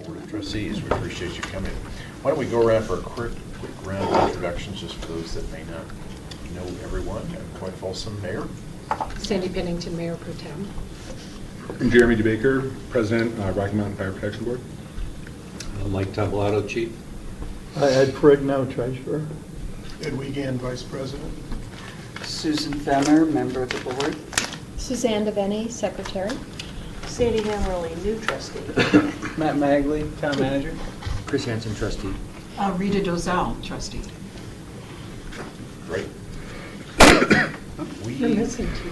Board of Trustees. We appreciate you coming. Why don't we go around for a quick round of introductions, just for those that may not know everyone. Point Folsom, Mayor. Sandy Pennington, Mayor Pro Tem. And Jeremy DeBaker, President, Rocky Mountain Fire Protection Board. Mike Tabalato, Chief. Ed Ferrigno, Treasurer. Ed Wiegand, Vice President. Susan Fenner, member of the board. Suzanne DeVenny, Secretary. Sandy Hammerly, new trustee. Matt Magley, Town Manager. Chris Hansen, Trustee. Rita Dozell, Trustee. Great. You're missing two.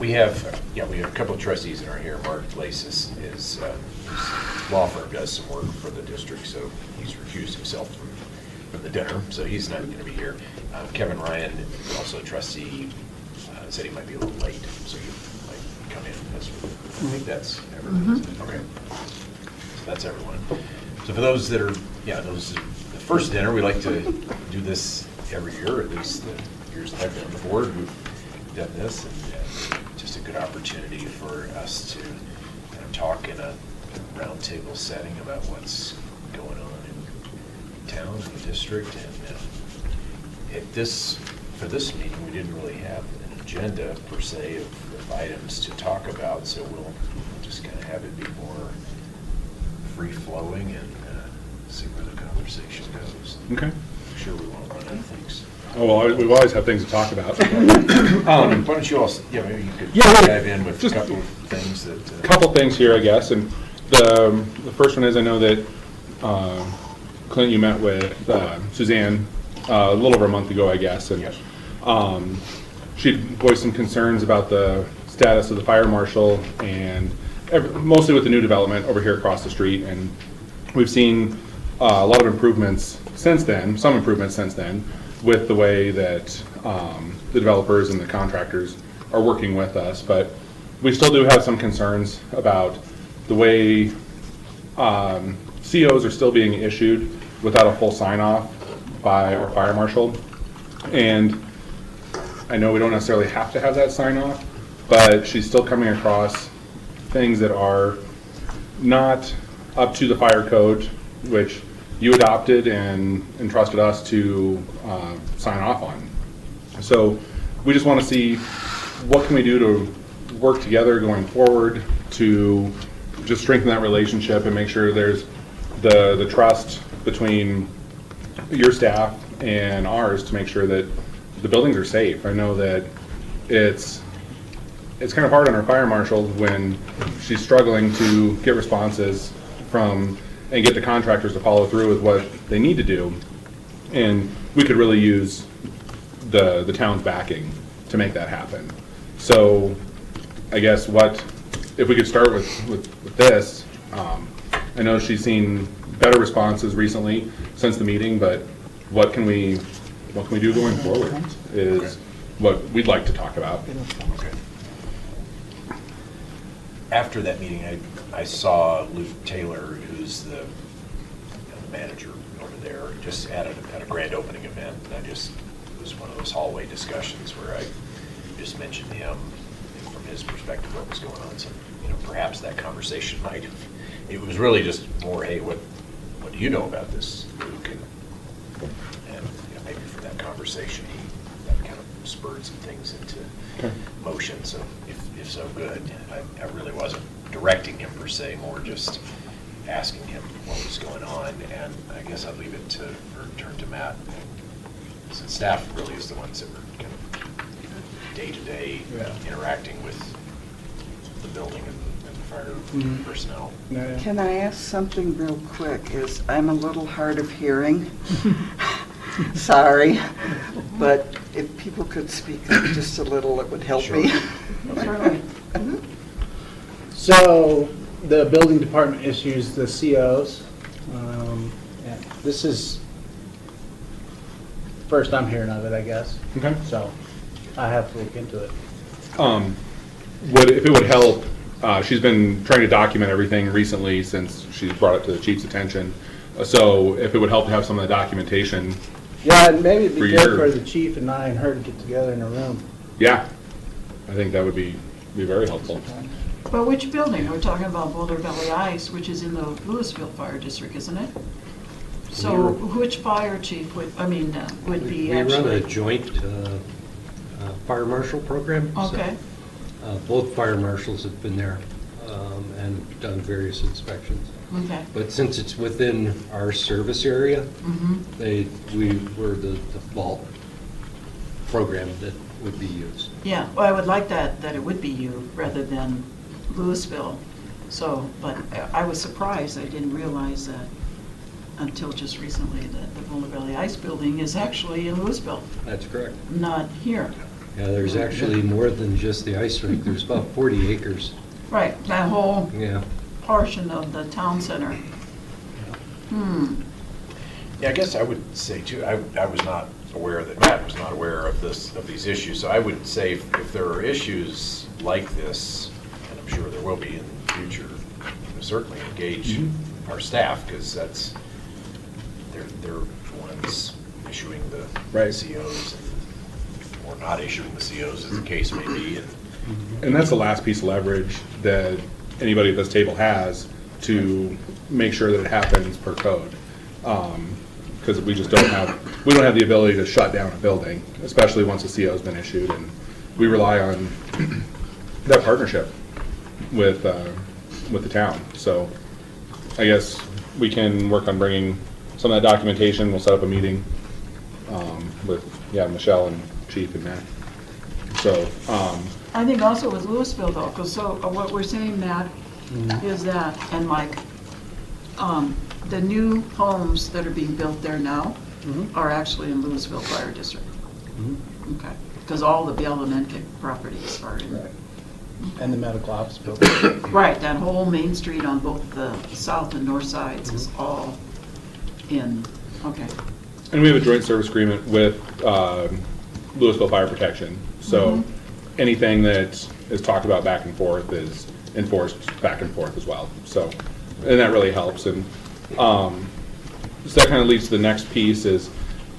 We have a couple of trustees that are here. Mark Lasis, his law firm does some work for the district, so he's recused himself from the dinner, so he's not going to be here. Kevin Ryan, also a trustee, said he might be a little late, so he might come in. I think that's everyone. Okay, so that's everyone. So for those that are, the first dinner, we like to do this every year, at least the years that I've been on the board, we've done this, and just a good opportunity for us to kind of talk in a roundtable setting about what's going on in town and the district. And for this meeting, we didn't really have an agenda per se of items to talk about, so we'll just kind of have it be more free-flowing and see where the conversation goes. Okay. I'm sure we won't run out of things. Oh, well, we always have things to talk about. Why don't you all, maybe you could dive in with a couple of things that... A couple things here, I guess. And the first one is, I know that, Clint, you met with Suzanne a little over a month ago, I guess. And yes. She voiced some concerns about the status of the fire marshal and mostly with the new development over here across the street. And we've seen a lot of improvements since then, some improvements since then, with the way that the developers and the contractors are working with us. But we still do have some concerns about the way COs are still being issued without a full sign-off by our fire marshal. And I know we don't necessarily have to have that sign-off, but she's still coming across things that are not up to the fire code, which you adopted and entrusted us to sign off on. So we just want to see what can we do to work together going forward to just strengthen that relationship and make sure there's the trust between your staff and ours to make sure that the buildings are safe. I know that it's kind of hard on our fire marshal when she's struggling to get responses from and get the contractors to follow through with what they need to do. And we could really use the town's backing to make that happen. So I guess if we could start with this, I know she's seen better responses recently since the meeting, but what can we do going forward is what we'd like to talk about. Okay. After that meeting, I saw Luke Taylor, who's the manager over there, just at a grand opening event. And it was one of those hallway discussions where I just mentioned him and from his perspective what was going on. So, perhaps that conversation might have, it was really just more, hey, what do you know about this, Luke? And maybe from that conversation, that kind of spurred some things into motion. So if so, good. I really wasn't directing him per se, more just asking him what was going on, and I guess I'll leave it or turn to Matt, since staff really is the ones that were kind of day-to-day interacting with the building and the fire personnel. Can I ask something real quick? I'm a little hard of hearing. Sorry, but if people could speak up just a little, it would help me. Certainly. So the building department issues the COs. And this is first I'm hearing of it, I guess. Okay. So I have to look into it. If it would help, she's been trying to document everything recently since she's brought it to the chief's attention. So if it would help to have some of the documentation. Yeah, and maybe it'd be good for the chief and I and her to get together in a room. Yeah, I think that would be very helpful. But which building? We're talking about Boulder Valley Ice, which is in the Louisville Fire District, isn't it? So which fire chief would be We actually? run a joint fire marshal program. so, Okay, Both fire marshals have been there and done various inspections. okay. But since it's within our service area, we were the default program that would be used. Yeah, well, I would like that it would be you rather than Louisville. So, but I was surprised, I didn't realize that until just recently that the Boulder Valley Ice Building is actually in Louisville, That's correct. not here. Yeah, there's actually more than just the ice rink. There's about 40 acres. Right, that whole Yeah. portion of the town center. Yeah, I guess I would say too, I was not aware that, Matt was not aware of these issues. So I would say if there are issues like this, and I'm sure there will be in the future, certainly engage our staff, because they're the ones issuing the Right. COs, or not issuing the COs, as the case may be. And that's the last piece of leverage that anybody at this table has to make sure that it happens per code. Because we just don't have the ability to shut down a building, especially once a CO has been issued, and we rely on that partnership with the town. So I guess we can work on bringing some of that documentation. We'll set up a meeting with Michelle and Chief and Matt. So I think also with Louisville though, because what we're saying, Matt, is that, and Mike, the new homes that are being built there now are actually in Louisville Fire District. Okay, because all the Bell and Enkick properties are in. Right. And the medical office building. Right, that whole main street on both the south and north sides is all in, okay. And we have a joint service agreement with Louisville Fire Protection. So anything that is talked about back and forth is enforced back and forth as well. So, and that really helps. And so that kind of leads to the next piece is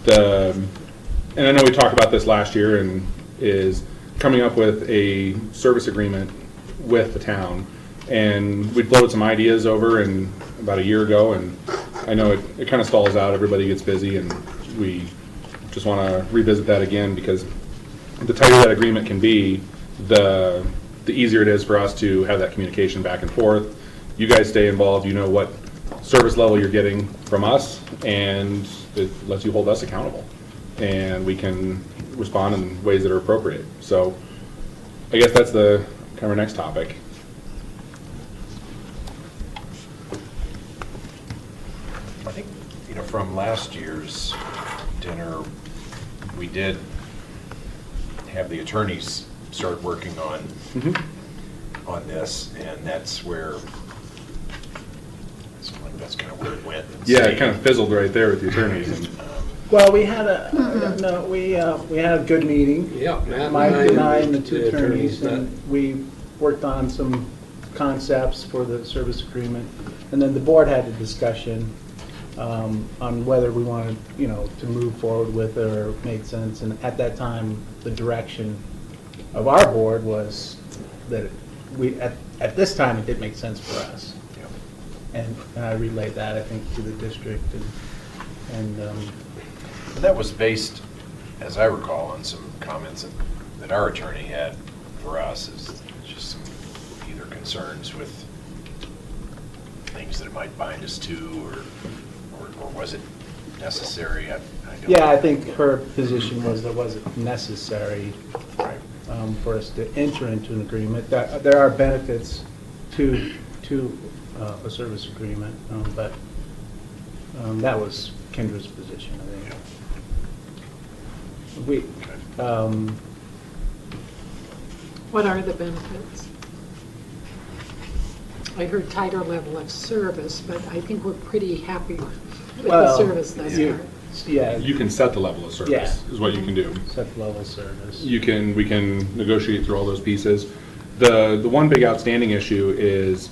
and I know we talked about this last year, and is coming up with a service agreement with the town. And we floated some ideas over about a year ago, and I know it kind of stalls out, everybody gets busy, and we just want to revisit that again, because the tighter that agreement can be, the easier it is for us to have that communication back and forth. You guys stay involved, you know what service level you're getting from us, and it lets you hold us accountable. And we can respond in ways that are appropriate. So I guess that's the kind of our next topic. I think, from last year's dinner, we did have the attorneys start working on this, and that's kind of where it went. Yeah, it kind of fizzled right there with the attorneys. And Well, we had we had a good meeting. Yeah, Matt Mike and I and the the two attorneys, met. and we worked on some concepts for the service agreement. And then the board had a discussion on whether we wanted, to move forward with it or it made sense. And at that time, the direction of our board was that at this time, it did make sense for us. And I relayed that, I think, to the district, and that was based, as I recall, on some comments that our attorney had for us, is just some either concerns with things that it might bind us to, or was it necessary? I don't yeah, know. I think her position was that it wasn't necessary Right. for us to enter into an agreement. There are benefits to a service agreement, but that was Kendra's position, I think. What are the benefits? I heard tighter level of service, but I think we're pretty happy with the Well, service thus far. Yeah, you can set the level of service, Yeah. is what you can do. set level service. We can negotiate through all those pieces. The one big outstanding issue is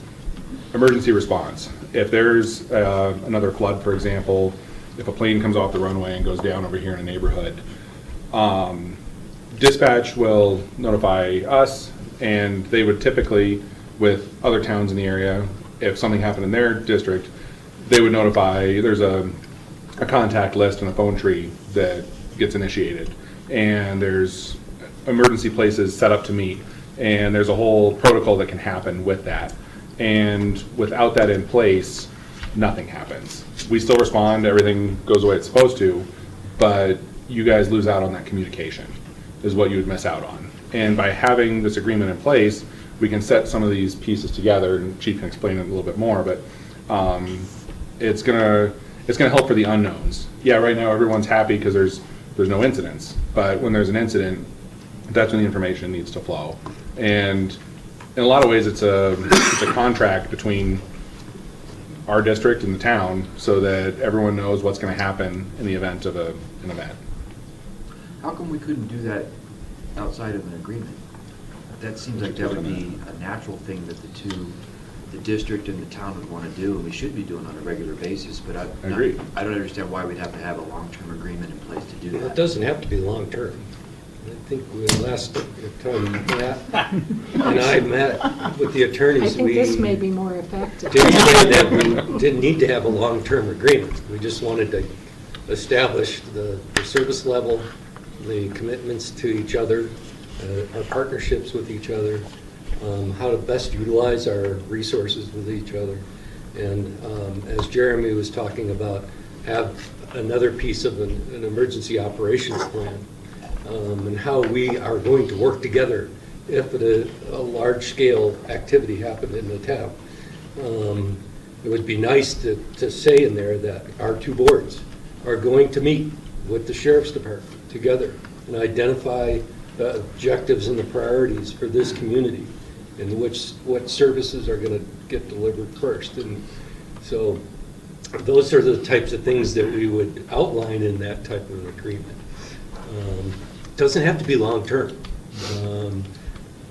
emergency response. If there's another flood, for example, if a plane comes off the runway and goes down over here in a neighborhood, dispatch will notify us, and they would typically, with other towns in the area. If something happened in their district, they would notify, there's a contact list and a phone tree that gets initiated. And there's emergency places set up to meet. And there's a whole protocol that can happen with that. And without that in place, nothing happens. We still respond, everything goes the way it's supposed to, but you guys lose out on that communication, is what you would miss out on. And by having this agreement in place, we can set some of these pieces together, and Chief can explain it a little bit more, but it's gonna help for the unknowns. Yeah, right now everyone's happy because there's no incidents, but when there's an incident, that's when the information needs to flow. And in a lot of ways, it's a contract between our district and the town so that everyone knows what's going to happen in the event of an event. How come we couldn't do that outside of an agreement? That seems like that would be a natural thing that the district and the town would want to do, and we should be doing on a regular basis, but I agree. I don't understand why we'd have to have a long-term agreement in place to do Well, it that. doesn't have to be long-term. I think last time Matt and I met with the I attorneys, think we this may be more effective. didn't say that we didn't need to have a long-term agreement. We just wanted to establish the service level, the commitments to each other, our partnerships with each other, how to best utilize our resources with each other. And as Jeremy was talking about, have another piece of an emergency operations plan, and how we are going to work together if a large-scale activity happened in the town. It would be nice to say in there that our two boards are going to meet with the Sheriff's Department together and identify the objectives and the priorities for this community and what services are going to get delivered first. And so those are the types of things that we would outline in that type of agreement. Doesn't have to be long-term.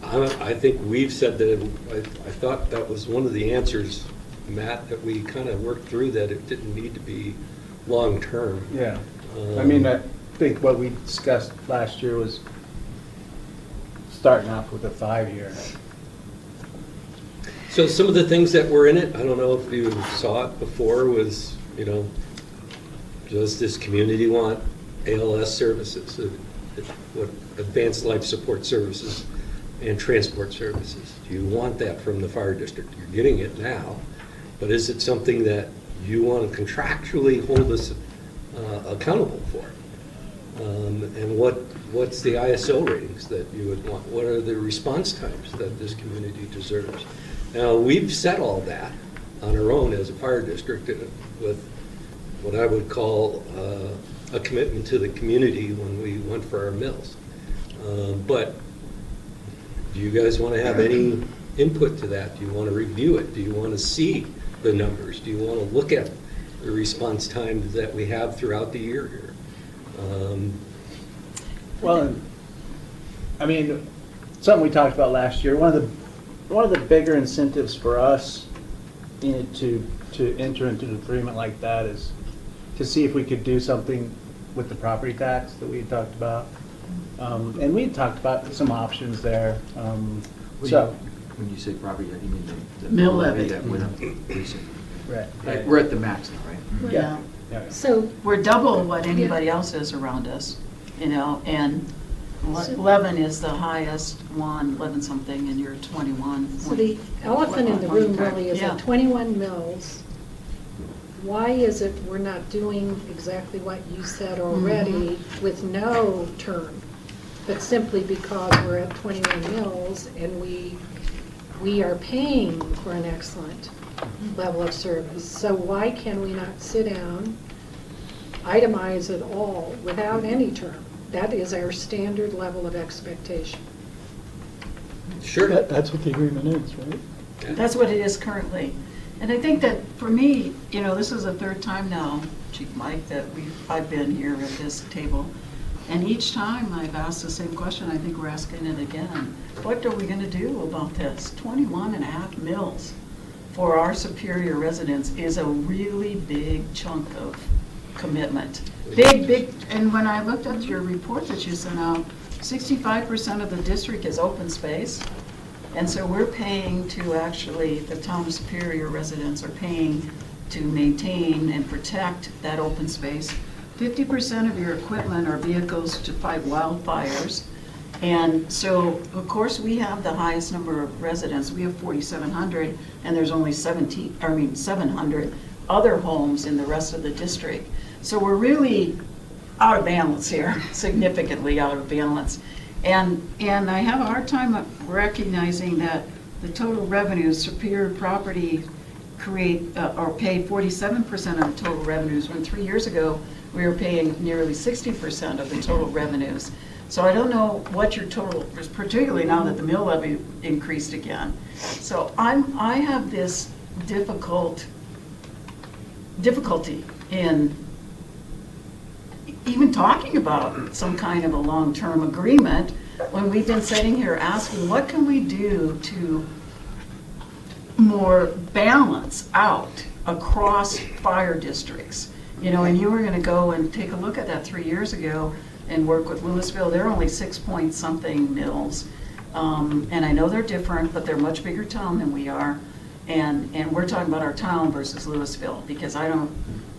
I think we've said that, I thought that was one of the answers, Matt, that we kind of worked through, that it didn't need to be long-term. Yeah. I mean, I think what we discussed last year was starting off with a 5-year. So some of the things that were in it, I don't know if you saw it before, was, does this community want ALS services, what advanced life support services and transport services? Do you want that from the fire district? You're getting it now, but is it something that you want to contractually hold us accountable for? And what's the ISO ratings that you would want? What are the response times that this community deserves? Now, we've set all that on our own as a fire district with what I would call a commitment to the community when we went for our mills. But do you guys want to have any input to that? Do you want to review it? Do you want to see the numbers? Do you want to look at the response times that we have throughout the year here? Well, I mean, something we talked about last year, one of the bigger incentives for us to enter into an agreement like that is to see if we could do something with the property tax that we had talked about. And we had talked about some options there. When you say property, you mean the Mill levy. that went up recently? Right. We're at the max now, right? Yeah. So, We're double what anybody else is around us, and 11 is the highest one, 11 something, and you're 21. so the elephant in the room really is Yeah. at 21 mills. Why is it we're not doing exactly what you said already with no term, but simply because we're at 21 mills and we are paying for an excellent level of service? So why can we not sit down, itemize it all without any term? That is our standard level of expectation. Sure. That's what the agreement is, right? That's what it is currently. And I think that for me, this is the third time now, Chief Mike, that I've been here at this table. And each time I've asked the same question, I think we're asking it again. What are we going to do about this? 21 and a half mills for our Superior residents is a really big chunk of commitment. Big, and when I looked at your report that you sent out, 65% of the district is open space. And so we're paying to actually, the town of Superior residents are paying to maintain and protect that open space. 50% of your equipment are vehicles to fight wildfires. And so, of course, we have the highest number of residents. We have 4,700, and there's only 700 other homes in the rest of the district. So we're really out of balance here, significantly out of balance. And I have a hard time recognizing that the total revenues, Superior Property create or pay 47% of the total revenues, when 3 years ago we were paying nearly 60% of the total revenues. So I don't know what your total is, particularly now that the mill levy increased again. So I have this difficulty in even talking about some kind of a long-term agreement when we've been sitting here asking, what can we do to more balance out across fire districts? You know, and you were going to go and take a look at that 3 years ago and work with Louisville. They're only 6-point-something mills. And I know they're different, but they're a much bigger town than we are. And we're talking about our town versus Louisville, because I don't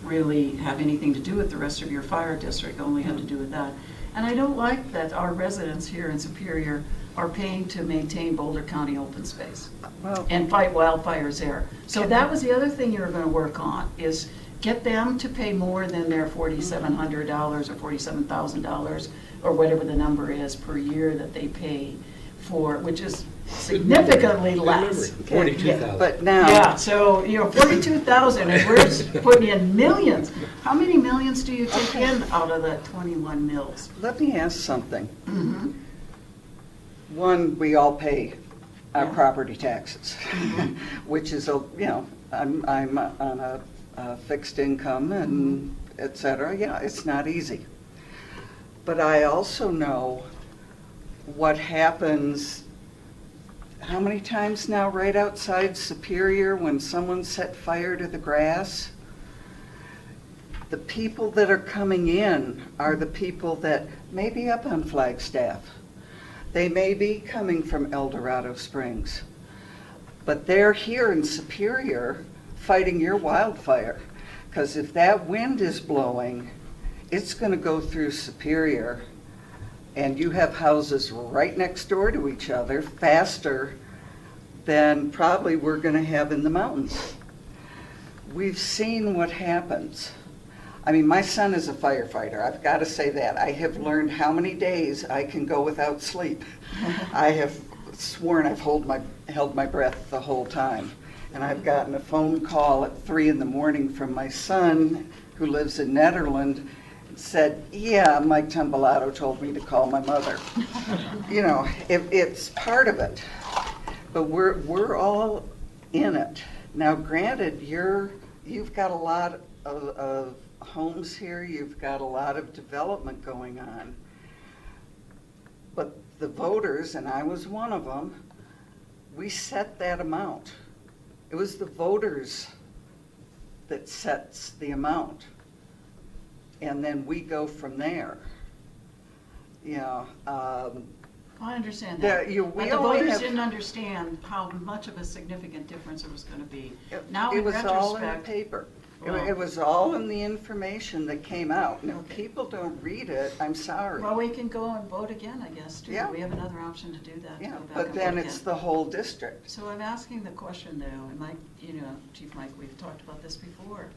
really have anything to do with the rest of your fire district, I only have to do with that. And I don't like that our residents here in Superior are paying to maintain Boulder County open space and fight wildfires there. So that was the other thing you were going to work on, is get them to pay more than their $4,700 or $47,000 or whatever the number is per year that they pay for, which is significantly less. 42,000. But now. Yeah, so, you know, 42,000, and we're putting in millions. How many millions do you take in out of the 21 mills? Let me ask something. One, we all pay our property taxes, which is, you know, I'm on a fixed income and et cetera. Yeah, it's not easy. But I also know what happens, how many times now right outside Superior when someone set fire to the grass? The people that are coming in are the people that may be up on Flagstaff. They may be coming from El Dorado Springs. But they're here in Superior fighting your wildfire. Because if that wind is blowing, it's going to go through Superior. And you have houses right next door to each other faster than probably we're going to have in the mountains. We've seen what happens. I mean, my son is a firefighter. I've got to say that. I have learned how many days I can go without sleep. I have sworn I've held my breath the whole time. And I've gotten a phone call at 3 in the morning from my son, who lives in Nederland, said, yeah, Mike Tumbalato told me to call my mother. You know, it's part of it. But we're all in it. Now, granted, you've got a lot of homes here, you've got a lot of development going on. But the voters, and I was one of them, we set that amount. It was the voters that sets the amount. And then we go from there. You know, I understand that. we but the only voters have- didn't understand how much of a significant difference it was going to be. Now, It in was all in the retrospect, paper. Well- It was all in the information that came out. And if people don't read it, I'm sorry. well, we can go and vote again, I guess, too. Yeah. We have another option to do that. to Yeah, go back but and then vote it's again. the whole district. So I'm asking the question, though, and Mike, you know, Chief Mike, we've talked about this before.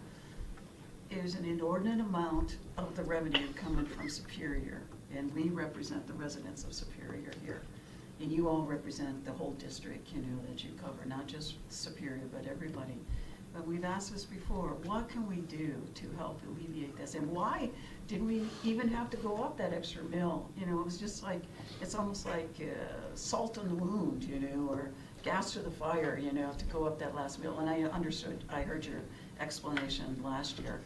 There's an inordinate amount of the revenue coming from Superior, and we represent the residents of Superior here. And you all represent the whole district, you know, that you cover, not just Superior, but everybody. But we've asked this before, what can we do to help alleviate this? And why did we even have to go up that extra mill? You know, it was just like, it's almost like salt in the wound, you know, or gas to the fire, you know, to go up that last mill. And I heard your explanation last year.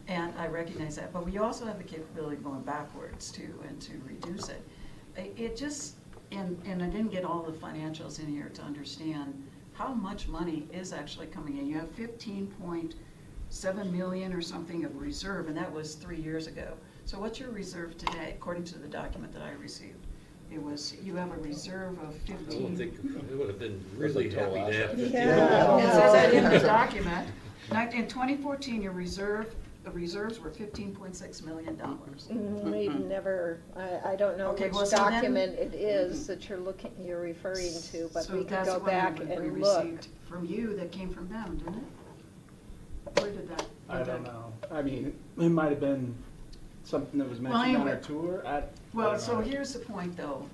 And I recognize that, but we also have the capability of going backwards too, and to reduce it. It just, and I didn't get all the financials in here to understand how much money is actually coming in. You have 15.7 million or something of reserve, and that was 3 years ago. So what's your reserve today, according to the document that I received? It was, you have a reserve of I don't 15. think, I would have been really total happy to have asset. 15. Yeah. It says that in the document. In 2014, your reserves were $15.6 million. We've never, I don't know Okay, which well, so then- document it is that you're referring to, but So we could that's go what back we and look. received from you that came from them, didn't it? Where did that? I don't know. I mean, it might have been something that was Well, mentioned on anyway. our tour. I Well, don't so know. here's the point, though.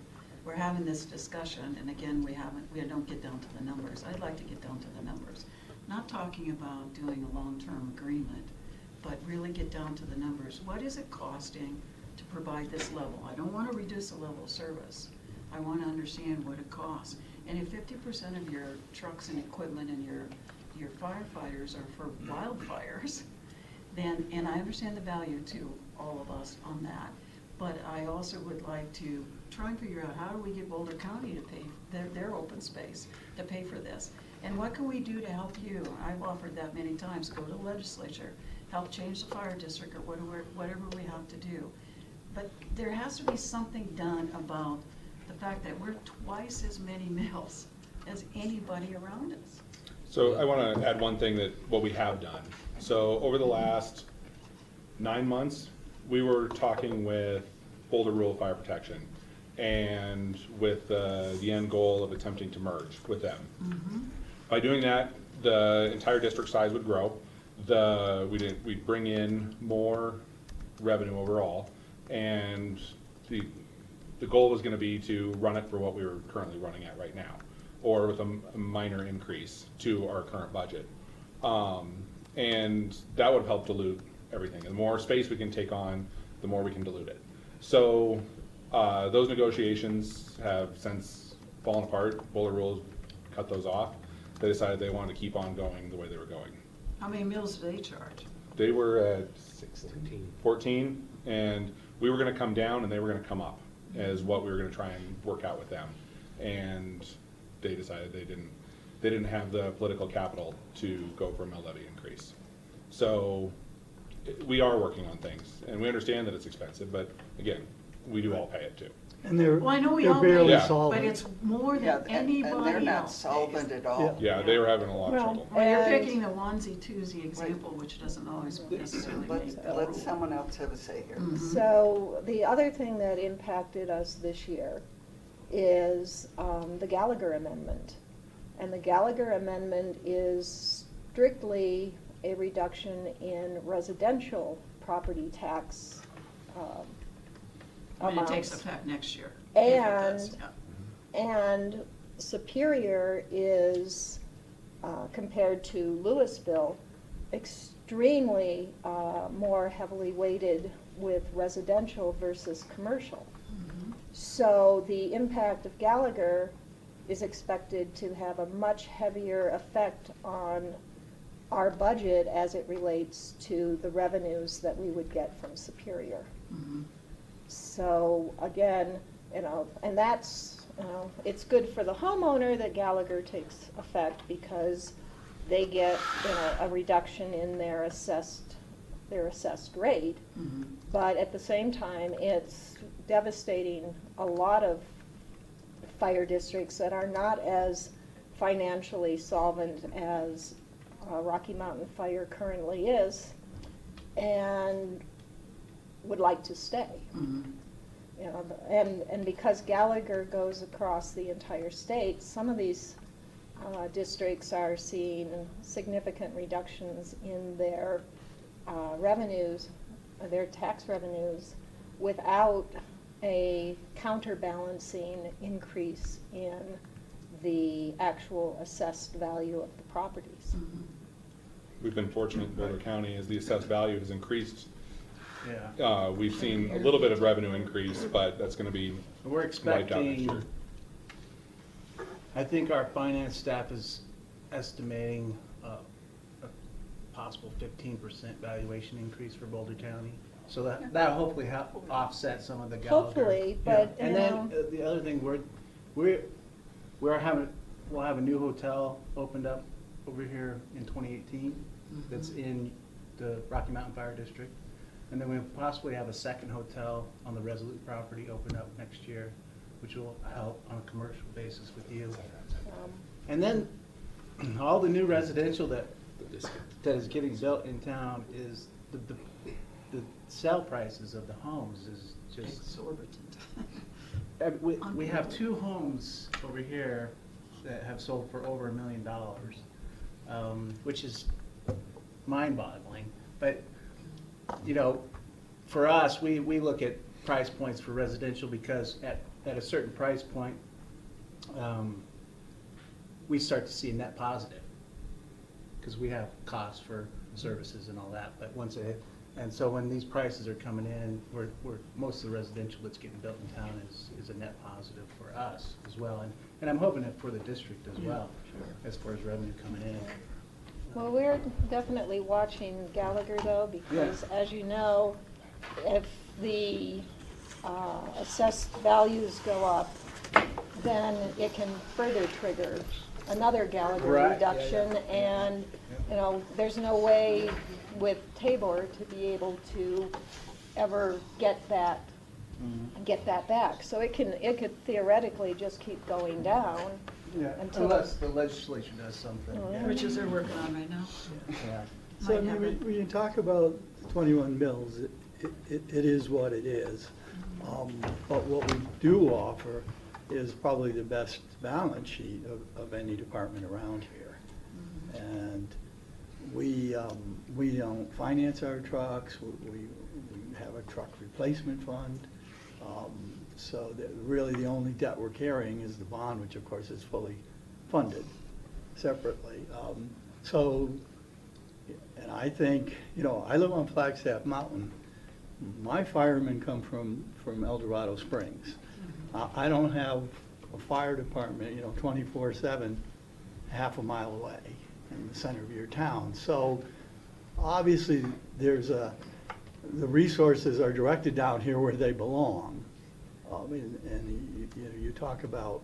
We're having this discussion, and again, we don't get down to the numbers. I'd like to get down to the numbers. Not talking about doing a long-term agreement, but really get down to the numbers. What is it costing to provide this level? I don't want to reduce the level of service. I want to understand what it costs. And if 50% of your trucks and equipment and your firefighters are for wildfires, then, and I understand the value to all of us on that, but I also would like to try and figure out how do we get Boulder County to pay their open space, to pay for this? And what can we do to help you? I've offered that many times, go to the legislature, help change the fire district or whatever we have to do. But there has to be something done about the fact that we're twice as many mills as anybody around us. So I want to add one thing that what we have done. So over the last 9 months, we were talking with Boulder Rural Fire Protection and with the end goal of attempting to merge with them. By doing that, the entire district size would grow. We'd bring in more revenue overall, and the goal was going to be to run it for what we were currently running at right now, or with a minor increase to our current budget. And that would help dilute everything. The more space we can take on, the more we can dilute it. So those negotiations have since fallen apart. Boulder Rules cut those off. They decided they wanted to keep on going the way they were going. How many mills do they charge? They were at 14, and we were going to come down and they were going to come up as what we were going to try and work out with them. And they decided they didn't have the political capital to go for a mill levy increase. So we are working on things, and we understand that it's expensive, but again, we do all pay it too. And they're Well, I know we they're all barely pay, Yeah. solvent. but it's more Yeah, than and anybody they're not else solvent pays. at all. Yeah, they were having a lot of Well, trouble. Well, you're And- picking the onesie-twosie example, which doesn't always necessarily make the Let rule. someone else have a say here. So the other thing that impacted us this year is the Gallagher Amendment. And the Gallagher Amendment is strictly a reduction in residential property tax And it takes amounts. effect next year. if it does, And- yeah. And Superior is, compared to Louisville, extremely more heavily weighted with residential versus commercial. So the impact of Gallagher is expected to have a much heavier effect on our budget as it relates to the revenues that we would get from Superior. So again, and that's, it's good for the homeowner that Gallagher takes effect because they get, a reduction in their assessed rate. But at the same time, it's devastating a lot of fire districts that are not as financially solvent as Rocky Mountain Fire currently is and would like to stay. And because Gallagher goes across the entire state, some of these districts are seeing significant reductions in their revenues, their tax revenues, without a counterbalancing increase in the actual assessed value of the properties. We've been fortunate in Boulder County as the assessed value has increased. Yeah. We've seen a little bit of revenue increase, but that's going to be We're wiped out next expecting, year. I think our finance staff is estimating a possible 15% valuation increase for Boulder County. So that'll hopefully help offset some of the Gallagher. Hopefully, but, Yeah. And then the other thing, we'll have a new hotel opened up over here in 2018 that's in the Rocky Mountain Fire District. And then we'll possibly have a second hotel on the Resolute property open up next year, which will help on a commercial basis with you. Um, And then, all the new residential that The discount. that is getting built in town is the sale prices of the homes is just, Exorbitant. we have 2 homes over here that have sold for over $1 million, which is mind-boggling. But, you know, for us, we look at price points for residential because at a certain price point, we start to see a net positive because we have costs for services and all that. But and so when these prices are coming in, most of the residential that's getting built in town is a net positive for us as well. And I'm hoping it for the district as well, as far as revenue coming in. Well, we're definitely watching Gallagher though, because as you know, if the assessed values go up, then it can further trigger another Gallagher Right, yeah, reduction. yeah. And, you know, there's no way with Tabor to be able to ever get that back. So it could theoretically just keep going down. Yeah, Until- unless the legislature does something. Mhm. yeah. Which is they're working on right now. Yeah. So I Might mean, happen. when you talk about 21 mills, it is what it is. But what we do offer is probably the best balance sheet of any department around here. And we don't finance our trucks, we have a truck replacement fund. So that really the only debt we're carrying is the bond, which of course is fully funded separately. And I think, you know, I live on Flagstaff Mountain. My firemen come from El Dorado Springs. I don't have a fire department, you know, 24/7, half a mile away in the center of your town. So obviously, the resources are directed down here where they belong. And you know, you talk about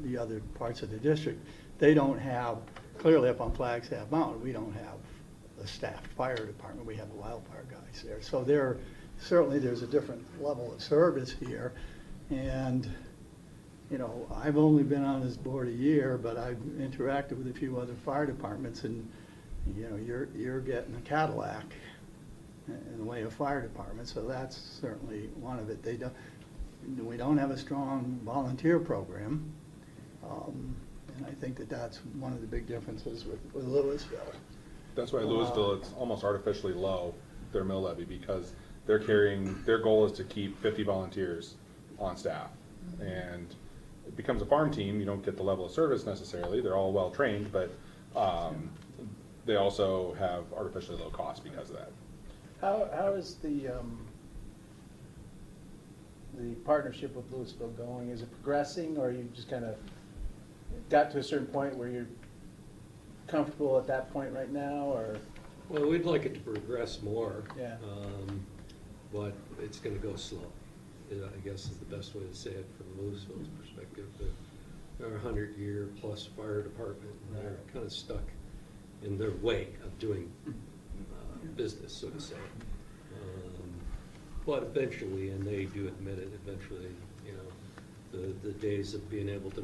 the other parts of the district. They don't have, clearly up on Flagstaff Mountain, we don't have a staffed fire department. We have the wildfire guys there. So certainly there's a different level of service here. And, you know, I've only been on this board a year, but I've interacted with a few other fire departments, and, you know, you're getting a Cadillac in the way of fire departments, so that's certainly one of it. We don't have a strong volunteer program, and I think that's one of the big differences with Louisville. That's why Louisville, it's almost artificially low, their mill levy, because their goal is to keep 50 volunteers on staff. And it becomes a farm team, you don't get the level of service necessarily, they're all well-trained, but they also have artificially low costs because of that. How is the partnership with Louisville going? Is it progressing, or you just kind of got to a certain point where you're comfortable at that point right now, or? Well, we'd like it to progress more. Yeah. But it's going to go slow, I guess is the best way to say it from Louisville's perspective. They're a 100-year-plus fire department, and they're kind of stuck in their way of doing business, so to say. But eventually, and they do admit it, eventually, you know, the days of being able to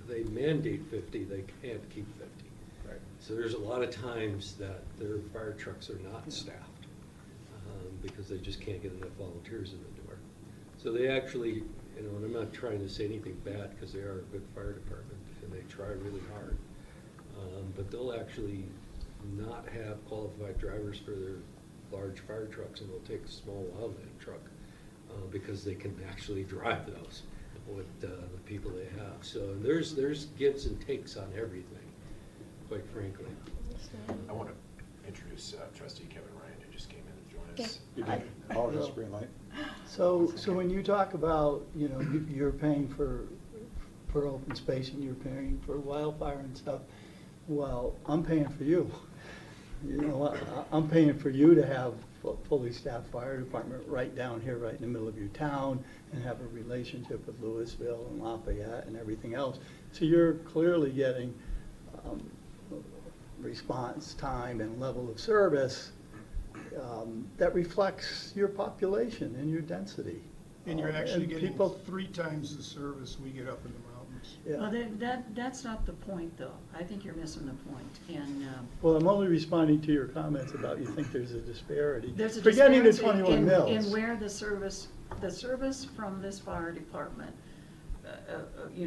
they mandate 50, they can't keep 50. Right. So there's a lot of times that their fire trucks are not staffed because they just can't get enough volunteers in the door. So they actually, you know, and I'm not trying to say anything bad because they are a good fire department and they try really hard. But they'll actually not have qualified drivers for their large fire trucks, and they'll take a small wildland truck because they can actually drive those with the people they have. So there's gives and takes on everything, quite frankly. I want to introduce trustee Kevin Ryan, who just came in to join us. Oh, just green light. So when you talk about, you know, you're paying for open space and you're paying for wildfire and stuff, well, I'm paying for you. You know, I'm paying for you to have a fully staffed fire department right down here, right in the middle of your town, and have a relationship with Louisville and Lafayette and everything else. So you're clearly getting response time and level of service that reflects your population and your density. And you're And actually getting people- 3 times the service we get up in the mountains. Yeah. Well, that's not the point, though. I think you're missing the point. And Well, I'm only responding to your comments about you think there's a disparity. there's a Forgetting the disparity 21 mills. in where the service from this fire department,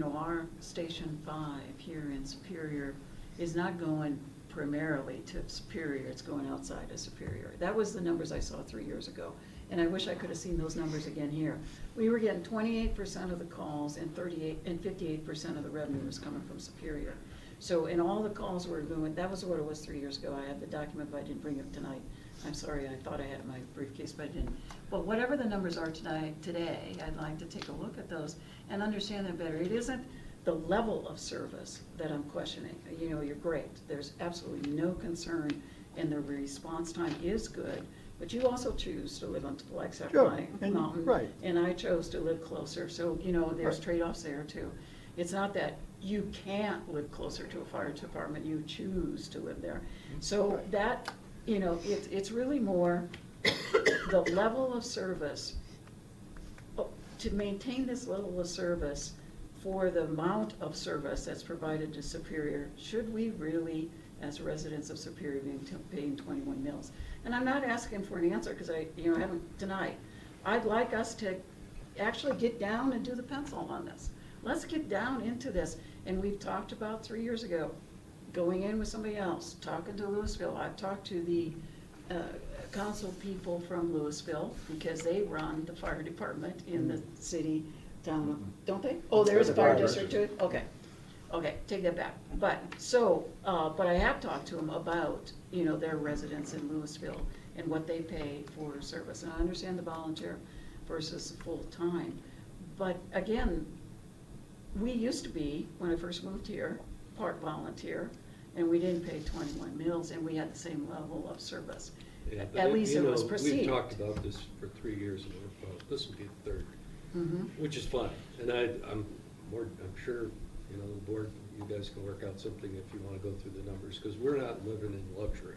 our Station 5 here in Superior is not going primarily to Superior, it's going outside of Superior. That was the numbers I saw 3 years ago, and I wish I could have seen those numbers again here. We were getting 28% of the calls and 58% of the revenue was coming from Superior. So in all the calls we're doing, that was what it was 3 years ago. I have the document, but I didn't bring it tonight. I'm sorry, I thought I had it in my briefcase, but I didn't. But whatever the numbers are today, I'd like to take a look at those and understand them better. It isn't the level of service that I'm questioning. You're great. There's absolutely no concern, and the response time is good. But you also choose to live on Flagstaff Sure, Mountain. right. And I chose to live closer. So, there's Right. trade-offs there too. It's not that you can't live closer to a fire department, you choose to live there. So that, it's really more the level of service. To maintain this level of service for the amount of service that's provided to Superior, should we really, as residents of Superior, be paying 21 mills? And I'm not asking for an answer, because I haven't tonight. I'd like us to actually get down and do the pencil on this. Let's get down into this. And we've talked about 3 years ago, going in with somebody else, talking to Louisville. I've talked to the council people from Louisville, because they run the fire department in the city town, don't they? Oh, there is a fire district too? Okay, take that back. But I have talked to them about, their residents in Louisville and what they pay for service. And I understand the volunteer versus full-time. But again, we used to be, when I first moved here, part volunteer, and we didn't pay 21 mills, and we had the same level of service. Yeah, but At least it was We've perceived. talked about this for 3 years, and this will be the third, which is fine. And I'm sure, the board, you guys can work out something if you want to go through the numbers, because we're not living in luxury.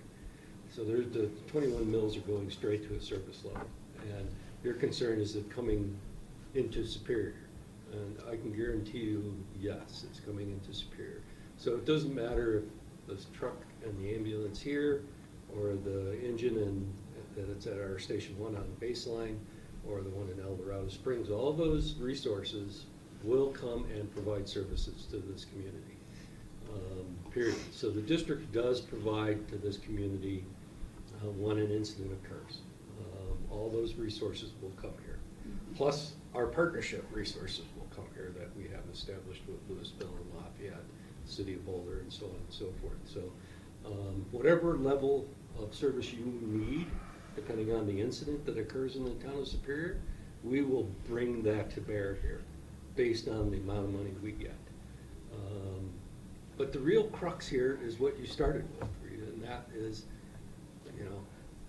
So the 21 mills are going straight to a service level. And your concern is it coming into Superior. And I can guarantee you, yes, it's coming into Superior. So it doesn't matter if the truck and the ambulance here, or the engine that's at our Station 1 on Baseline, or the one in El Dorado Springs, all those resources will come and provide services to this community, period. So the district does provide to this community when an incident occurs. All those resources will come here. Plus, our partnership resources will come here that we have established with Louisville and Lafayette, City of Boulder, and so on and so forth. So whatever level of service you need, depending on the incident that occurs in the town of Superior, we will bring that to bear here, based on the amount of money we get. But the real crux here is what you started with, Rita, and that is,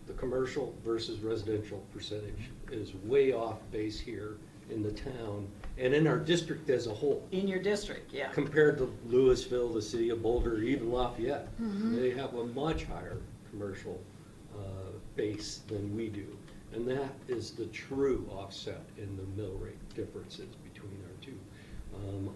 the commercial versus residential percentage is way off base here in the town and in our district as a whole. In your district, yeah. Compared to Louisville, the City of Boulder, even Lafayette. They have a much higher commercial base than we do. And that is the true offset in the mill rate differences between our two.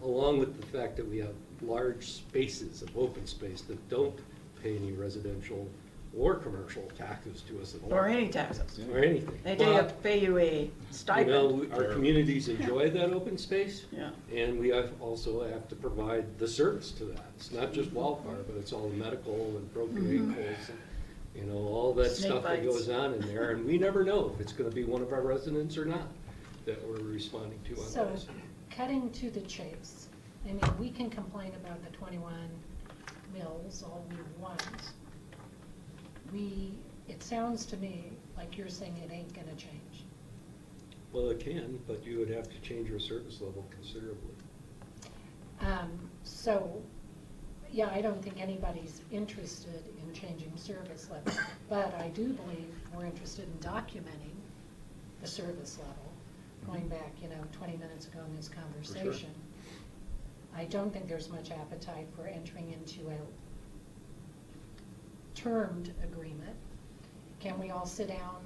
Along with the fact that we have large spaces of open space that don't pay any residential or commercial taxes to us at all. Or any taxes. Or anything. They Well, pay you a stipend. our communities enjoy that open space. Yeah. And we also have to provide the service to that. It's not just wildfire, but it's all the medical and propane poles and, all that Snake stuff that bites. goes on in there. And we never know if it's gonna be one of our residents or not that we're responding to on So, those. cutting to the chase, we can complain about the 21 mills all we want. It sounds to me like you're saying it ain't gonna change. Well, it can, but you would have to change your service level considerably. So, yeah, I don't think anybody's interested in changing service level, but I do believe we're interested in documenting the service level, going back, 20 minutes ago in this conversation. I don't think there's much appetite for entering into a termed agreement. Can we all sit down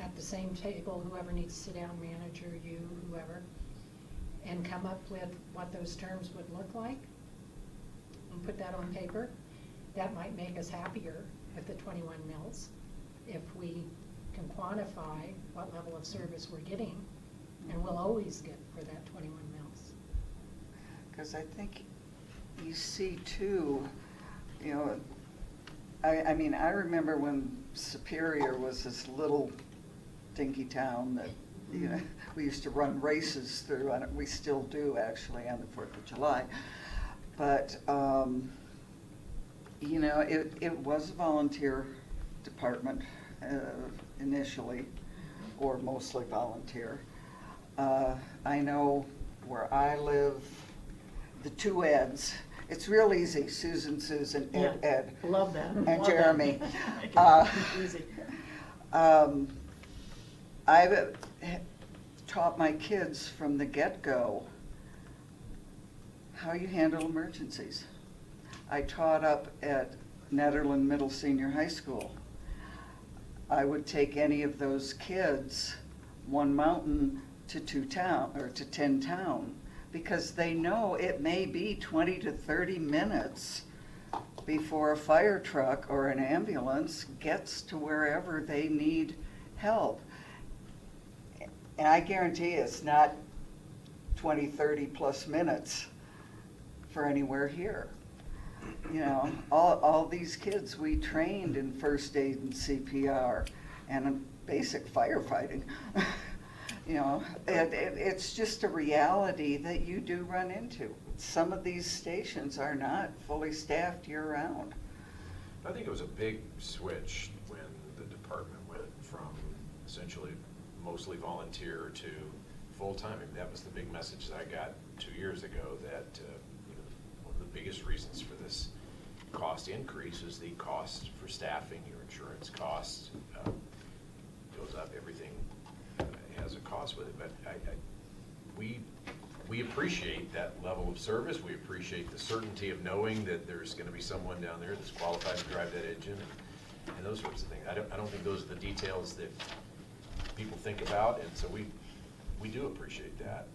at the same table, whoever needs to sit down, manager, you, whoever, and come up with what those terms would look like, and put that on paper, that might make us happier with the 21 mills, if we can quantify what level of service we're getting, and we'll always get for that 21 mills. Because I think you see too, you know, I mean, I remember when Superior was this little dinky town that, you know, we used to run races through, and we still do actually on the 4th of July. But, you know, it was a volunteer department initially, or mostly volunteer. I know where I live, the two Eds, it's real easy, Susan, Ed. Love that. And Love Jeremy. that. Easy. I've taught my kids from the get-go how you handle emergencies. I taught up at Netherland Middle Senior High School. I would take any of those kids, one mountain to 10 town, because they know it may be 20 to 30 minutes before a fire truck or an ambulance gets to wherever they need help. And I guarantee it's not 20, 30 plus minutes for anywhere here. You know, all these kids we trained in first aid and CPR and basic firefighting. You know, it's just a reality that you do run into. Some of these stations are not fully staffed year-round. I think it was a big switch when the department went from essentially mostly volunteer to full-time. I mean, that was the big message that I got 2 years ago, that you know, one of the biggest reasons for this cost increase is the cost for staffing. Your insurance cost goes up, everything has a cost with it, but we appreciate that level of service. We appreciate the certainty of knowing that there's going to be someone down there that's qualified to drive that engine and those sorts of things. I don't think those are the details that people think about, and so we do appreciate that.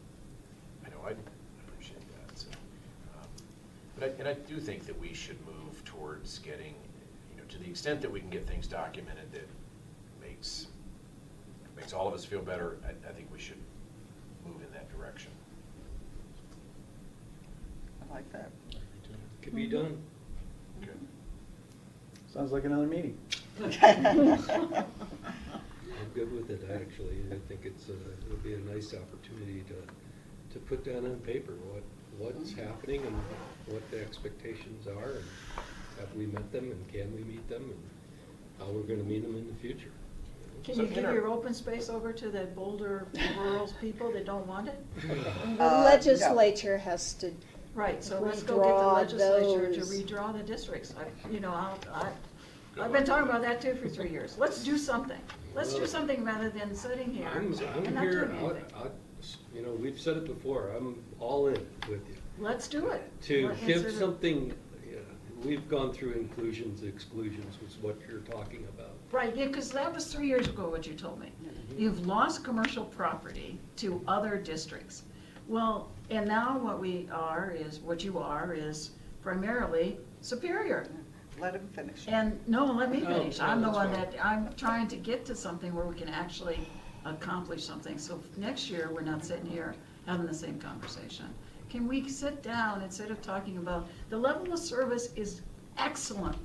I know I appreciate that. So, but I do think that we should move towards getting, you know, to the extent that we can get things documented that makes all of us feel better. I think we should move in that direction. I like that. Could be done. Good. Sounds like another meeting. I'm good with it, actually. I think it'll be a nice opportunity to put down on paper what's happening and what the expectations are, and have we met them, and can we meet them, and how we're going to meet them in the future. Can you give your open space over to the Boulder rural people that don't want it? The legislature has to. Right, so let's go get the legislature to redraw the districts. I've been talking about that too for 3 years. Let's do something. Let's do something rather than sitting here I'm and not here, doing anything. you know, we've said it before, I'm all in with you. Let's do it. To give something, we've gone through inclusions, exclusions, was what you're talking about. Right, yeah, because that was 3 years ago what you told me. You've lost commercial property to other districts. Well, and now what you are is primarily Superior. Let him finish. And, no, let me finish. I'm the that's one fine. that, I'm trying to get to something where we can actually accomplish something. So next year, we're not sitting here having the same conversation. Can we sit down instead of talking about, the level of service is excellent.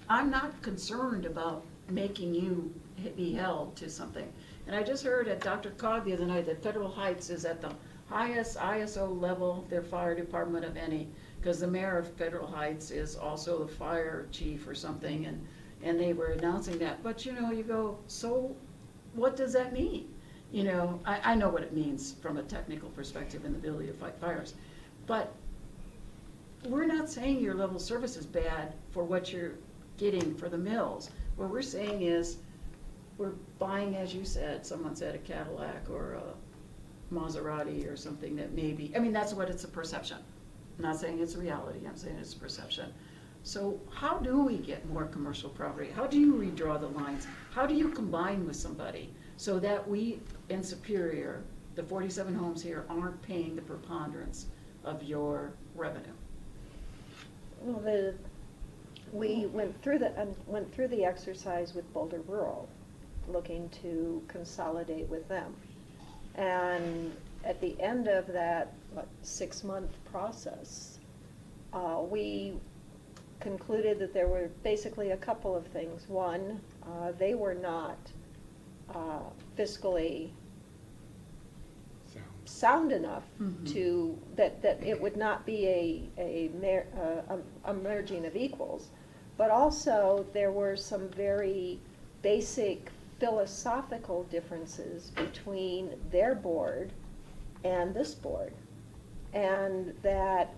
I'm not concerned about making you be held to something. And I just heard at Dr. Cog the other night that Federal Heights is at the highest ISO level, their fire department of any, because the mayor of Federal Heights is also the fire chief or something, and they were announcing that. But you know, you go, so what does that mean? You know, I know what it means from a technical perspective and the ability to fight fires. But we're not saying your level of service is bad for what you're getting for the mills. What we're saying is we're buying, as you said, someone said a Cadillac or a Maserati or something that maybe, I mean, that's what it's a perception. I'm not saying it's reality, I'm saying it's a perception. So how do we get more commercial property? How do you redraw the lines? How do you combine with somebody so that we in Superior, the 47 homes here, aren't paying the preponderance of your revenue. Well, we went through the exercise with Boulder Rural, looking to consolidate with them. And at the end of that 6-month process, we concluded that there were basically a couple of things. One, they were not fiscally sound enough to, that it would not be a merging of equals. But also, there were some very basic philosophical differences between their board and this board. And that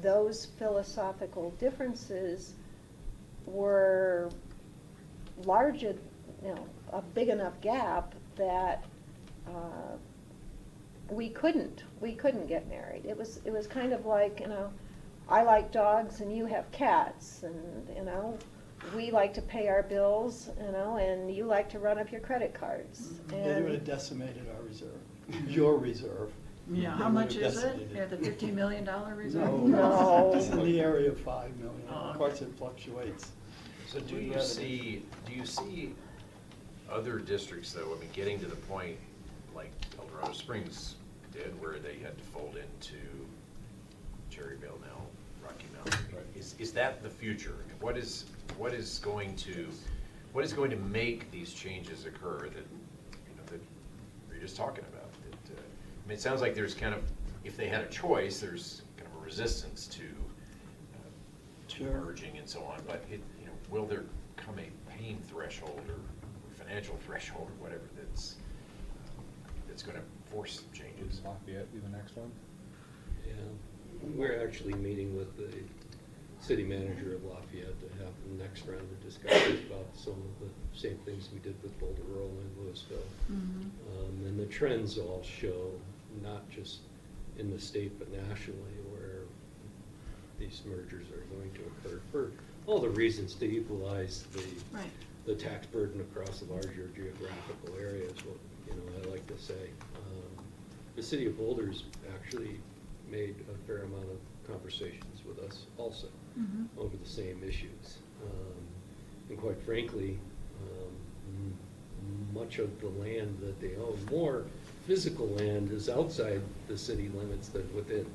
those philosophical differences were large, a big enough gap that we couldn't get married. It was kind of like, I like dogs and you have cats, and we like to pay our bills, and you like to run up your credit cards. They would have decimated our reserve, your reserve. Yeah, how much is it? Yeah, the $15 million reserve? No. It's in the area of $5 million. Oh, Of course, it fluctuates. So do you see other districts, though, I mean, getting to the point like El Dorado Springs did, where they had to fold into Cherryville now, Rocky Mountain? Is that the future? What is going to make these changes occur that you're just talking about? I mean, it sounds like there's kind of, if they had a choice, there's kind of a resistance to merging and so on. But will there come a pain threshold or financial threshold or whatever that's going to force some changes? Lafayette be the next one? Yeah, we're actually meeting with the city manager of Lafayette to have the next round of discussions about some of the same things we did with Boulder Rural and Louisville. And the trends all show, not just in the state but nationally, where these mergers are going to occur for all the reasons to equalize the tax burden across the larger geographical areas. What I like to say, the city of Boulder's actually made a fair amount of conversations with us also over the same issues. And quite frankly, much of the land that they own, more physical land, is outside the city limits than within.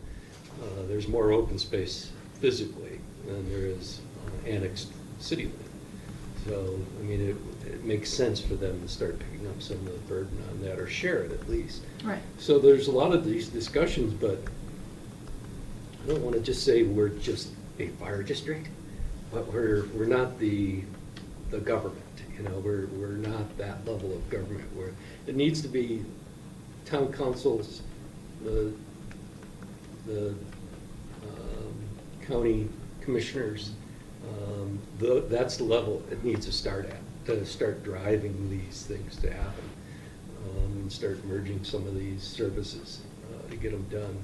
There's more open space physically than there is annexed city land. So, I mean, it makes sense for them to start picking up some of the burden on that, or share it at least. Right. So there's a lot of these discussions, but I don't want to just say we're just a fire district, but we're not the government. We're not that level of government where it needs to be town councils, the county commissioners. That's the level it needs to start at, to start driving these things to happen, and start merging some of these services to get them done.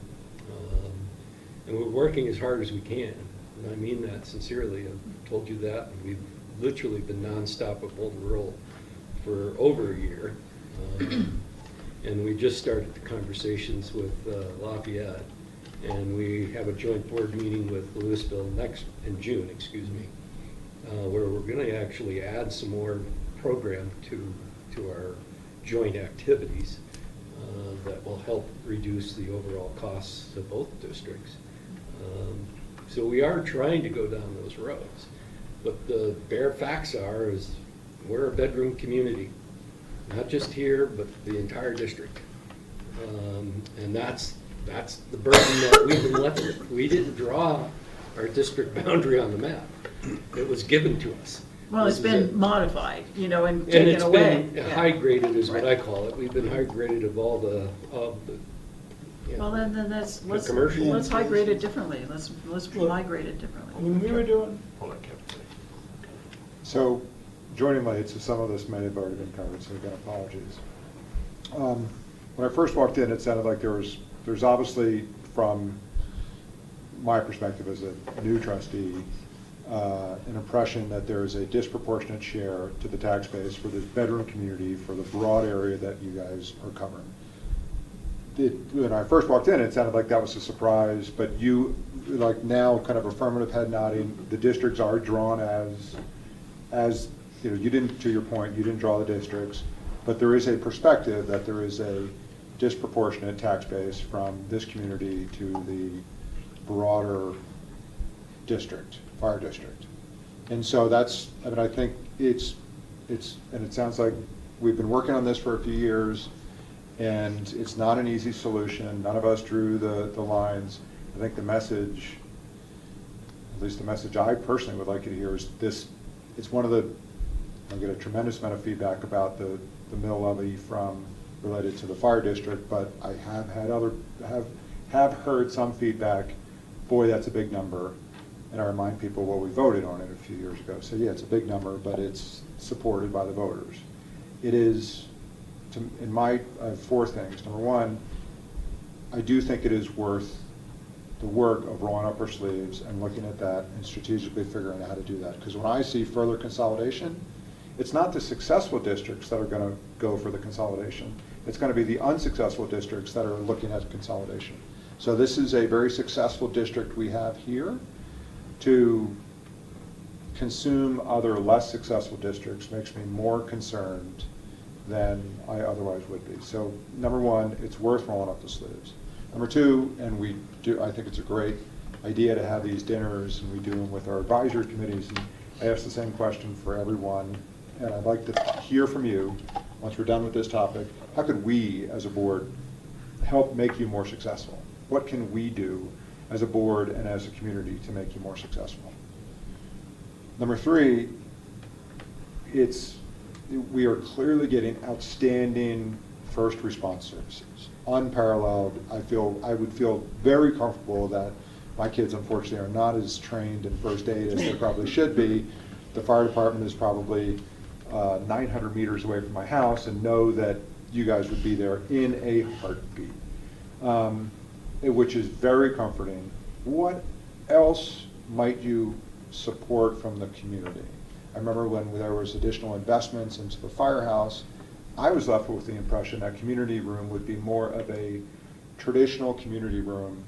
And we're working as hard as we can, and I mean that sincerely. I've told you that. We've literally been nonstop at Boulder Rural for over a year. And we just started the conversations with Lafayette, and we have a joint board meeting with Louisville in June, where we're going to actually add some more program to our joint activities that will help reduce the overall costs of both districts. So we are trying to go down those roads, but the bare facts is we're a bedroom community, not just here, but the entire district. And that's the burden that we've been left with. We didn't draw our district boundary on the map. It was given to us. Well, it's been modified, and And taken it's away. been high graded is what I call it. We've been high graded of all the Well, then let's commercial. high grade it differently. Let's high grade it differently. When we were doing, Hold on, Kevin. So, joining late, so some of this may have already been covered, so again, apologies. When I first walked in, it sounded like there's obviously, from my perspective as a new trustee, an impression that there is a disproportionate share to the tax base for this bedroom community for the broad area that you guys are covering. When I first walked in, it sounded like that was a surprise, but you, like now, kind of affirmative head nodding, the districts are drawn as you know, you didn't, to your point, you didn't draw the districts, but there is a perspective that there is a disproportionate tax base from this community to the broader district, fire district. And so that's, I mean, I think it's, and it sounds like we've been working on this for a few years, and it's not an easy solution. None of us drew the lines. I think the message, at least the message I personally would like you to hear is this, it's one of the, I get a tremendous amount of feedback about the mill levy from, related to the fire district, but I have had have heard some feedback, boy, that's a big number. And I remind people, well, we voted on it a few years ago. So yeah, it's a big number, but it's supported by the voters. It is, in my, I have four things. Number one, I do think it is worth the work of rolling up our sleeves and looking at that and strategically figuring out how to do that. Because when I see further consolidation, it's not the successful districts that are going to go for the consolidation. It's going to be the unsuccessful districts that are looking at consolidation. So this is a very successful district we have here. To consume other less successful districts makes me more concerned than I otherwise would be. So number one, it's worth rolling up the sleeves. Number two, and we do, I think it's a great idea to have these dinners, and we do them with our advisory committees. And I ask the same question for everyone, and I'd like to hear from you, once we're done with this topic, how could we as a board help make you more successful? What can we do as a board and as a community to make you more successful? Number three, we are clearly getting outstanding first response services, unparalleled. I would feel very comfortable that my kids, unfortunately, are not as trained in first aid as they probably should be. The fire department is probably 900 meters away from my house, and know that you guys would be there in a heartbeat. Which is very comforting. What else might you support from the community? I remember when there was additional investments into the firehouse, I was left with the impression that community room would be more of a traditional community room.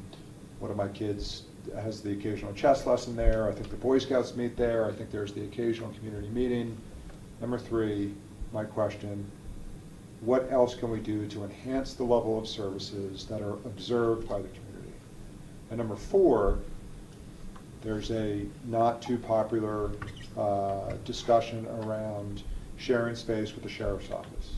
One of my kids has the occasional chess lesson there. I think the Boy Scouts meet there. I think there's the occasional community meeting. Number three, my question, what else can we do to enhance the level of services that are observed by the community? And number four, there's a not too popular discussion around sharing space with the sheriff's office.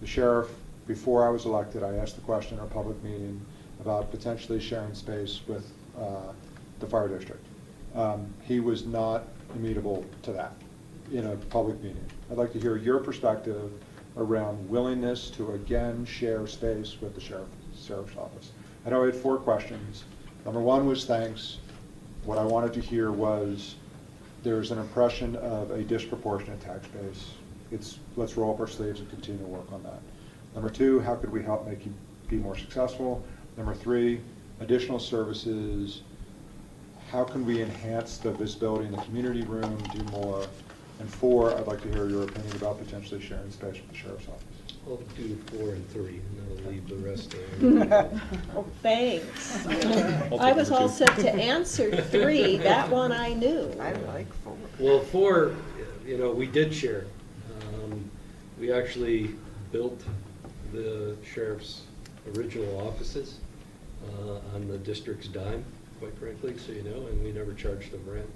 The sheriff, before I was elected, I asked the question in a public meeting about potentially sharing space with the fire district. He was not amenable to that in a public meeting. I'd like to hear your perspective around willingness to again share space with the sheriff's office. I know I had four questions. Number one was thanks. What I wanted to hear was there's an impression of a disproportionate tax base. Let's roll up our sleeves and continue to work on that. Number two, how could we help make you be more successful? Number three, additional services. How can we enhance the visibility in the community room, do more? And four, I'd like to hear your opinion about potentially sharing space with the sheriff's office. I'll do 4 and 3, and I'll leave the rest there. Oh, thanks. I was all set to answer 3. That one I knew. I like 4. Well, 4, we did share. We actually built the sheriff's original offices on the district's dime, quite frankly, so you know, and we never charged them rent.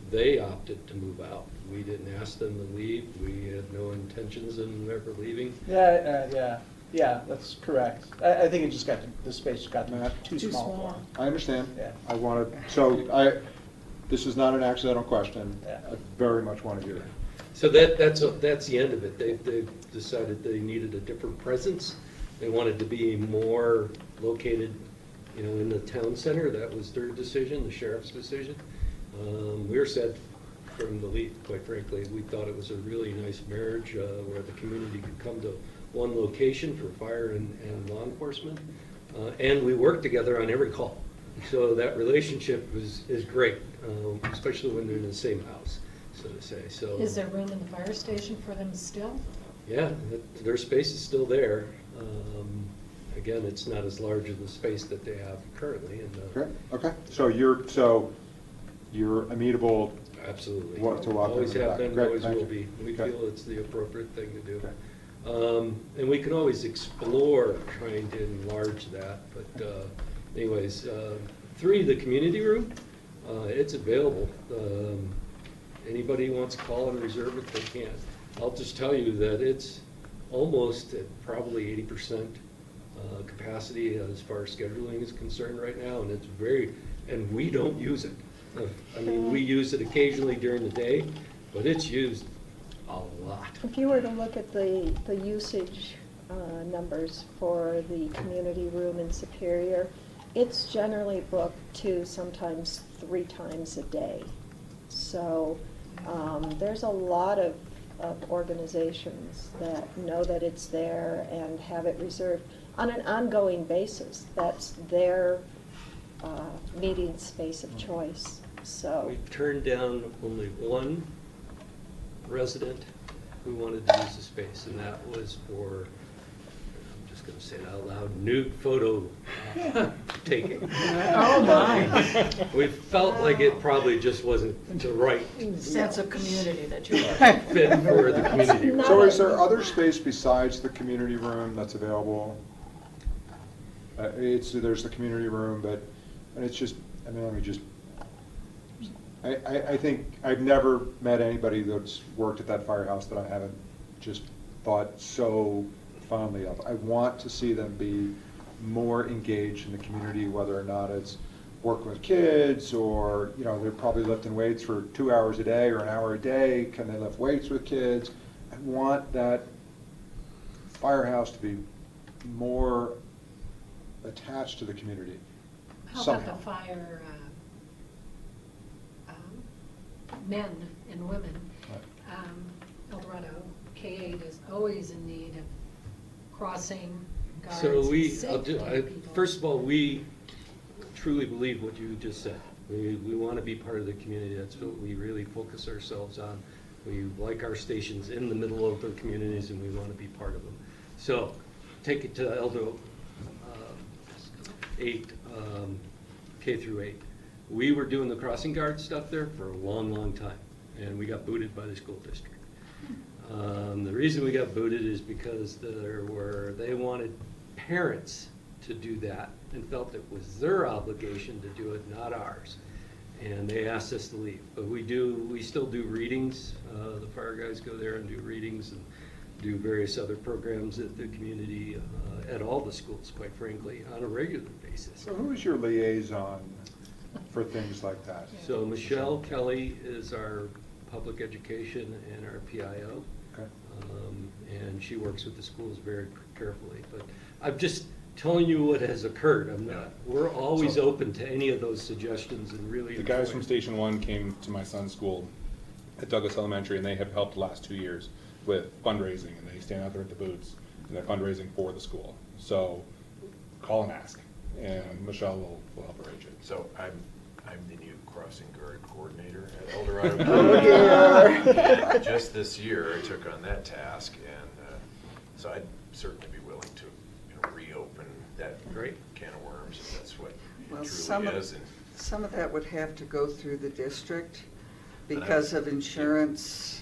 They opted to move out. We didn't ask them to leave. We had no intentions of them ever leaving. Yeah, that's correct. I think it just the space got too small for them. I understand. Yeah. This is not an accidental question. Yeah. I very much want to hear it. So that's the end of it. They decided they needed a different presence. They wanted to be more located, in the town center. That was their decision, the sheriff's decision. We were set from the lead, quite frankly. We thought it was a really nice marriage where the community could come to one location for fire and law enforcement. And we worked together on every call. So that relationship is great, especially when they're in the same house, so to say. So Is there room in the fire station for them still? yeah, their space is still there. Again, it's not as large as the space that they have currently. Okay, okay. So you're amenable. Absolutely. To walk Always in the have back. been, Great, always thank will you. be. We Okay. feel it's the appropriate thing to do. Okay. And we can always explore trying to enlarge that, but anyways, 3, the community room, it's available. Anybody who wants to call and reserve it, they can. I'll just tell you that it's almost at probably 80% capacity as far as scheduling is concerned right now, and and we don't use it. I mean, we use it occasionally during the day, but it's used a lot. If you were to look at the usage numbers for the community room in Superior, it's generally booked 2, sometimes 3 times a day. So there's a lot of organizations that know that it's there and have it reserved on an ongoing basis. That's their meeting space of choice. So We turned down only one resident who wanted to use the space, and that was for, I'm just going to say it out loud, nude photo taking. Oh, my. We felt like it probably just wasn't the right Sense of community that you fit for the community room. So is there other space besides the community room that's available? There's the community room, and it's just, I mean, let me just, I think I've never met anybody that's worked at that firehouse that I haven't just thought so fondly of. I want to see them be more engaged in the community, whether or not it's working with kids or, they're probably lifting weights for 2 hours a day or an hour a day. Can they lift weights with kids? I want that firehouse to be more attached to the community How somehow. about the fire men and women? El Dorado K-8 is always in need of crossing guards So and we, safety people. first of all, we truly believe what you just said. We want to be part of the community. That's what we really focus ourselves on. We like our stations in the middle of the communities, and we want to be part of them. So take it to Eldo 8, K through 8. We were doing the crossing guard stuff there for a long, long time, and we got booted by the school district. The reason we got booted is because they wanted parents to do that and felt it was their obligation to do it, not ours. And they asked us to leave. But we still do readings. The fire guys go there and do readings and do various other programs at the community, at all the schools, quite frankly, on a regular basis. So who is your liaison for things like that? So Michelle Kelly is our public education and our PIO. Okay. And she works with the schools very carefully. But I'm just telling you what has occurred. We're always open to any of those suggestions and really. The guys from Station 1 came to my son's school at Douglas Elementary, and they have helped the last 2 years with fundraising, and they stand out there at the booths, and they're fundraising for the school. So call and ask, and Michelle will help arrange it. So I'm the new crossing guard coordinator at El Dorado. Oh, Just this year, I took on that task, and so I'd certainly be willing to reopen that Great. can of worms, if that's what Well, it some truly of, is. And some of that would have to go through the district because of insurance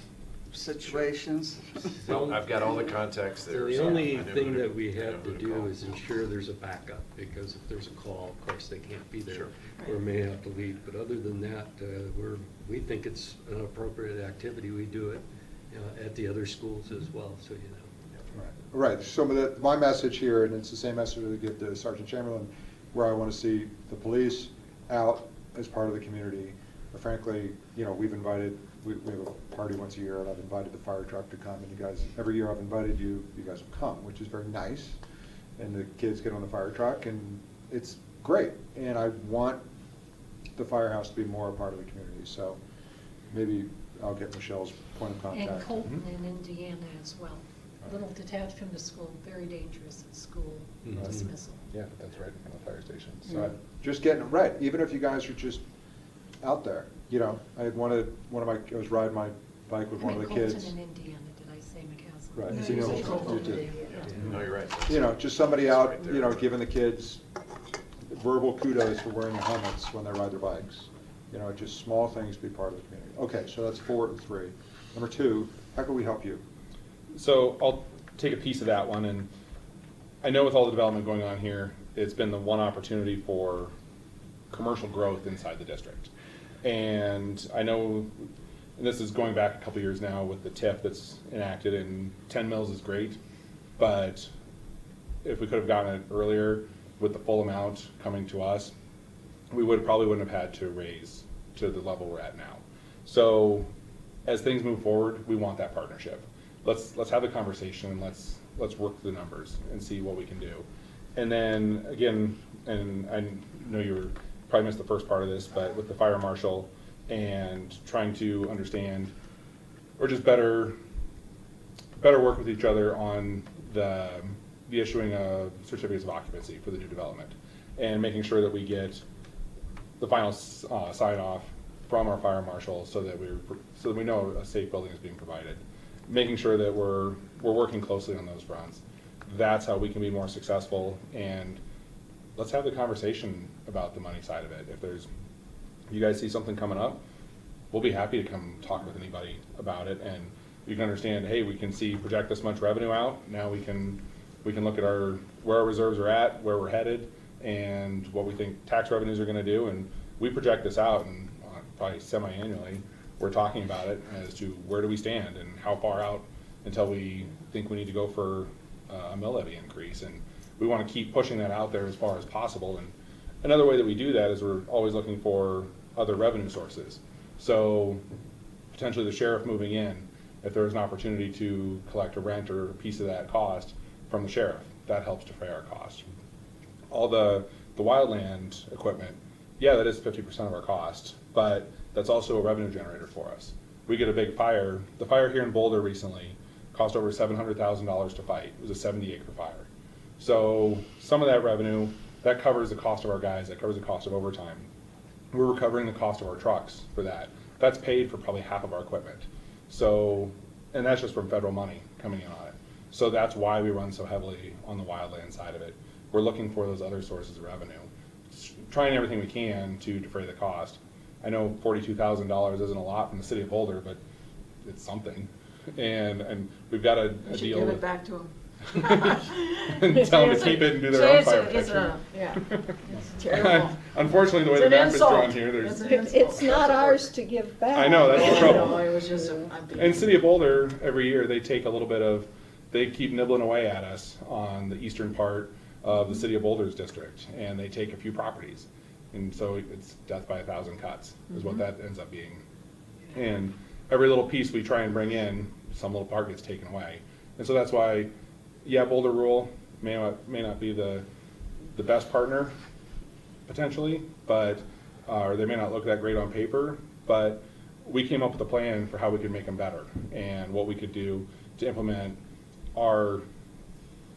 situations. No, I've got all the contacts So there. the so only I know thing who to- that we I know have to who do call. is ensure there's a backup, because if there's a call, of course, they can't be there, Sure. or may have to leave. But other than that, we think it's an appropriate activity. We do it at the other schools as well, so you know. Right, so my message here, and it's the same message I give to Sergeant Chamberlain, where I want to see the police out as part of the community. But frankly, we've invited, we have a party once a year, and I've invited the fire truck to come, and you guys, every year I've invited you, you guys have come, which is very nice. And the kids get on the fire truck, and it's great. And I want the firehouse to be more a part of the community, so maybe I'll get Michelle's point of contact. And Colton in Indiana as well. little detached from the school, very dangerous at school dismissal. Yeah, but that's right in front of the fire station. So just getting it right, even if you guys are just out there, you know, I had I was riding my bike with I one of meant the kids. Colton in Indiana, did I say McCaslin? Right. No, So, you you know, said Colton. you did. No, you're right. You know, just somebody It's out, right there. you know, giving the kids verbal kudos for wearing their helmets when they ride their bikes. You know, just small things be part of the community. Okay, so that's 4 and 3. Number 2, how can we help you? So I'll take a piece of that one, and I know with all the development going on here, it's been the one opportunity for commercial growth inside the district. And I know, and this is going back a couple years now with the TIF that's enacted, and 10 mils is great, but if we could have gotten it earlier with the full amount coming to us, we probably wouldn't have had to raise to the level we're at now. So as things move forward, we want that partnership. Let's have the conversation, and let's work the numbers and see what we can do. And then again, and I know you were probably missed the first part of this, but with the fire marshal and trying to understand, or just better work with each other on the issuing of certificates of occupancy for the new development, and making sure that we get the final sign off from our fire marshal so that we know a safe building is being provided. Making sure that we're working closely on those fronts. That's how we can be more successful, and let's have the conversation about the money side of it. If you guys see something coming up, we'll be happy to come talk with anybody about it, and you can understand, hey, we can project this much revenue out. Now we can look at where our reserves are at, where we're headed, and what we think tax revenues are gonna do, and we project this out, and probably semi-annually, we're talking about it as to where do we stand and how far out until we think we need to go for a mill levy increase. And we want to keep pushing that out there as far as possible. And another way that we do that is we're always looking for other revenue sources. So potentially the sheriff moving in, if there's an opportunity to collect a rent or a piece of that cost from the sheriff, that helps defray our cost. All the wildland equipment, yeah, that is 50% of our cost, but that's also a revenue generator for us. We get a big fire. The fire here in Boulder recently cost over $700,000 to fight. It was a 70-acre fire. So some of that revenue, that covers the cost of our guys, that covers the cost of overtime. We're recovering the cost of our trucks for that. That's paid for probably half of our equipment. So, and that's just from federal money coming in on it. So that's why we run so heavily on the wildland side of it. We're looking for those other sources of revenue, trying everything we can to defray the cost. I know $42,000 isn't a lot from the city of Boulder, but it's something. And we've got a You should deal give with it back to them. and tell them to keep it and do their own fire protection. Yeah, it's terrible. Unfortunately, the way It's the an map is insult. drawn here, It's there's, an insult. It's not ours to give back. I know, that's the trouble. No, it was just I'm being- and City of Boulder, every year, they take a little bit of, they keep nibbling away at us on the eastern part of the City of Boulder's district, and they take a few properties. And so it's death by 1,000 cuts, is what that ends up being. And every little piece we try and bring in, some little part gets taken away. And so that's why, yeah, Boulder Rural may not be the best partner, potentially, but, or they may not look that great on paper, but we came up with a plan for how we could make them better and what we could do to implement our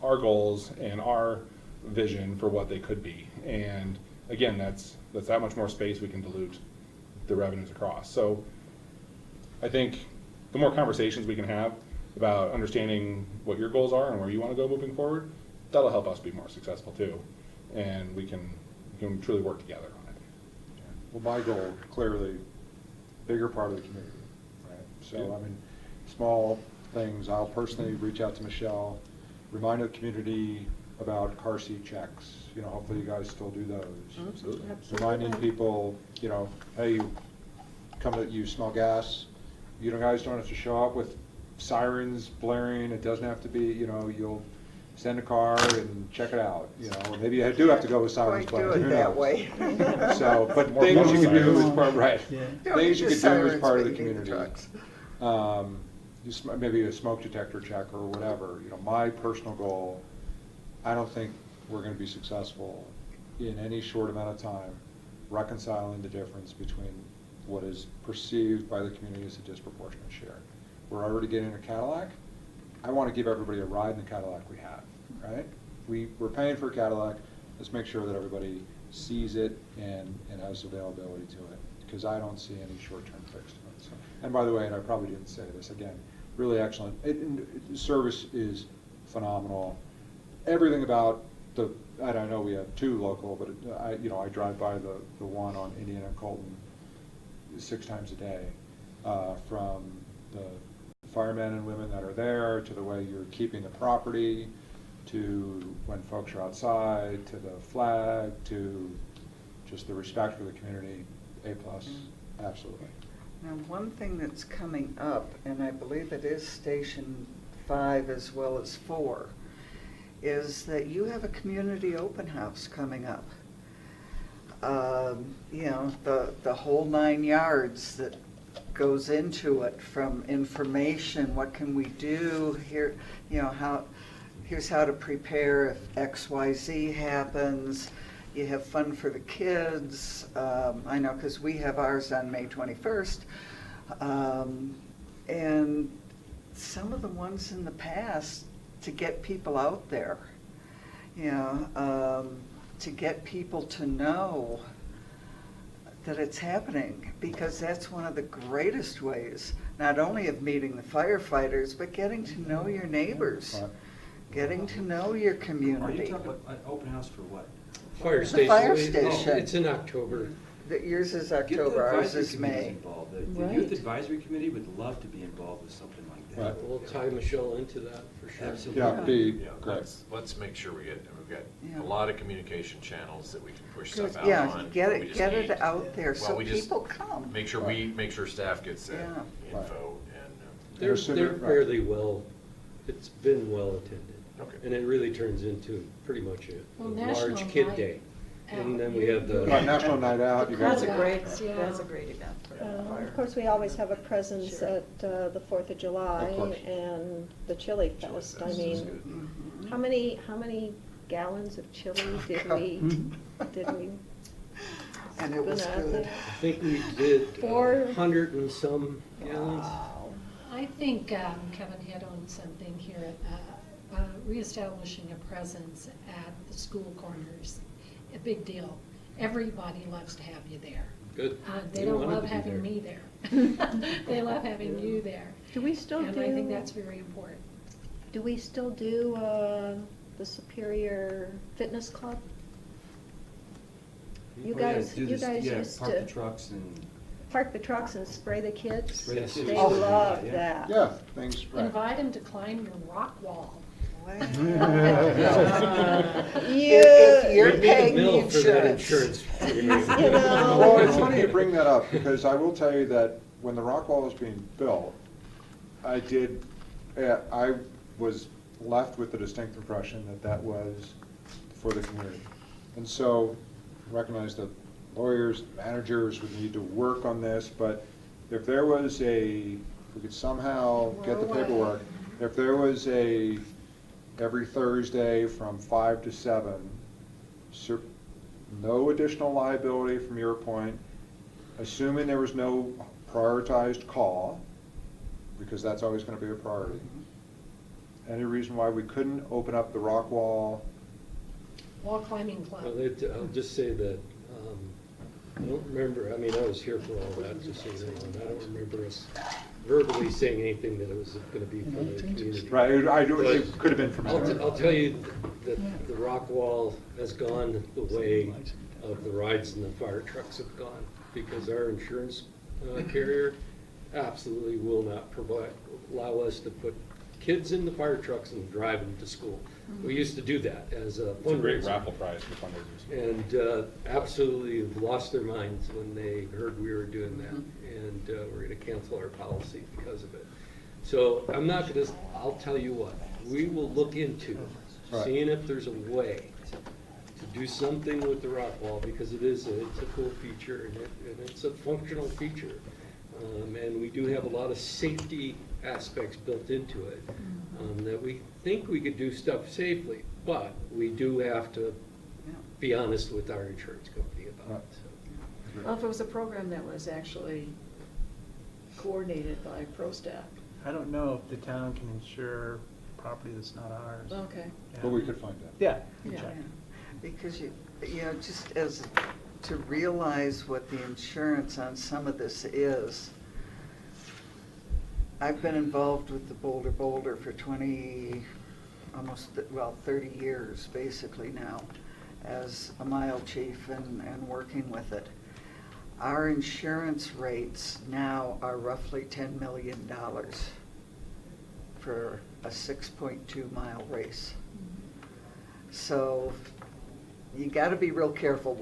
goals and our vision for what they could be. And again, that's that much more space we can dilute the revenues across. So I think the more conversations we can have about understanding what your goals are and where you want to go moving forward, that'll help us be more successful too. And we can truly work together on it. Well, my goal, clearly, bigger part of the community, right? So, I mean, small things, I'll personally reach out to Michelle, remind the community about car seat checks. You know, hopefully you guys still do those. Absolutely. Reminding people, you know, hey, you smell gas, you guys don't have to show up with sirens blaring. It doesn't have to be, you know, you'll send a car and check it out, you know, or maybe you do have to go with sirens Quite do blaring. it Who that knows? way. So, but More things you fun can do sirens. as part, right, Yeah. things you Just can do as sirens, part of the but you need community. trucks. Maybe a smoke detector check or whatever. You know, my personal goal, I don't think we're going to be successful in any short amount of time reconciling the difference between what is perceived by the community as a disproportionate share. We're already getting a Cadillac, I want to give everybody a ride in the Cadillac we have, right? We're paying for a Cadillac, let's make sure that everybody sees it and has availability to it, because I don't see any short-term fix to it. So, and by the way, and I probably didn't say this, again, really excellent. Service is phenomenal. Everything about I don't know, we have 2 local, but I drive by the one on Indiana and Colton 6 times a day, from the firemen and women that are there, to the way you're keeping the property, to when folks are outside, to the flag, to just the respect for the community. A+, absolutely. Now, one thing that's coming up, and I believe it is Station 5 as well as 4, is that you have a community open house coming up. The whole 9 yards that goes into it, from information, what can we do here, here's how to prepare if XYZ happens. You have fun for the kids. I know, because we have ours on May 21st. And some of the ones in the past, to get people out there, to get people to know that it's happening, because that's one of the greatest ways, not only of meeting the firefighters, but getting to know your neighbors, getting to know your Are you community. talking about an open house for what? Fire The station. fire Oh, station. It's in October. Yours is Get the October, ours advisory is committees May. involved. The Right. youth advisory committee would love to be involved with something like that. Right. We'll tie Michelle into that for sure. Absolutely. Yeah, be Yeah, great. let's make sure we've got Yeah. a lot of communication channels that we can push stuff out Yeah, on. get We just it need- out there well, so we just people come. Make sure staff gets that Yeah. info and. They're Right. fairly well, it's been well attended. Okay. And it really turns into pretty much a Well, large National kid Night day. Out. And then we have the. Right, National Night Out, you That's guys. a great, Yeah. that's a great event for the fire. Of course, we always have a presence Sure. at the 4th of July Of course. and the Chili Chili Fest. Fest I is mean, good. how many gallons of chili did we, did we? And it was spin out good. there? I think we did 400 and some gallons. Wow. I think Kevin hit on something here, reestablishing a presence at the school corners, a big deal. Everybody loves to have you there. Good. They We don't wanted love to be having there. me there. They love having you there. Do we still And I think that's very important. Do we still do the Superior Fitness Club? You Oh, yeah, guys, do you this- guys yeah, used park the to trucks and. park the trucks and spray the kids. Spray the Yes. kids. They Oh, love yeah. that. Yeah, things, right. Invite them to climb your rock wall. If you're We'd need a paying bill for that insurance. insurance. You know. Well, it's funny you bring that up, because I will tell you that when the rock wall was being built, I was left with the distinct impression that that was for the community. And so, recognize that lawyers, managers would need to work on this, but if there was if we could somehow get the We're away. paperwork, if there was every Thursday from 5 to 7, no additional liability from your point, assuming there was no prioritized call, because that's always going to be a priority. Any reason why we couldn't open up the rock wall? Wall climbing club. Well, I'll just say that, I don't remember, I mean, I was here for all that, just so you know, and I don't remember us verbally saying anything that it was gonna be for the community. Right, it But could have been from I'll there. tell you that the rock wall has gone the way of the rides and the fire trucks have gone, because our insurance carrier absolutely will not allow us to put kids in the fire trucks and drive them to school. We used to do that as a It's a great fundraiser. raffle prize for fundraisers. And absolutely lost their minds when they heard we were doing that, and we're gonna cancel our policy because of it. So I'm not gonna, I'll tell you what, we will look into Right. seeing if there's a way to do something with the rock wall, because it's a cool feature, and it's a functional feature. And we do have a lot of safety aspects built into it, that we think we could do stuff safely, but we do have to be honest with our insurance company about it. So. Well, if it was a program that was actually coordinated by ProStaff, I don't know if the town can insure property that's not ours. Okay. Yeah. But we could find out. Yeah. Yeah. check. Because just as, to realize what the insurance on some of this is, I've been involved with the Boulder for 30 years, basically now, as a mile chief and working with it. Our insurance rates now are roughly $10 million for a 6.2 mile race. So you got to be real careful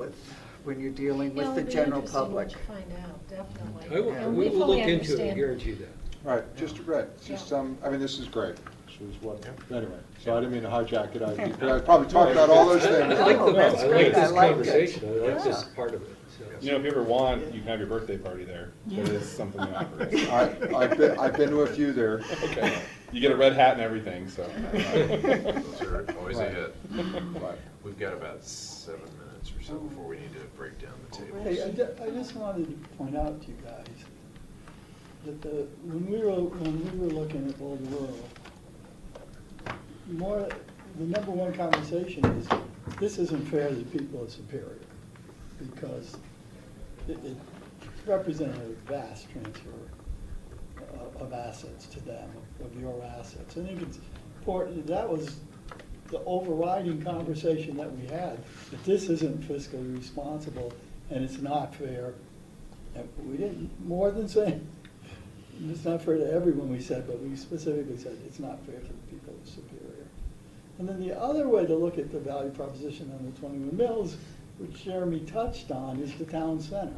when you're dealing with the general public. It'll be interesting to find out, definitely. We will fully look into it, I understand. guarantee that. Right, just Yeah. I mean, this is great. This is what, anyway, so I didn't mean to hijack it. I probably talked about all those things. I like That's great. this I like it. conversation, I like this Yeah. part of it. so. You know, if you ever want, you can have your birthday party there. It is something we offer. I've been to a few there. Okay. You get a red hat and everything, so. Those are always a Right. hit. Right. We've got about 7 minutes or so before we need to break down the Hey, tables. I just wanted to point out to you guys that when we were looking at Old Rural, the number one conversation is, this isn't fair to the people of Superior, because it represented a vast transfer of assets to them, of your assets. I think it's important, that was the overriding conversation that we had, that this isn't fiscally responsible and it's not fair. And we didn't, more than say, it's not fair to everyone, we said, but we specifically said it's not fair to the people of Superior. And then the other way to look at the value proposition on the 21 Mills, which Jeremy touched on, is the town center,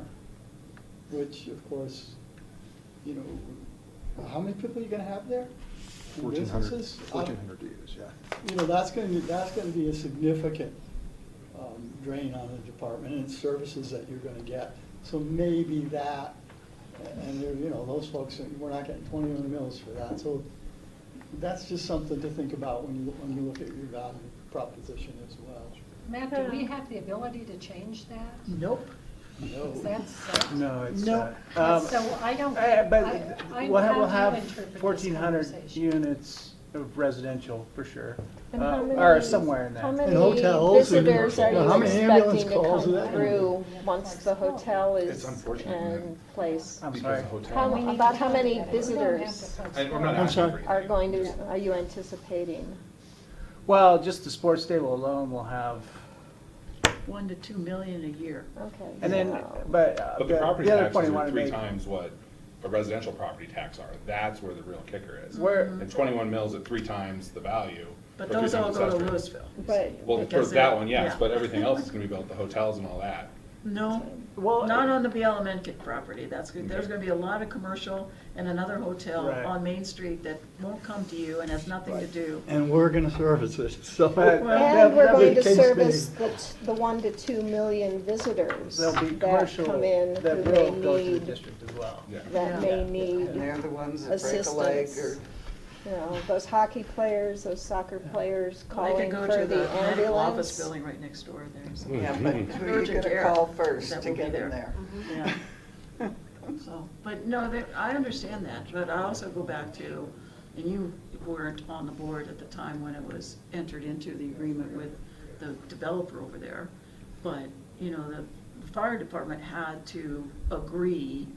which of course, how many people are you gonna have there? 1,400 Businesses? 1,400 to use, yeah. That's gonna be a significant drain on the department and services that you're gonna get. So maybe that, and those folks, we're not getting 21 Mills for that. So that's just something to think about when you look at your value proposition as well. Matt, do we have the ability to change that? Nope. Is that set? No, it's No. not. So I don't, But we'll how have do you interpret this 1,400 conversation? units of residential for sure. And how many- Or somewhere in there. How many hotels and- visitors are how you many ambulance expecting to calls come are that gonna be? through once the hotel It's is unfortunate, in place? I'm Because sorry. the hotel. About how many visitors I'm not I'm asking sorry. for are anything. going to, are you anticipating? Well, just the sports stable alone will have, 1 to 2 million a year. Okay. and then, so- but But the property the other taxes point I are wanted to 3 make. times what a residential property tax are. That's where the real kicker is. Where, And 21 mills at 3 times the value. But or 3 those all times go to assessed rate. Louisville. But, Well, for because that they're- one, yes, yeah. but everything else is gonna be built, the hotels and all that. No, well, not on the BLM property. There's gonna be a lot of commercial and another hotel Right. on Main Street that won't come to you and has nothing to do. And we're gonna service it, so. But- and we're going to Case service study. the 1 to 2 million visitors there'll be that commercial come in that who will may go to the need, district as well. Yeah. that may And need, they're the ones that break a leg or. assistance. Those hockey players, those soccer players They calling can go for to the the medical office ambulance. building right next door there. so- Yeah, but who are you Urgent gonna care call first that to will be get in there. there? Yeah. So, but no, I understand that, but I also go back to, and you weren't on the board at the time when it was entered into the agreement with the developer over there, but, the fire department had to agree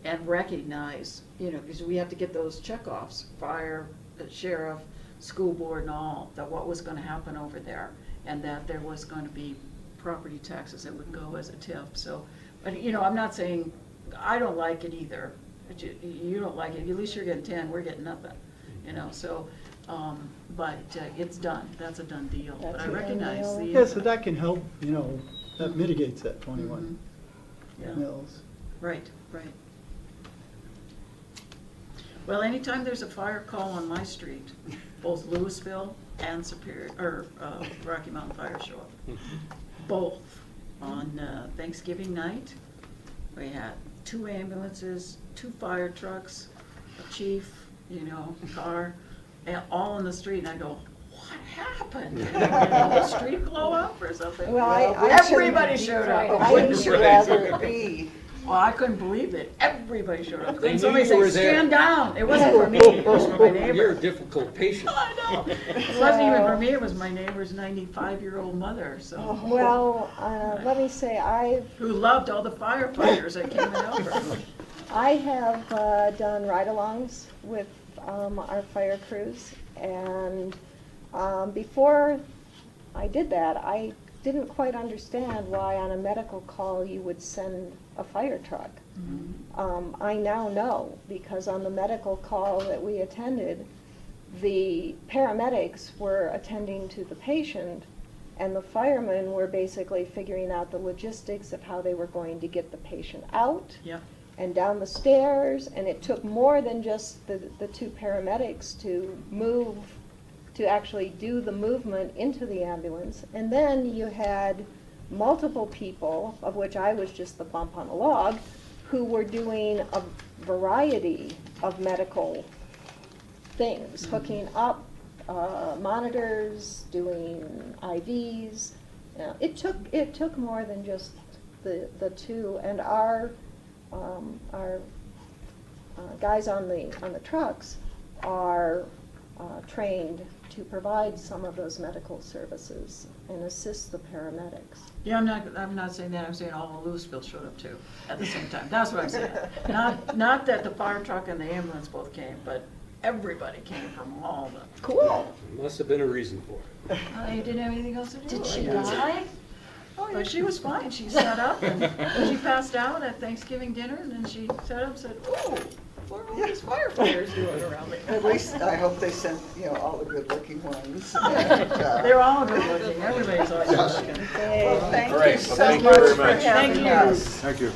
and recognize, because we have to get those checkoffs, fire, the sheriff, school board and all, that what was gonna happen over there, and that there was gonna be property taxes that would go as a TIF, so, but, I'm not saying, I don't like it either, but you don't like it, at least you're getting 10, we're getting nothing, so, but it's done, that's a done deal, but That's I a done recognize deal. the. Yeah, so that can help, that mitigates that 21 Yeah. mills. Right. Well, anytime there's a fire call on my street, both Louisville and Rocky Mountain Fire show up. Both. On Thanksgiving night, we had 2 ambulances, 2 fire trucks, a chief, car, and all in the street, and I go, what happened? Did the street blow up or something? Well, Everybody showed up. But wouldn't you rather it be Well, I couldn't believe it. Everybody showed up. They And knew somebody you were said, there. stand down. It wasn't for me, it was for my You're a neighbor. difficult patient. I know. It wasn't even for me, it was my neighbor's 95-year-old mother, so, Well, let me say, who loved all the firefighters that came in over. I have done ride-alongs with our fire crews, and before I did that, I didn't quite understand why on a medical call you would send a fire truck. I now know, because on the medical call that we attended, the paramedics were attending to the patient, and the firemen were basically figuring out the logistics of how they were going to get the patient out Yeah. and down the stairs, and it took more than just the two paramedics to move, to actually do the movement into the ambulance. And then you had multiple people, of which I was just the bump on the log, who were doing a variety of medical things, hooking up monitors, doing IVs. You know, it took more than just the two, and our guys on the trucks are trained to provide some of those medical services and assist the paramedics. Yeah, I'm not saying that, I'm saying all of Louisville showed up too, at the same time. That's what I'm saying. Not that the fire truck and the ambulance both came, but everybody came from all the. Cool. Must have been a reason for it. They didn't have anything else to do. Did she I guess. die? Oh, yeah, she was fine. She sat up and she passed out at Thanksgiving dinner, and then she sat up and said, "Oh, what are all these firefighters doing around me?" At least I hope they sent, all the good-looking ones. And, They're all good looking. Everybody's all good looking. well, thank All right, you well, so thank you much very for much. Thank having you. us. Thank you.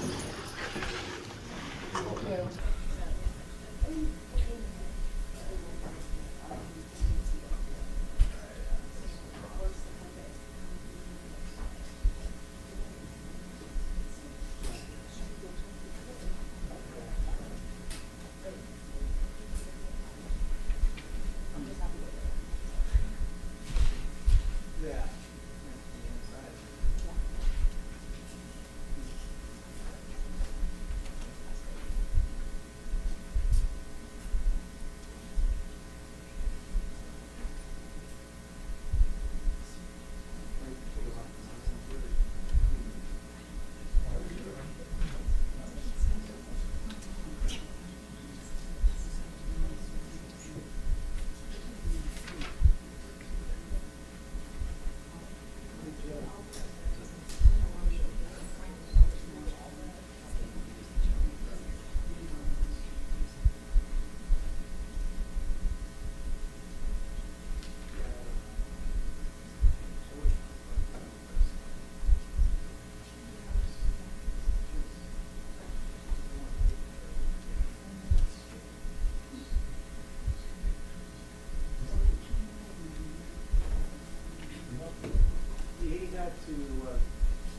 He got to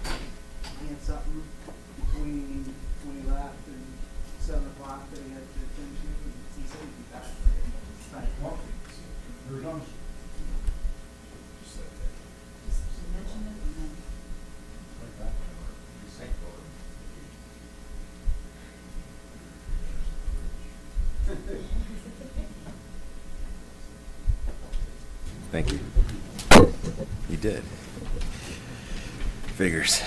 hand something between when he left and 7 o'clock that he had to attend to, and he said he'd be back. Well, there's no. Thank you. You did. Figures.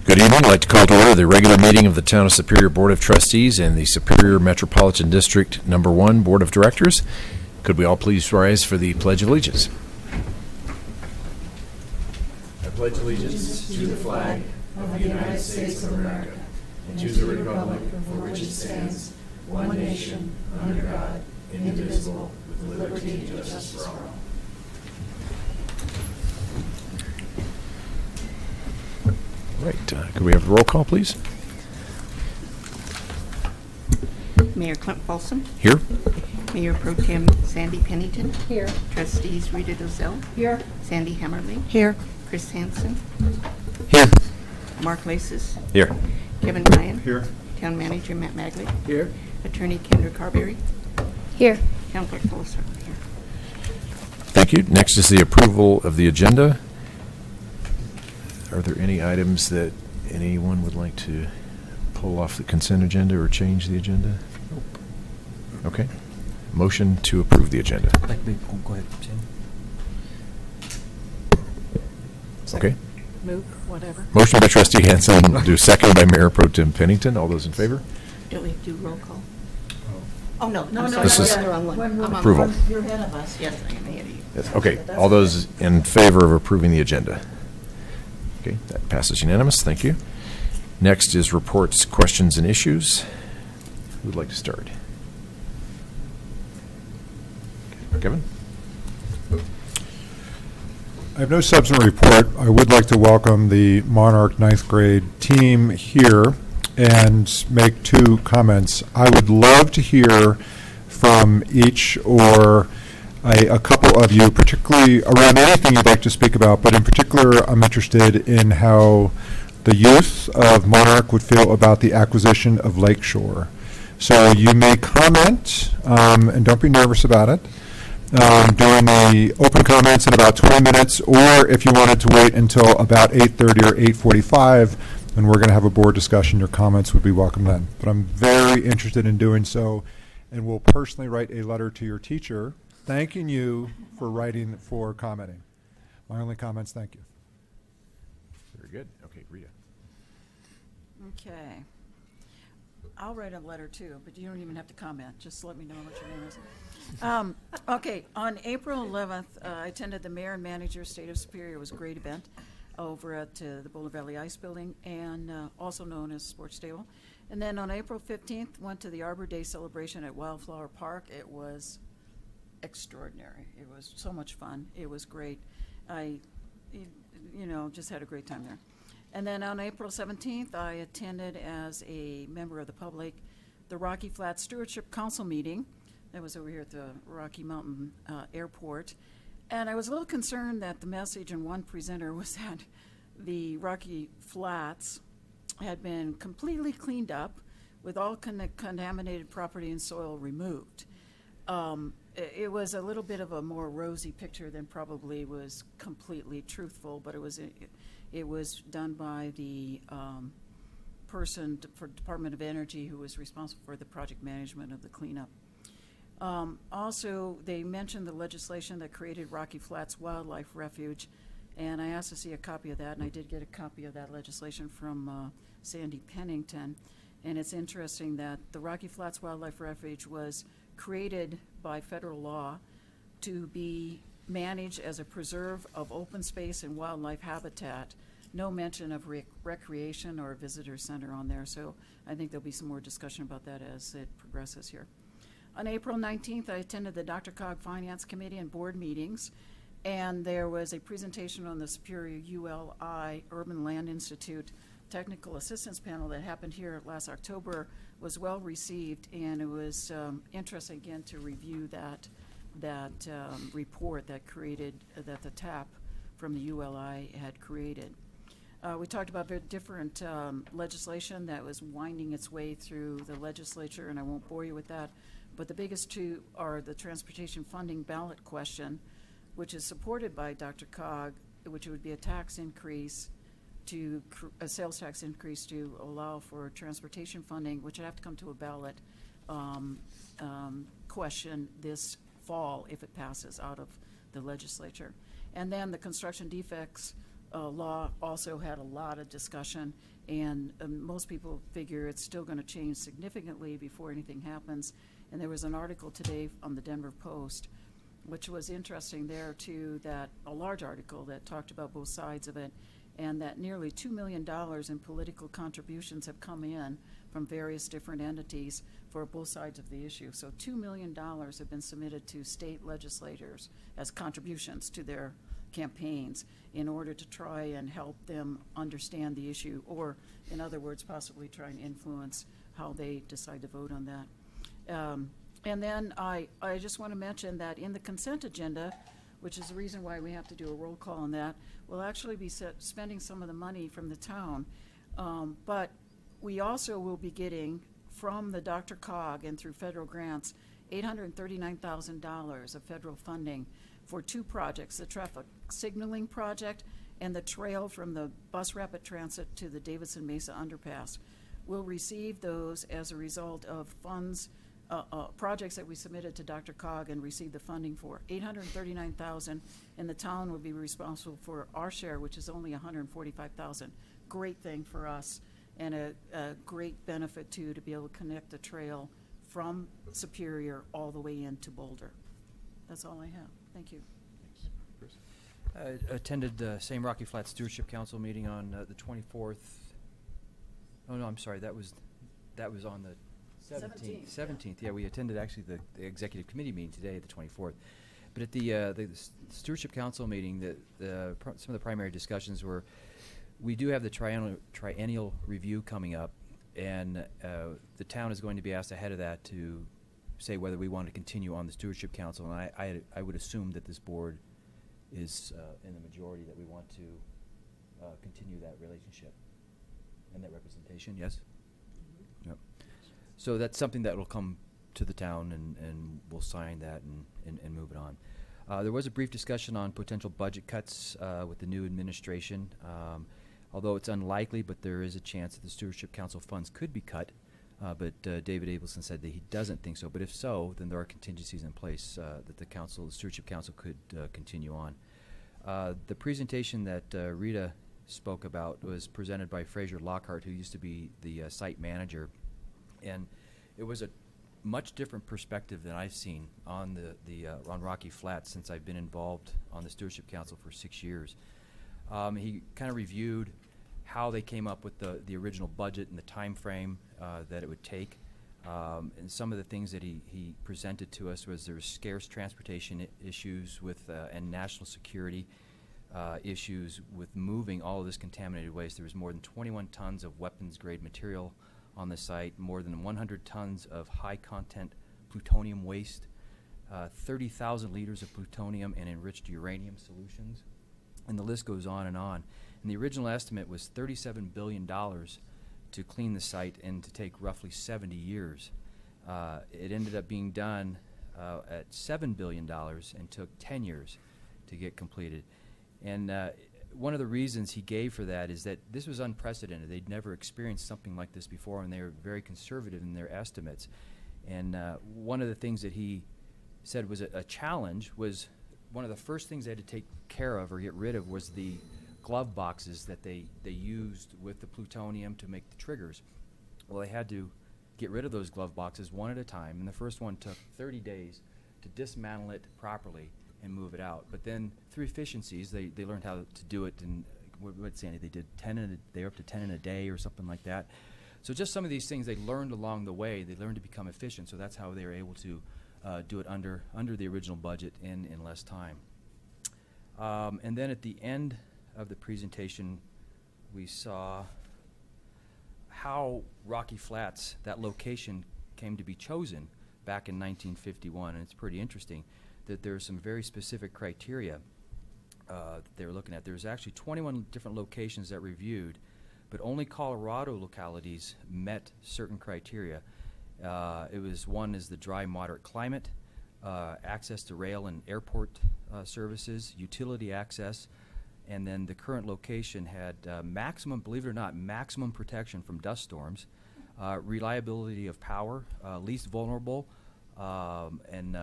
Good evening. I'd like to call to order the regular meeting of the Town of Superior Board of Trustees and the Superior Metropolitan District Number 1 Board of Directors. Could we all please rise for the Pledge of Allegiance? I pledge allegiance to the flag of the United States of America and to the republic for which it stands, one nation, under God, indivisible, with liberty and justice for all. All right, could we have the roll call, please? Mayor Clint Folsom. Here. Mayor Pro Tem Sandy Pennington. Here. Trustees Rita Dozell. Here. Sandy Hammerly. Here. Chris Hansen. Here. Mark Lasis. Here. Kevin Ryan. Here. Town Manager Matt Magley. Here. Attorney Kendra Carberry. Here. Town Clerk Phyllis Rupp. Here. Thank you. Next is the approval of the agenda. Are there any items that anyone would like to pull off the consent agenda or change the agenda? Nope. Okay. Motion to approve the agenda. Go ahead, Sam. Okay. Move, whatever. Motion by Trustee Hansen, do second by Mayor Pro Tem Pennington. All those in favor? Don't we do roll call? Oh, no. No, I'm no, sorry. This is I'm on the wrong one. I'm on the approval. wrong- You're ahead of us. Yes, I am ahead of you. Yes. Okay. All those in favor of approving the agenda? Okay, that passes unanimous. Thank you. Next is reports, questions, and issues. Who would like to start? Kevin? I have no substantive report. I would like to welcome the Monarch ninth grade team here and make two comments. I would love to hear from each or a couple of you, particularly around anything you'd like to speak about, but in particular, I'm interested in how the youth of Monarch would feel about the acquisition of Lakeshore. So you may comment, and don't be nervous about it, during the open comments in about 20 minutes, or if you wanted to wait until about 8:30 or 8:45, and we're going to have a board discussion, your comments would be welcome then. But I'm very interested in doing so, and will personally write a letter to your teacher thanking you for commenting. My only comments, thank you. Very good. Okay, Rita. Okay. I'll write a letter too, but you don't even have to comment. Just let me know what your name is. Okay, on April 11th, I attended the Mayor and Manager State of Superior. It was a great event over at the Boulder Valley Ice Building, and also known as Sports Stable. And then on April 15th, went to the Arbor Day celebration at Wildflower Park. It was extraordinary. It was so much fun. It was great. Just had a great time there. And then on April 17th, I attended as a member of the public the Rocky Flats Stewardship Council meeting. That was over here at the Rocky Mountain Airport. And I was a little concerned that the message in one presenter was that the Rocky Flats had been completely cleaned up with all contaminated property and soil removed. It was a little bit of a more rosy picture than probably was completely truthful, but it was done by the person for Department of Energy who was responsible for the project management of the cleanup. Also, they mentioned the legislation that created Rocky Flats Wildlife Refuge, and I asked to see a copy of that, and I did get a copy of that legislation from Sandy Pennington. And it's interesting that the Rocky Flats Wildlife Refuge was created by federal law to be managed as a preserve of open space and wildlife habitat. No mention of recreation or a visitor center on there, so I think there'll be some more discussion about that as it progresses here. On April 19th, I attended the DRCOG Finance Committee and board meetings, and there was a presentation on the Superior ULI Urban Land Institute Technical Assistance Panel that happened here last October. Was well received, and it was interesting again to review that report that the TAP from the ULI had created. We talked about very different legislation that was winding its way through the legislature, and I won't bore you with that. But the biggest two are the transportation funding ballot question, which is supported by DRCOG, which would be a tax increase a sales tax increase to allow for transportation funding, which would have to come to a ballot question this fall if it passes out of the legislature. And then the construction defects law also had a lot of discussion, and most people figure it's still going to change significantly before anything happens. And there was an article today on the Denver Post, which was interesting there too, that a large article that talked about both sides of it, and that nearly $2 million in political contributions have come in from various different entities for both sides of the issue. So $2 million have been submitted to state legislators as contributions to their campaigns in order to try and help them understand the issue, or in other words, possibly try and influence how they decide to vote on that. And then I just want to mention that in the consent agenda, which is the reason why we have to do a roll call on that, we'll actually be spending some of the money from the town. But we also will be getting from the DRCOG and through federal grants $839,000 of federal funding for two projects, the traffic signaling project and the trail from the bus rapid transit to the Davidson Mesa underpass. We'll receive those as a result of funds, projects that we submitted to DRCOG and received the funding for. $839,000, and the town will be responsible for our share, which is only $145,000. Great thing for us, and a great benefit too, to be able to connect the trail from Superior all the way into Boulder. That's all I have. Thank you. Attended the same Rocky Flats Stewardship Council meeting on the 24th. Oh no, I'm sorry. That was on the 17th. 17th. Yeah, we attended actually the executive committee meeting today, the 24th. But at the Stewardship Council meeting, some of the primary discussions were, we do have the triennial review coming up, and the town is going to be asked ahead of that to say whether we want to continue on the Stewardship Council. And I would assume that this board is in the majority that we want to continue that relationship and that representation. Yes? Mm-hmm. Yep. So that's something that will come to the town, and we'll sign that and move it on. There was a brief discussion on potential budget cuts with the new administration. Although it's unlikely, but there is a chance that the Stewardship Council funds could be cut. But David Abelson said that he doesn't think so. But if so, then there are contingencies in place that the Stewardship Council could continue on. The presentation that Rita spoke about was presented by Fraser Lockhart, who used to be the site manager. And it was a much different perspective than I've seen on on Rocky Flats since I've been involved on the Stewardship Council for 6 years. He kind of reviewed how they came up with the original budget and the time frame that it would take. And some of the things that he presented to us was there was scarce transportation issues with and national security issues with moving all of this contaminated waste. There was more than 21 tons of weapons-grade material on the site, more than 100 tons of high-content plutonium waste, 30,000 liters of plutonium and enriched uranium solutions. And the list goes on. And the original estimate was $37 billion to clean the site and to take roughly 70 years. It ended up being done at $7 billion and took 10 years to get completed. And one of the reasons he gave for that is that this was unprecedented. They'd never experienced something like this before, and they were very conservative in their estimates. And one of the things that he said was a challenge was one of the first things they had to take care of or get rid of was the glove boxes that they used with the plutonium to make the triggers. Well, they had to get rid of those glove boxes one at a time, and the first one took 30 days to dismantle it properly and move it out. But then through efficiencies, they learned how to do it, and what's Sandy? They did 10 they were up to 10 in a day or something like that. So just some of these things they learned along the way. They learned to become efficient, so that's how they were able to do it under the original budget in less time. And then at the end of the presentation, we saw how Rocky Flats, that location, came to be chosen back in 1951, and it's pretty interesting that there are some very specific criteria that they were looking at. There's actually 21 different locations that reviewed, but only Colorado localities met certain criteria. It was one is the dry, moderate climate, access to rail and airport services, utility access, and then the current location had maximum, believe it or not, maximum protection from dust storms, reliability of power, least vulnerable, and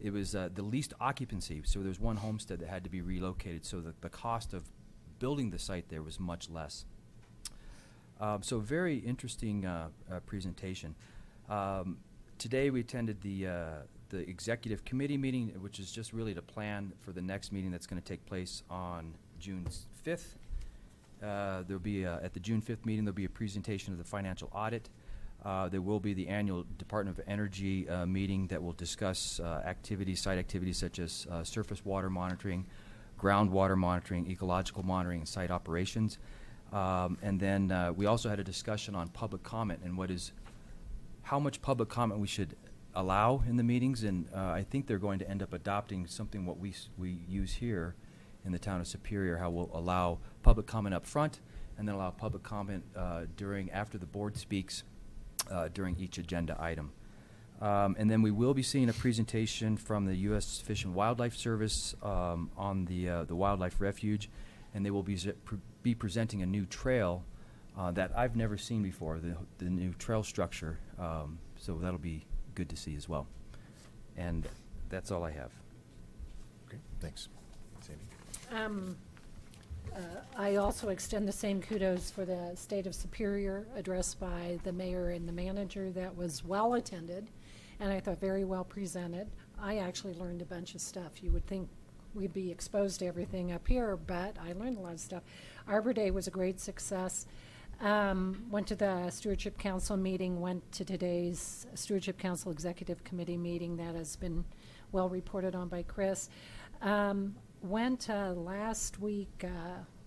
it was the least occupancy, so there's one homestead that had to be relocated, so the cost of building the site there was much less. So very interesting presentation. Today we attended the executive committee meeting, which is just really to plan for the next meeting that's going to take place on June 5th. There'll be at the June 5th meeting, there'll be a presentation of the financial audit. There will be the annual Department of Energy meeting that will discuss site activities such as surface water monitoring, groundwater monitoring, ecological monitoring, and site operations. And then we also had a discussion on public comment and how much public comment we should allow in the meetings. And I think they're going to end up adopting something what we use here in the town of Superior, how we'll allow public comment up front and then allow public comment after the board speaks during each agenda item. And then we will be seeing a presentation from the U.S. Fish and Wildlife Service on the Wildlife Refuge, and they will be presenting a new trail that I've never seen before, the new trail structure. So that'll be good to see as well. And that's all I have. Okay, thanks. Sandy? I also extend the same kudos for the State of Superior addressed by the mayor and the manager. That was well attended, and I thought very well presented. I actually learned a bunch of stuff. You would think we'd be exposed to everything up here, but I learned a lot of stuff. Arbor Day was a great success. Went to the Stewardship Council meeting, went to today's Stewardship Council Executive Committee meeting that has been well reported on by Chris. Went last week,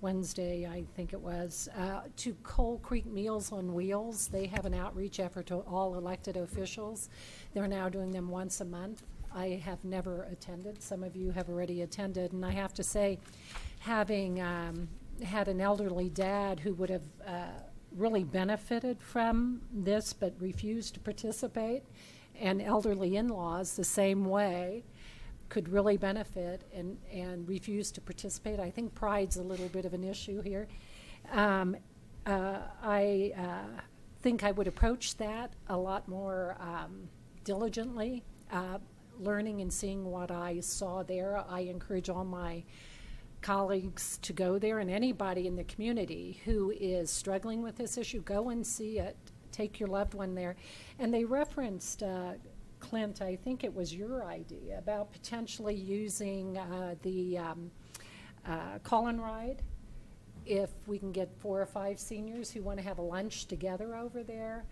Wednesday, I think it was, to Coal Creek Meals on Wheels. They have an outreach effort to all elected officials. They're now doing them once a month. I have never attended. Some of you have already attended, and I have to say, having had an elderly dad who would have really benefited from this but refused to participate, and elderly in-laws the same way, could really benefit and refuse to participate. I think pride's a little bit of an issue here. I think I would approach that a lot more diligently, learning and seeing what I saw there. I encourage all my colleagues to go there, and anybody in the community who is struggling with this issue, go and see it. Take your loved one there. And they referenced Clint, I think it was your idea about potentially using the call-in ride if we can get 4 or 5 seniors who want to have a lunch together over there.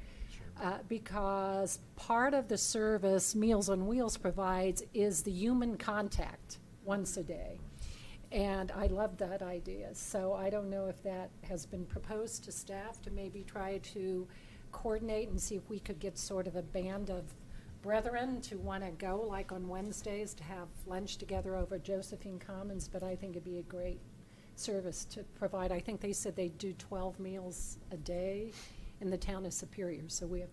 Because part of the service Meals on Wheels provides is the human contact once a day. And I love that idea. So I don't know if that has been proposed to staff to maybe try to coordinate and see if we could get sort of a band of brethren to want to go, like on Wednesdays, to have lunch together over Josephine Commons. But I think it'd be a great service to provide. I think they said they do 12 meals a day in the town of Superior. So we have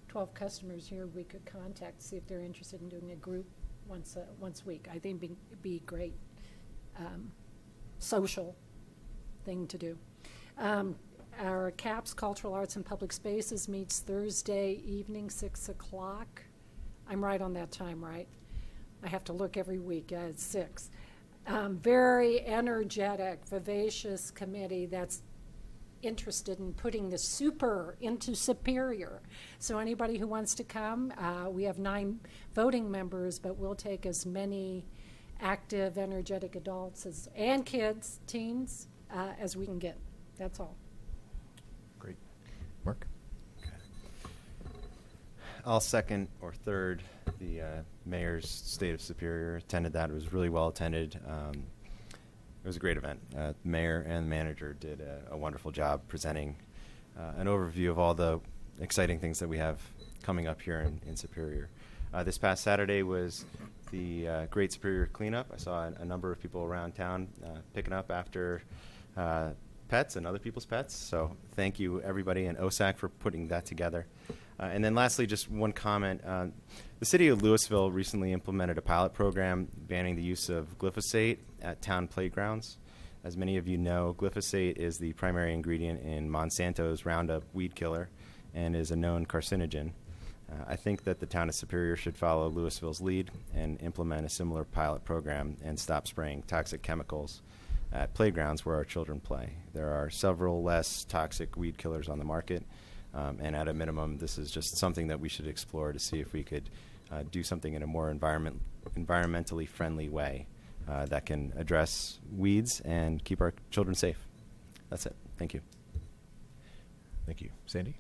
12 customers here we could contact, see if they're interested in doing a group once a week. I think it'd be great social thing to do. Our CAPS, Cultural Arts and Public Spaces, meets Thursday evening, 6 o'clock. I'm right on that time, right? I have to look every week. It's 6. Very energetic, vivacious committee that's interested in putting the super into Superior. So anybody who wants to come, we have 9 voting members, but we'll take as many active, energetic adults and kids, teens, as we can get. That's all. Great. Mark? I'll second or third the mayor's State of Superior. Attended that. It was really well attended. It was a great event. The mayor and the manager did a wonderful job presenting an overview of all the exciting things that we have coming up here in Superior. This past Saturday was the Great Superior Cleanup. I saw a number of people around town picking up after pets and other people's pets. So thank you, everybody in OSAC, for putting that together. And then lastly, just one comment. The city of Louisville recently implemented a pilot program banning the use of glyphosate at town playgrounds. As many of you know, glyphosate is the primary ingredient in Monsanto's Roundup weed killer and is a known carcinogen. I think that the town of Superior should follow Louisville's lead and implement a similar pilot program and stop spraying toxic chemicals at playgrounds where our children play. There are several less toxic weed killers on the market, and at a minimum, this is just something that we should explore to see if we could do something in a more environmentally friendly way that can address weeds and keep our children safe. That's it. Thank you. Thank you. Sandy?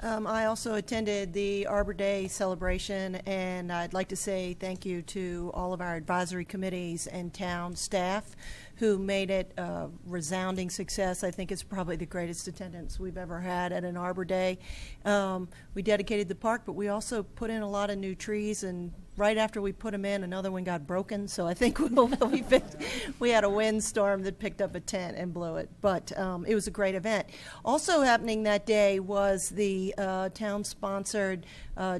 I also attended the Arbor Day celebration, and I'd like to say thank you to all of our advisory committees and town staff who made it a resounding success. I think it's probably the greatest attendance we've ever had at an Arbor Day. We dedicated the park, but we also put in a lot of new trees, and right after we put them in, another one got broken, so I think we had a windstorm that picked up a tent and blew it, but it was a great event. Also happening that day was the town-sponsored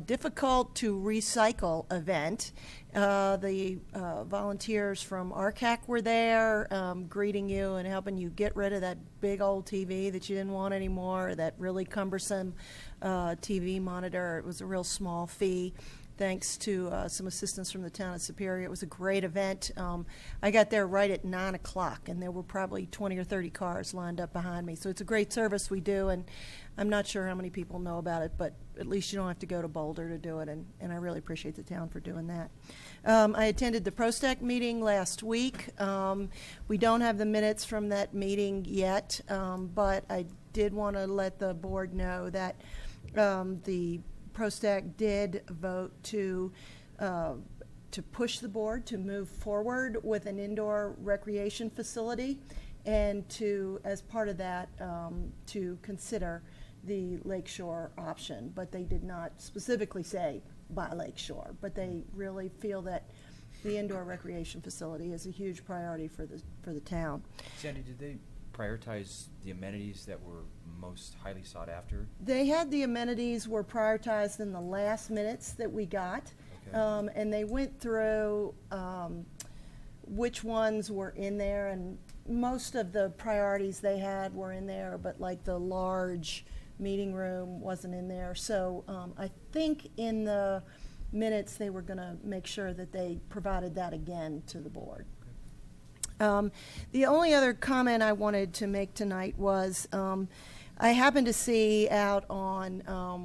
Difficult to Recycle event. The volunteers from RCAC were there greeting you and helping you get rid of that big old TV that you didn't want anymore, that really cumbersome TV monitor. It was a real small fee. Thanks to some assistance from the town of Superior. It was a great event. I got there right at 9 o'clock, and there were probably 20 or 30 cars lined up behind me. So it's a great service we do, and I'm not sure how many people know about it, but at least you don't have to go to Boulder to do it, and I really appreciate the town for doing that. I attended the ProStack meeting last week. We don't have the minutes from that meeting yet, but I did want to let the board know that the ProStack did vote to push the board to move forward with an indoor recreation facility, and to, as part of that, to consider the Lakeshore option. But they did not specifically say by Lakeshore, but they really feel that the indoor recreation facility is a huge priority for the town. Sandy, did they prioritize the amenities that were most highly sought after? They had the amenities were prioritized in the last minutes that we got, okay. And they went through which ones were in there, and most of the priorities they had were in there, but like the large meeting room wasn't in there. So I think in the minutes they were going to make sure that they provided that again to the board. The only other comment I wanted to make tonight was I happened to see out on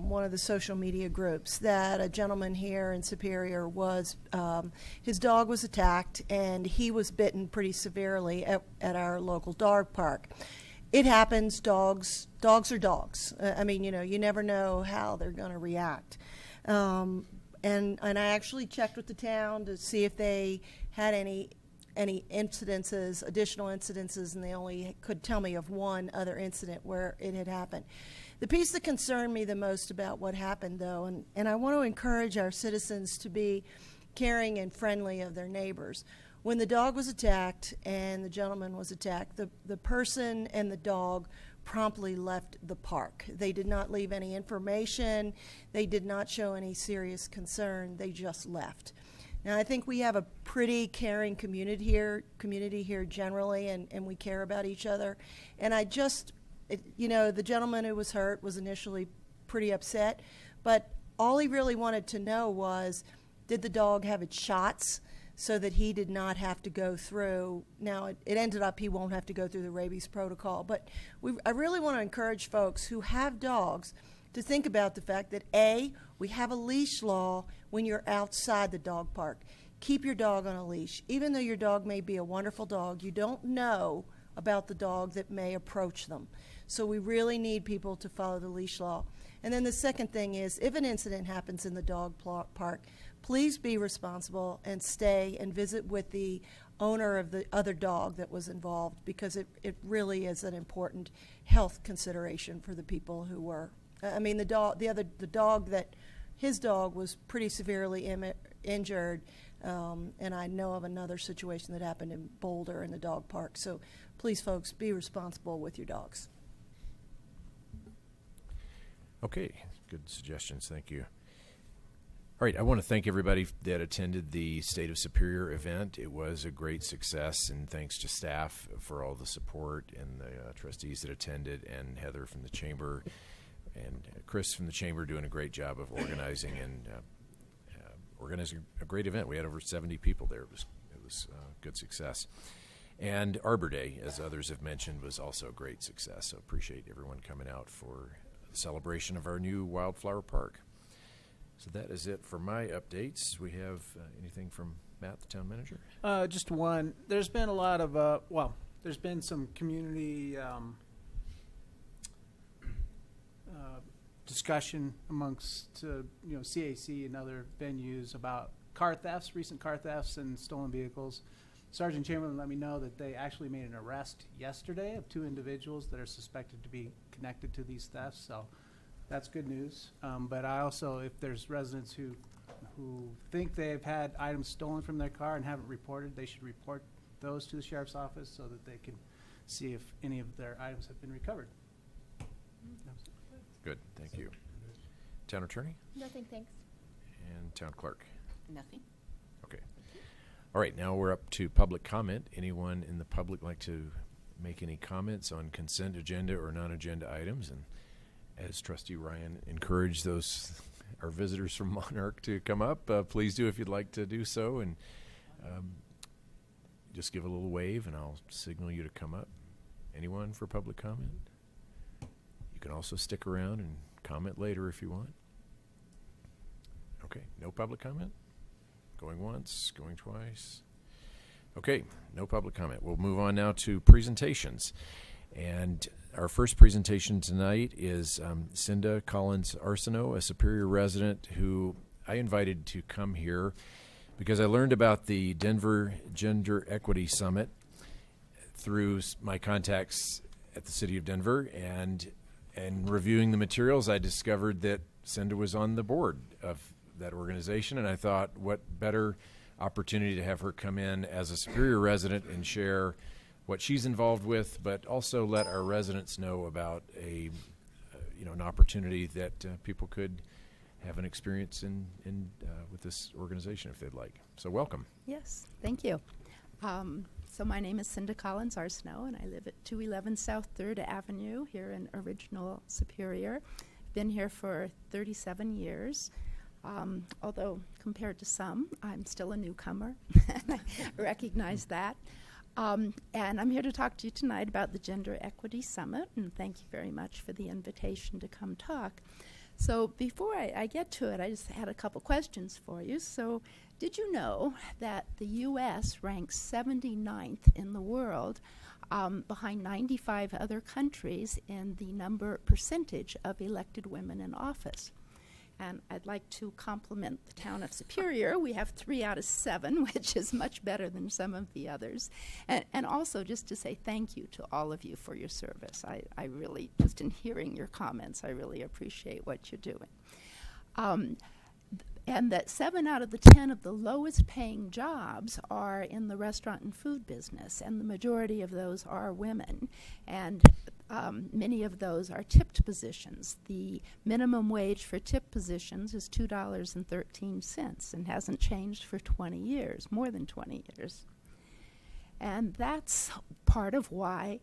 one of the social media groups that a gentleman here in Superior was, his dog was attacked and he was bitten pretty severely at our local dog park. It happens. Dogs are dogs. I mean, you never know how they're going to react. And I actually checked with the town to see if they had any incidences, additional incidences, and they only could tell me of one other incident where it had happened. The piece that concerned me the most about what happened, though, and I want to encourage our citizens to be caring and friendly of their neighbors. When the dog was attacked and the gentleman was attacked, the person and the dog promptly left the park. They did not leave any information. They did not show any serious concern. They just left. Now, I think we have a pretty caring community here generally, and we care about each other. And I just, the gentleman who was hurt was initially pretty upset, but all he really wanted to know was, did the dog have its shots so that he did not have to go through. Now, it ended up he won't have to go through the rabies protocol, but I really want to encourage folks who have dogs to think about the fact that, A, we have a leash law when you're outside the dog park. Keep your dog on a leash. Even though your dog may be a wonderful dog, you don't know about the dog that may approach them. So we really need people to follow the leash law. And then the second thing is, if an incident happens in the dog park, please be responsible and stay and visit with the owner of the other dog that was involved, because it really is an important health consideration for the people who were. I mean, the dog that his dog was pretty severely injured, and I know of another situation that happened in Boulder in the dog park. So please, folks, be responsible with your dogs. Okay, good suggestions. Thank you. All right, I want to thank everybody that attended the State of Superior event. It was a great success, and thanks to staff for all the support, and the trustees that attended, and Heather from the Chamber, And Chris from the Chamber doing a great job of organizing and organizing a great event. We had over 70 people there. It was good success. And Arbor Day, as others have mentioned, was also a great success. So appreciate everyone coming out for the celebration of our new Wildflower Park. So that is it for my updates. We have anything from Matt, the town manager? Just one. There's been a lot of, there's been some community discussion amongst, CAC and other venues about car thefts, recent car thefts and stolen vehicles. Sergeant Chamberlain let me know that they actually made an arrest yesterday of 2 individuals that are suspected to be connected to these thefts, so that's good news. But I also, if there's residents who think they've had items stolen from their car and haven't reported, they should report those to the sheriff's office so that they can see if any of their items have been recovered. Good, thank you. Town attorney? Nothing, thanks. And town clerk? Nothing. Okay. All right, now we're up to public comment. Anyone in the public like to make any comments on consent agenda or non-agenda items? And as Trustee Ryan encouraged our visitors from Monarch to come up, please do if you'd like to do so. And just give a little wave and I'll signal you to come up. Anyone for public comment? You can also stick around and comment later if you want. Okay, no public comment? Going once, going twice. Okay, no public comment. We'll move on now to presentations. And our first presentation tonight is Cinda Collins-Arsenault, a Superior resident who I invited to come here because I learned about the Denver Gender Equity Summit through my contacts at the City of Denver, and reviewing the materials, I discovered that Cinda was on the board of that organization, and I thought, what better opportunity to have her come in as a Superior resident and share what she's involved with, but also let our residents know about an opportunity that people could have an experience in with this organization if they'd like. So welcome. Yes, thank you. So my name is Cinda Collins-Arsenault, and I live at 211 South 3rd Avenue here in original Superior. Been here for 37 years. Although compared to some, I'm still a newcomer, and I recognize that. And I'm here to talk to you tonight about the Gender Equity Summit, and thank you very much for the invitation to come talk. So before I get to it, I just had a couple questions for you. So did you know that the U.S. ranks 79th in the world behind 95 other countries in the percentage of elected women in office? And I'd like to compliment the town of Superior. We have 3 out of 7, which is much better than some of the others. And also just to say thank you to all of you for your service. I really, just in hearing your comments, I really appreciate what you're doing. And that 7 out of the 10 of the lowest paying jobs are in the restaurant and food business, and the majority of those are women. And many of those are tipped positions. The minimum wage for tip positions is $2.13 and hasn't changed for 20 years, more than 20 years. And that's part of why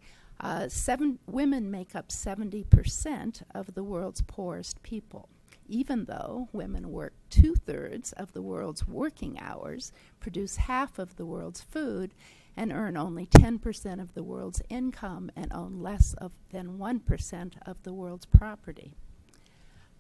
women make up 70% of the world's poorest people. Even though women work 2/3 of the world's working hours, produce half of the world's food, and earn only 10% of the world's income and own less than 1% of the world's property.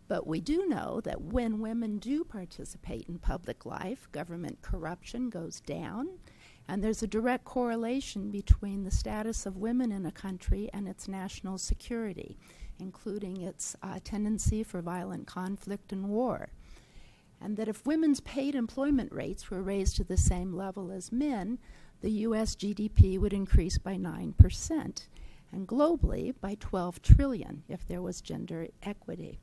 But we do know that when women do participate in public life, government corruption goes down, and there's a direct correlation between the status of women in a country and its national security, including its tendency for violent conflict and war. And that if women's paid employment rates were raised to the same level as men, the U.S. GDP would increase by 9%, and globally by 12 trillion if there was gender equity.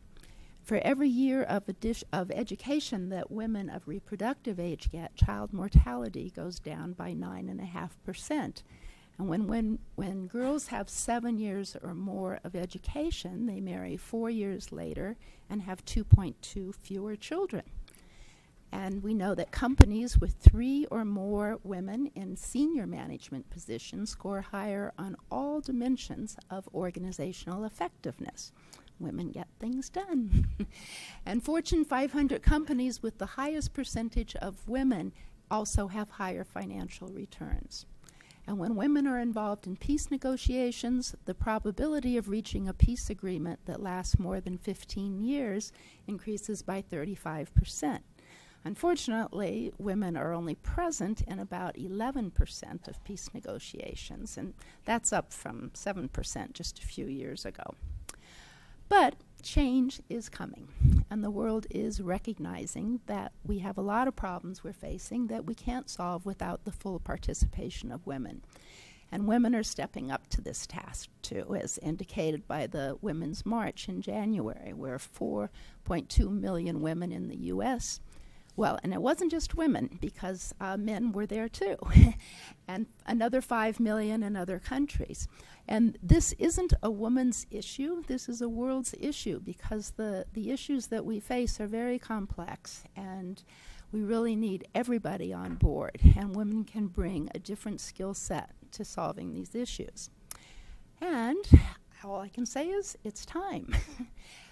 For every year of education that women of reproductive age get, child mortality goes down by 9.5%. And when girls have 7 years or more of education, they marry 4 years later and have 2.2 fewer children. And we know that companies with 3 or more women in senior management positions score higher on all dimensions of organizational effectiveness. Women get things done. And Fortune 500 companies with the highest percentage of women also have higher financial returns. And when women are involved in peace negotiations, the probability of reaching a peace agreement that lasts more than 15 years increases by 35%. Unfortunately, women are only present in about 11% of peace negotiations, and that's up from 7% just a few years ago. But change is coming, and the world is recognizing that we have a lot of problems we're facing that we can't solve without the full participation of women. And women are stepping up to this task, too, as indicated by the Women's March in January, where 4.2 million women in the U.S., well, and it wasn't just women, because men were there too, and another 5 million in other countries. And this isn't a woman's issue, this is a world's issue, because the issues that we face are very complex, and we really need everybody on board, and women can bring a different skill set to solving these issues. And all I can say is, it's time.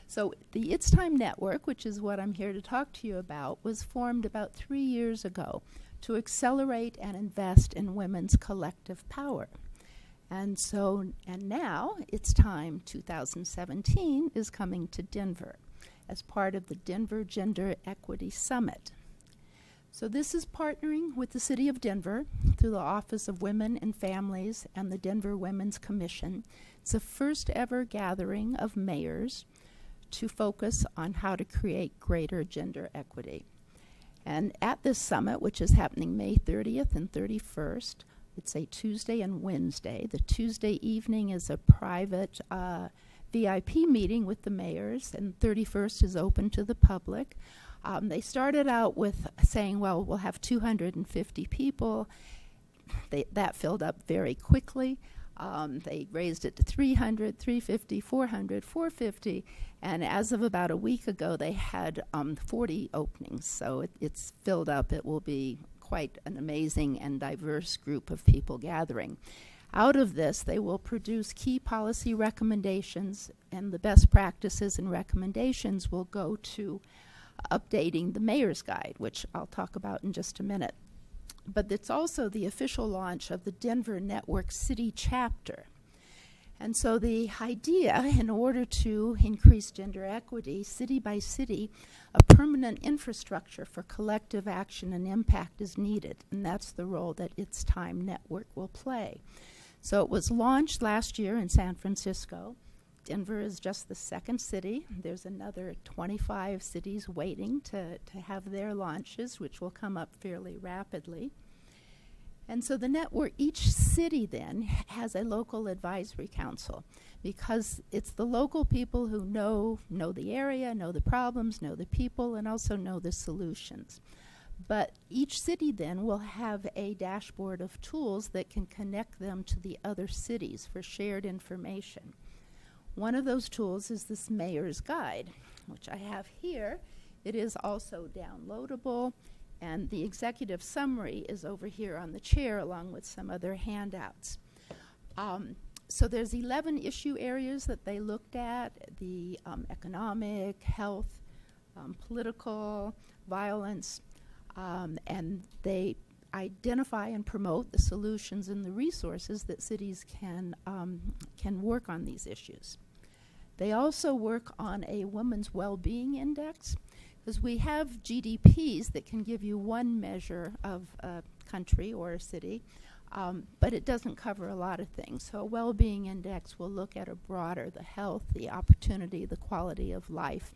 So the It's Time Network, which is what I'm here to talk to you about, was formed about 3 years ago to accelerate and invest in women's collective power. And now It's Time 2017 is coming to Denver as part of the Denver Gender Equity Summit. So this is partnering with the City of Denver through the Office of Women and Families and the Denver Women's Commission. It's the first ever gathering of mayors to focus on how to create greater gender equity. And at this summit, which is happening May 30th and 31st, it's a Tuesday and Wednesday. The Tuesday evening is a private VIP meeting with the mayors, and 31st is open to the public. They started out with saying, well, we'll have 250 people. That filled up very quickly. They raised it to 300, 350, 400, 450, and as of about a week ago, they had 40 openings. So it's filled up. It will be quite an amazing and diverse group of people gathering. Out of this, they will produce key policy recommendations, and the best practices and recommendations will go to updating the Mayor's Guide, which I'll talk about in just a minute. But it's also the official launch of the Denver Network City chapter. And so the idea, in order to increase gender equity, city by city, a permanent infrastructure for collective action and impact is needed. And that's the role that It's Time Network will play. So it was launched last year in San Francisco. Denver is just the second city. There's another 25 cities waiting to have their launches, which will come up fairly rapidly. And so the network, each city then has a local advisory council, because it's the local people who know the area, know the problems, know the people, and also know the solutions. But each city then will have a dashboard of tools that can connect them to the other cities for shared information. One of those tools is this Mayor's Guide, which I have here. It is also downloadable, and the executive summary is over here on the chair along with some other handouts. So there's 11 issue areas that they looked at: the economic, health, political, violence, and they identify and promote the solutions and the resources that cities can work on these issues. They also work on a women's well-being index, because we have GDPs that can give you one measure of a country or a city, but it doesn't cover a lot of things. So a well-being index will look at a broader, the health, the opportunity, the quality of life.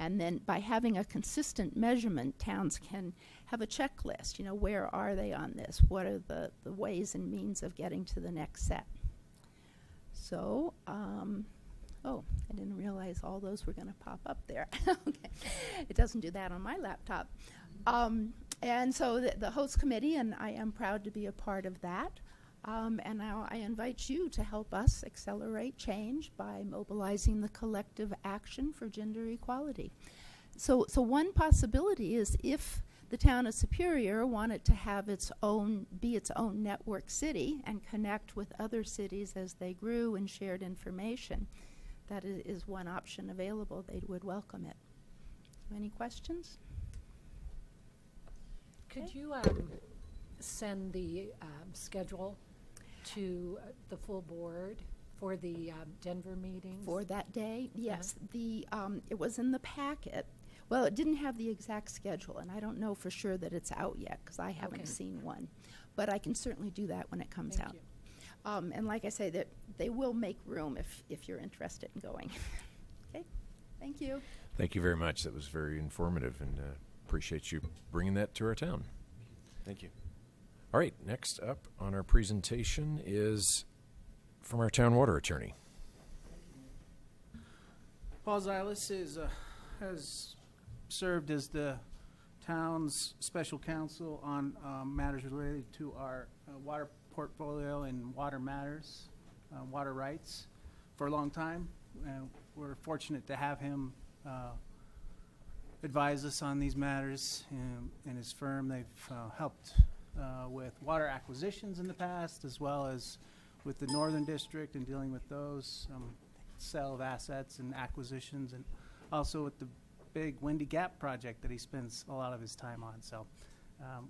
And then by having a consistent measurement, towns can have a checklist. You know, where are they on this? What are the ways and means of getting to the next set? So, oh, I didn't realize all those were going to pop up there. Okay. It doesn't do that on my laptop. And so the host committee, and I am proud to be a part of that. And now I invite you to help us accelerate change by mobilizing the collective action for gender equality. So one possibility is, if The town of Superior wanted to have be its own network city and connect with other cities as they grew and shared information. That is one option available. They would welcome it. Any questions? Could you send the schedule to the full board for the Denver meetings? For that day, yes. It was in the packet. Well, it didn't have the exact schedule, and I don't know for sure that it's out yet because I haven't seen one. But I can certainly do that when it comes out. You. And like I say, that they will make room if you're interested in going. Okay, thank you. Thank you very much. That was very informative, and appreciate you bringing that to our town. Thank you. All right, next up on our presentation is from our town water attorney. Paul Zylis has served as the town's special counsel on matters related to our water portfolio and water matters, water rights, for a long time. We're fortunate to have him advise us on these matters and his firm. They've helped with water acquisitions in the past, as well as with the Northern District and dealing with those, sale of assets and acquisitions, and also with the big Windy Gap project that he spends a lot of his time on. So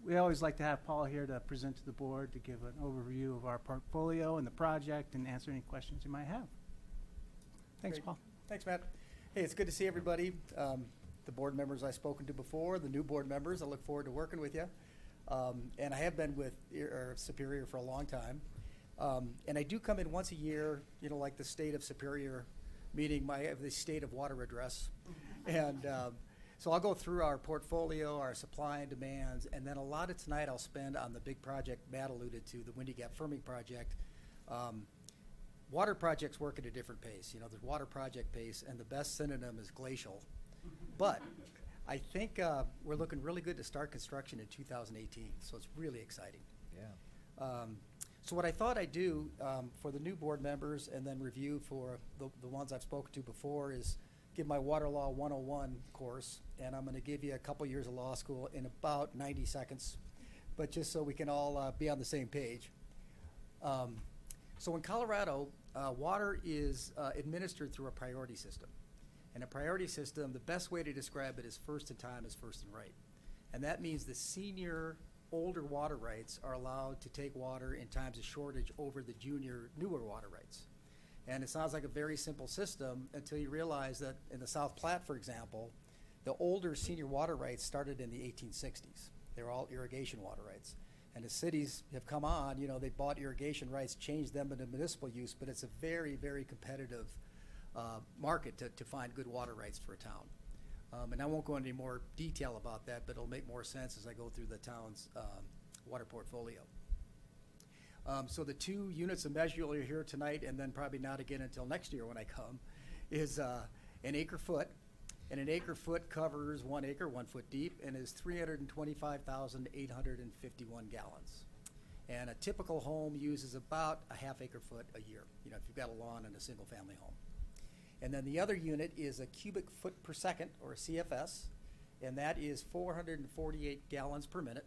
we always like to have Paul here to present to the board to give an overview of our portfolio and the project and answer any questions you might have. Thanks, Great. Paul. Thanks, Matt. Hey, it's good to see everybody. The board members I've spoken to before, the new board members, I look forward to working with you. And I have been with Superior for a long time. And I do come in once a year, like the state of Superior meeting, the state of water address. And so I'll go through our portfolio, our supply and demands, and then a lot of tonight I'll spend on the big project Matt alluded to, the Windy Gap firming project. Water projects work at a different pace. There's water project pace, and the best synonym is glacial. But I think we're looking really good to start construction in 2018, so it's really exciting. Yeah. So what I thought I'd do for the new board members and then review for the ones I've spoken to before is give my Water Law 101 course, and I'm going to give you a couple years of law school in about 90 seconds, but just so we can all be on the same page. So in Colorado, water is administered through a priority system. And a priority system, the best way to describe it is first in time is first in right. And that means the senior, older water rights are allowed to take water in times of shortage over the junior, newer water rights. And it sounds like a very simple system until you realize that in the South Platte, for example, the older senior water rights started in the 1860s. They were all irrigation water rights. And as cities have come on, they bought irrigation rights, changed them into municipal use, but it's a very, very competitive market to find good water rights for a town. And I won't go into any more detail about that, but it'll make more sense as I go through the town's water portfolio. So the two units of measure you'll hear here tonight, and then probably not again until next year when I come, is an acre foot. And an acre foot covers 1 acre, 1 foot deep, and is 325,851 gallons. And a typical home uses about a half acre foot a year, if you've got a lawn and a single family home. And then the other unit is a cubic foot per second, or a CFS, and that is 448 gallons per minute.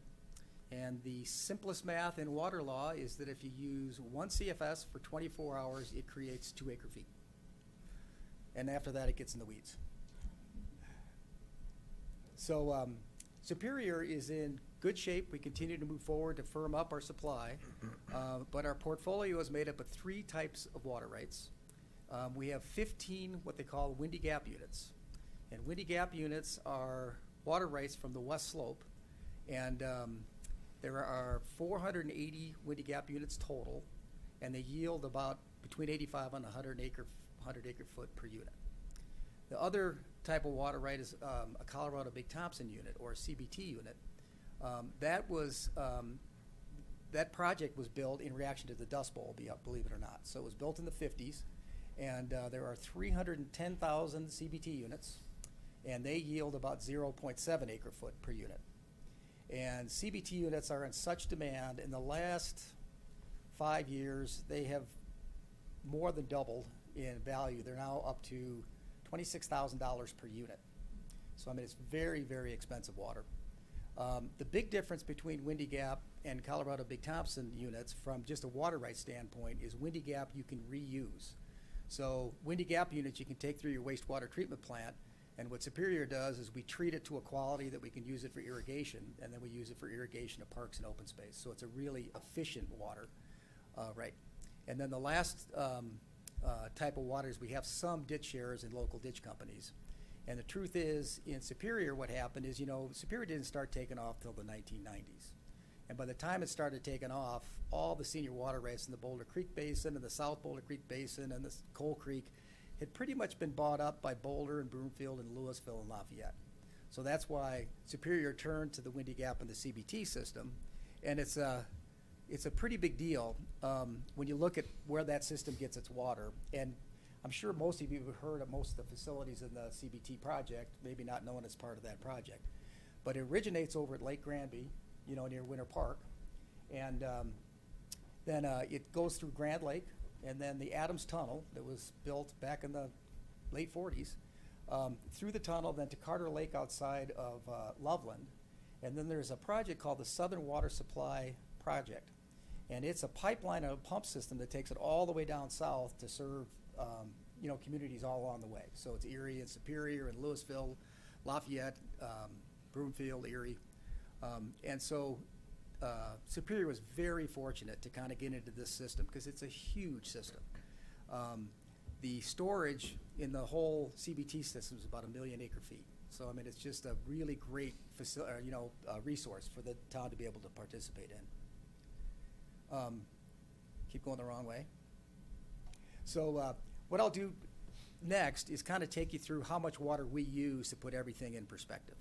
And the simplest math in water law is that if you use 1 CFS for 24 hours, it creates 2 acre feet. And after that, it gets in the weeds. So Superior is in good shape. We continue to move forward to firm up our supply. But our portfolio is made up of 3 types of water rights. We have 15 what they call Windy Gap units. And Windy Gap units are water rights from the west slope. And there are 480 Windy Gap units total, and they yield about between 85 and 100 acre foot per unit. The other type of water right is a Colorado Big Thompson unit, or a CBT unit. That project was built in reaction to the Dust Bowl, believe it or not. So it was built in the 50s, and there are 310,000 CBT units, and they yield about 0.7 acre foot per unit. And CBT units are in such demand. In the last 5 years, they have more than doubled in value. They're now up to $26,000 per unit. So, it's very, very expensive water. The big difference between Windy Gap and Colorado Big Thompson units from just a water rights standpoint is Windy Gap you can reuse. So Windy Gap units you can take through your wastewater treatment plant, and what Superior does is we treat it to a quality that we can use it for irrigation, and then we use it for irrigation of parks and open space. So it's a really efficient water, right? And then the last type of water is we have some ditch sharers and local ditch companies. And the truth is, in Superior, what happened is, Superior didn't start taking off till the 1990s. And by the time it started taking off, all the senior water rights in the Boulder Creek Basin and the South Boulder Creek Basin and the Coal Creek had pretty much been bought up by Boulder and Broomfield and Louisville and Lafayette. So that's why Superior turned to the Windy Gap and the CBT system. And it's a pretty big deal when you look at where that system gets its water. And I'm sure most of you have heard of most of the facilities in the CBT project, maybe not known as part of that project. But it originates over at Lake Granby, near Winter Park. And then it goes through Grand Lake, and then the Adams Tunnel that was built back in the late 40s, through the tunnel, then to Carter Lake outside of Loveland. And then there's a project called the Southern Water Supply Project. And it's a pipeline and a pump system that takes it all the way down south to serve communities all along the way. So it's Erie and Superior and Louisville, Lafayette, Broomfield, Erie. And so Superior was very fortunate to kind of get into this system because it's a huge system. The storage in the whole CBT system is about 1 million acre feet. So, I mean, it's just a really great resource for the town to be able to participate in. Keep going the wrong way. So what I'll do next is kind of take you through how much water we use to put everything in perspective.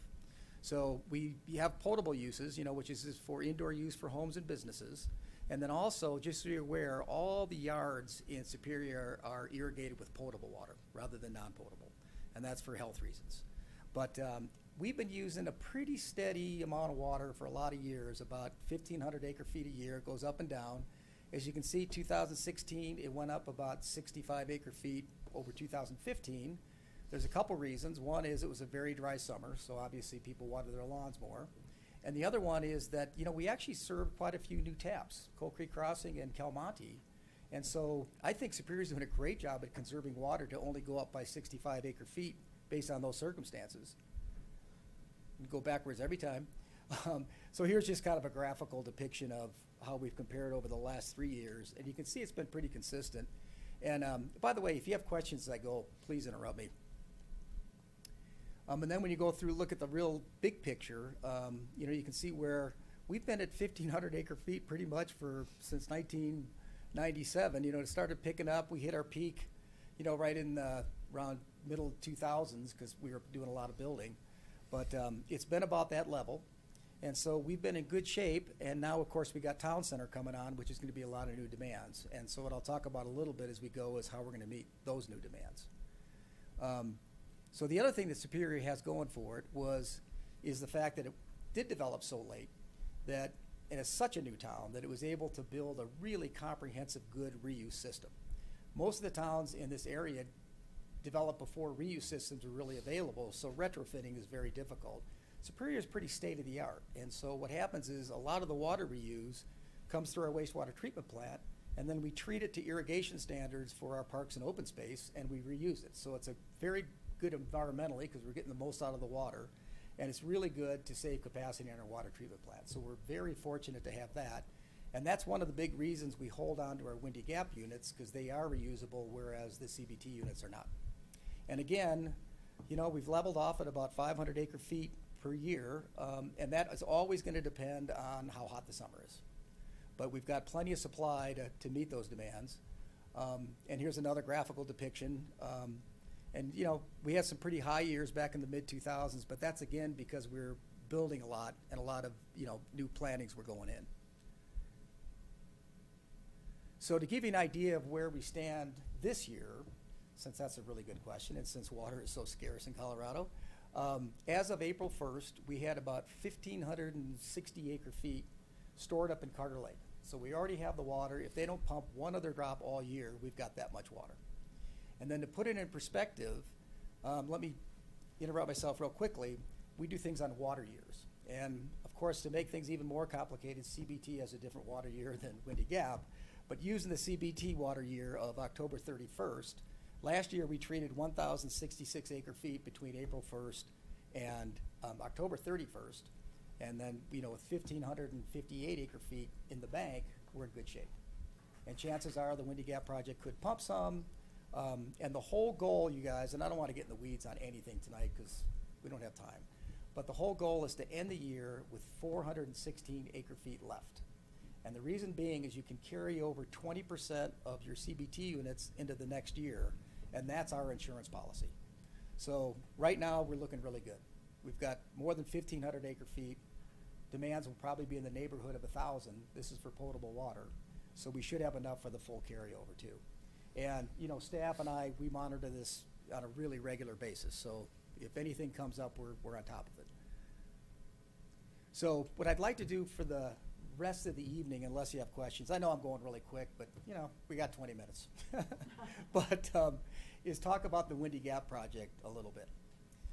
So we have potable uses, which is for indoor use for homes and businesses. And then also, just so you're aware, all the yards in Superior are irrigated with potable water rather than non-potable. And that's for health reasons. But we've been using a pretty steady amount of water for a lot of years, about 1,500 acre feet a year. It goes up and down. As you can see, 2016, it went up about 65 acre feet over 2015. There's a couple reasons. One is it was a very dry summer, so obviously people water their lawns more. And the other one is that, we actually served quite a few new taps, Coal Creek Crossing and Calmonte. And so I think Superior's doing a great job at conserving water to only go up by 65 acre feet based on those circumstances. You go backwards every time. So here's just kind of a graphical depiction of how we've compared over the last 3 years. And you can see it's been pretty consistent. And by the way, if you have questions as I go, please interrupt me. And then when you go through, look at the real big picture, you can see where we've been at 1,500 acre feet pretty much since 1997. It started picking up. We hit our peak, right in around middle 2000s because we were doing a lot of building. But it's been about that level. And so we've been in good shape. And now, of course, we got Town Center coming on, which is going to be a lot of new demands. And so what I'll talk about a little bit as we go is how we're going to meet those new demands. So the other thing that Superior has going for it is the fact that it did develop so late that, and it's such a new town, that it was able to build a really comprehensive, good reuse system. Most of the towns in this area developed before reuse systems were really available, so retrofitting is very difficult. Superior is pretty state-of-the-art, and so what happens is a lot of the water we use comes through our wastewater treatment plant, and then we treat it to irrigation standards for our parks and open space, and we reuse it. So it's a very good environmentally because we're getting the most out of the water, and it's really good to save capacity in our water treatment plant. So we're very fortunate to have that, and that's one of the big reasons we hold on to our Windy Gap units because they are reusable, whereas the CBT units are not. And again, we've leveled off at about 500 acre feet per year, and that is always going to depend on how hot the summer is. But we've got plenty of supply to meet those demands. And here's another graphical depiction. And we had some pretty high years back in the mid-2000s, but that's again because we're building a lot and a lot of new plantings were going in. So to give you an idea of where we stand this year, since that's a really good question, and since water is so scarce in Colorado, as of April 1st, we had about 1,560 acre feet stored up in Carter Lake. So we already have the water. If they don't pump one other drop all year, we've got that much water. And then to put it in perspective, let me interrupt myself real quickly. We do things on water years. And of course, to make things even more complicated, CBT has a different water year than Windy Gap. But using the CBT water year of October 31st, last year we treated 1,066 acre feet between April 1st and October 31st. And then, with 1,558 acre feet in the bank, we're in good shape. And chances are the Windy Gap project could pump some. And the whole goal, you guys, and I don't want to get in the weeds on anything tonight because we don't have time, but the whole goal is to end the year with 416 acre feet left. And the reason being is you can carry over 20% of your CBT units into the next year, and that's our insurance policy. So right now, we're looking really good. We've got more than 1,500 acre feet. Demands will probably be in the neighborhood of 1,000. This is for potable water. So we should have enough for the full carryover too. And, staff and I, we monitor this on a really regular basis. So if anything comes up, we're on top of it. So what I'd like to do for the rest of the evening, unless you have questions, I know I'm going really quick, but, we got 20 minutes. But is talk about the Windy Gap project a little bit.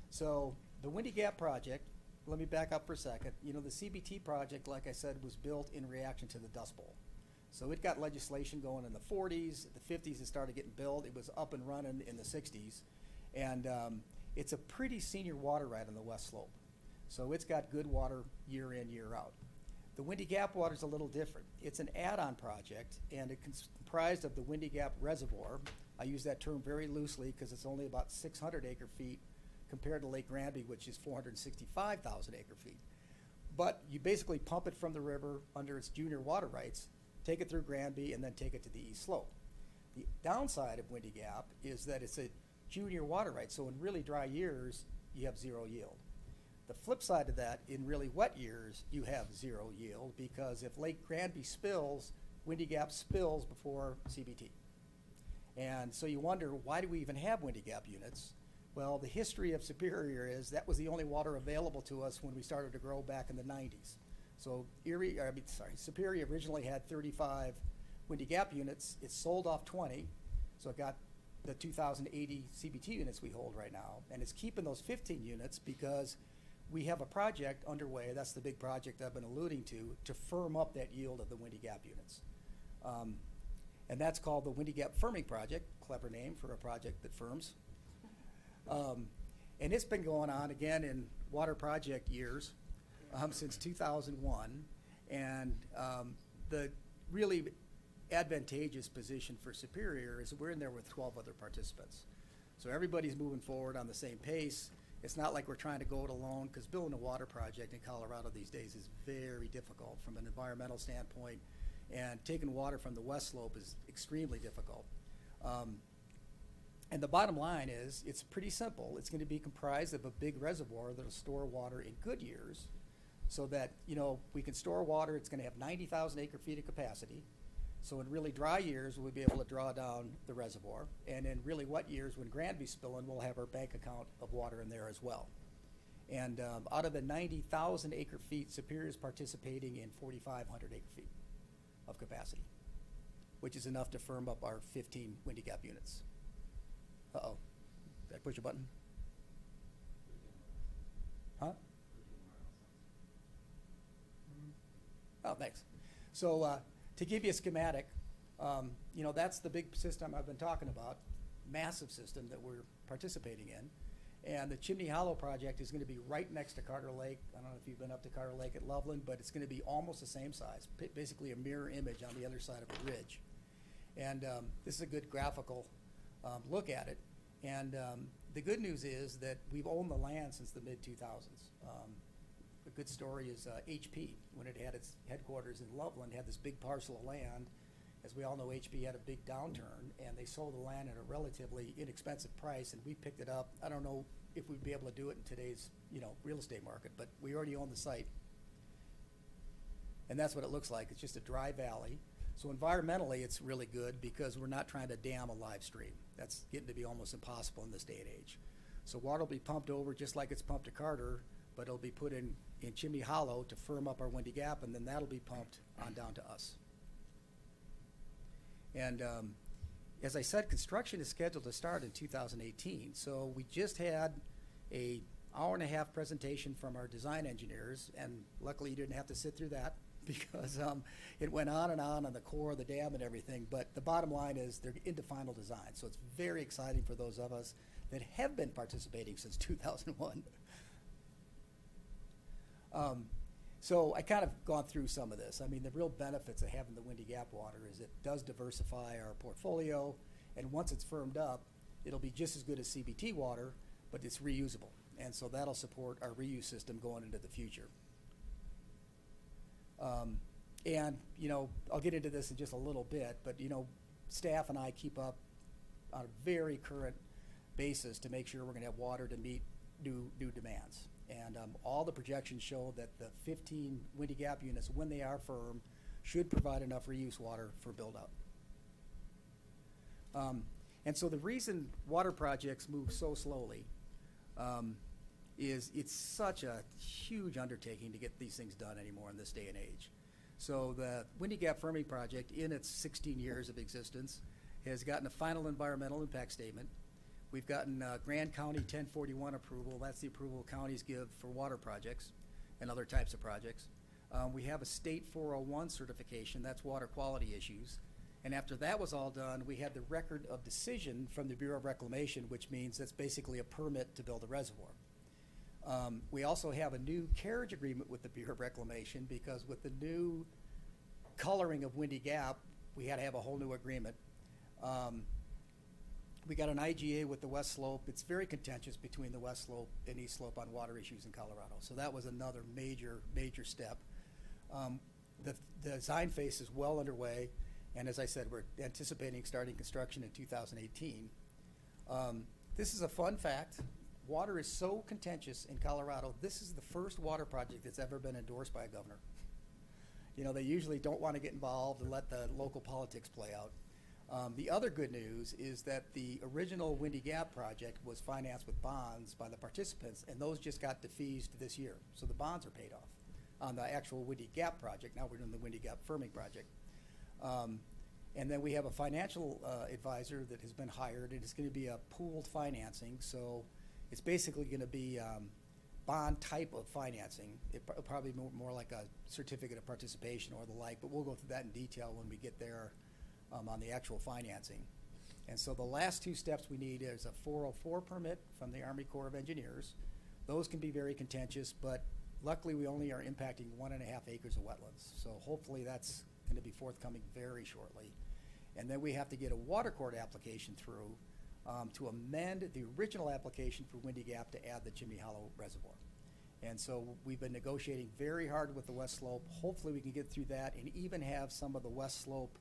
So the Windy Gap project, let me back up for a second. The CBT project, like I said, was built in reaction to the Dust Bowl. So it got legislation going in the 40s, the 50s it started getting built. It was up and running in the 60s. And it's a pretty senior water right on the west slope. So it's got good water year in, year out. The Windy Gap water is a little different. It's an add-on project, and it's comprised of the Windy Gap Reservoir. I use that term very loosely because it's only about 600 acre feet compared to Lake Granby, which is 465,000 acre feet. But you basically pump it from the river under its junior water rights, take it through Granby, and then take it to the east slope. The downside of Windy Gap is that it's a junior water right, so in really dry years, you have zero yield. The flip side of that, in really wet years, you have zero yield because if Lake Granby spills, Windy Gap spills before CBT. And so you wonder, why do we even have Windy Gap units? Well, the history of Superior is that was the only water available to us when we started to grow back in the 90s. So Superior originally had 35 Windy Gap units. It sold off 20, so it got the 2,080 CBT units we hold right now, and it's keeping those 15 units because we have a project underway, that's the big project I've been alluding to firm up that yield of the Windy Gap units. And that's called the Windy Gap Firming Project, clever name for a project that firms. And it's been going on again in water project years since 2001. And the really advantageous position for Superior is we're in there with 12 other participants. So everybody's moving forward on the same pace. It's not like we're trying to go it alone, because building a water project in Colorado these days is very difficult from an environmental standpoint, and taking water from the west slope is extremely difficult. And the bottom line is, it's pretty simple. It's going to be comprised of a big reservoir that will store water in good years, so that we can store water. It's going to have 90,000 acre feet of capacity. So in really dry years, we'll be able to draw down the reservoir. And in really wet years, when Granby's spilling, we'll have our bank account of water in there as well. And out of the 90,000 acre feet, Superior is participating in 4,500 acre feet of capacity, which is enough to firm up our 15 Windy Gap units. Uh-oh. Did I push a button? Huh? Oh, thanks. So to give you a schematic, that's the big system I've been talking about, massive system that we're participating in. And the Chimney Hollow project is going to be right next to Carter Lake. I don't know if you've been up to Carter Lake at Loveland, but it's going to be almost the same size, basically a mirror image on the other side of a ridge. And this is a good graphical look at it. And the good news is that we've owned the land since the mid-2000s. A good story is HP, when it had its headquarters in Loveland, had this big parcel of land. As we all know, HP had a big downturn, and they sold the land at a relatively inexpensive price, and we picked it up. I don't know if we'd be able to do it in today's real estate market, but we already own the site. And that's what it looks like. It's just a dry valley. So environmentally, it's really good because we're not trying to dam a live stream. That's getting to be almost impossible in this day and age. So water will be pumped over just like it's pumped to Carter, but it'll be put in Chimney Hollow to firm up our Windy Gap, and then that'll be pumped on down to us. And as I said, construction is scheduled to start in 2018. So we just had a hour-and-a-half presentation from our design engineers, and luckily you didn't have to sit through that because it went on the core of the dam and everything. But the bottom line is they're into final design, so it's very exciting for those of us that have been participating since 2001. So I kind of gone through some of this. I mean, the real benefits of having the Windy Gap water is it does diversify our portfolio, and once it's firmed up, it'll be just as good as CBT water, but it's reusable. And so that'll support our reuse system going into the future. And, you know, I'll get into this in just a little bit, but, you know, staff and I keep up on a very current basis to make sure we're going to have water to meet new demands. And all the projections show that the 15 Windy Gap units, when they are firm, should provide enough reuse water for build-out. And so the reason water projects move so slowly is it's such a huge undertaking to get these things done anymore in this day and age. So the Windy Gap Firming Project, in its 16 years of existence, has gotten a final environmental impact statement. We've gotten Grand County 1041 approval. That's the approval counties give for water projects and other types of projects. We have a state 401 certification. That's water quality issues. And after that was all done, we had the record of decision from the Bureau of Reclamation, which means that's basically a permit to build a reservoir. We also have a new carriage agreement with the Bureau of Reclamation because with the new coloring of Windy Gap, we had to have a whole new agreement. We got an IGA with the West Slope. It's very contentious between the West Slope and East Slope on water issues in Colorado. So that was another major step. The design phase is well underway. And as I said, we're anticipating starting construction in 2018. This is a fun fact. Water is so contentious in Colorado. This is the first water project that's ever been endorsed by a governor. You know, they usually don't want to get involved and let the local politics play out. The other good news is that the original Windy Gap project was financed with bonds by the participants, and those just got defeased this year. So the bonds are paid off on the actual Windy Gap project. Now we're doing the Windy Gap Firming project. And then we have a financial advisor that has been hired, and it's going to be a pooled financing. So it's basically going to be bond type of financing. It'll probably be more like a certificate of participation or the like, but we'll go through that in detail when we get there on the actual financing. And so the last two steps we need is a 404 permit from the Army Corps of Engineers. Those can be very contentious, but luckily we only are impacting 1.5 acres of wetlands. So hopefully that's going to be forthcoming very shortly. And then we have to get a water court application through to amend the original application for Windy Gap to add the Chimney Hollow Reservoir. And so we've been negotiating very hard with the West Slope. Hopefully we can get through that and even have some of the West Slope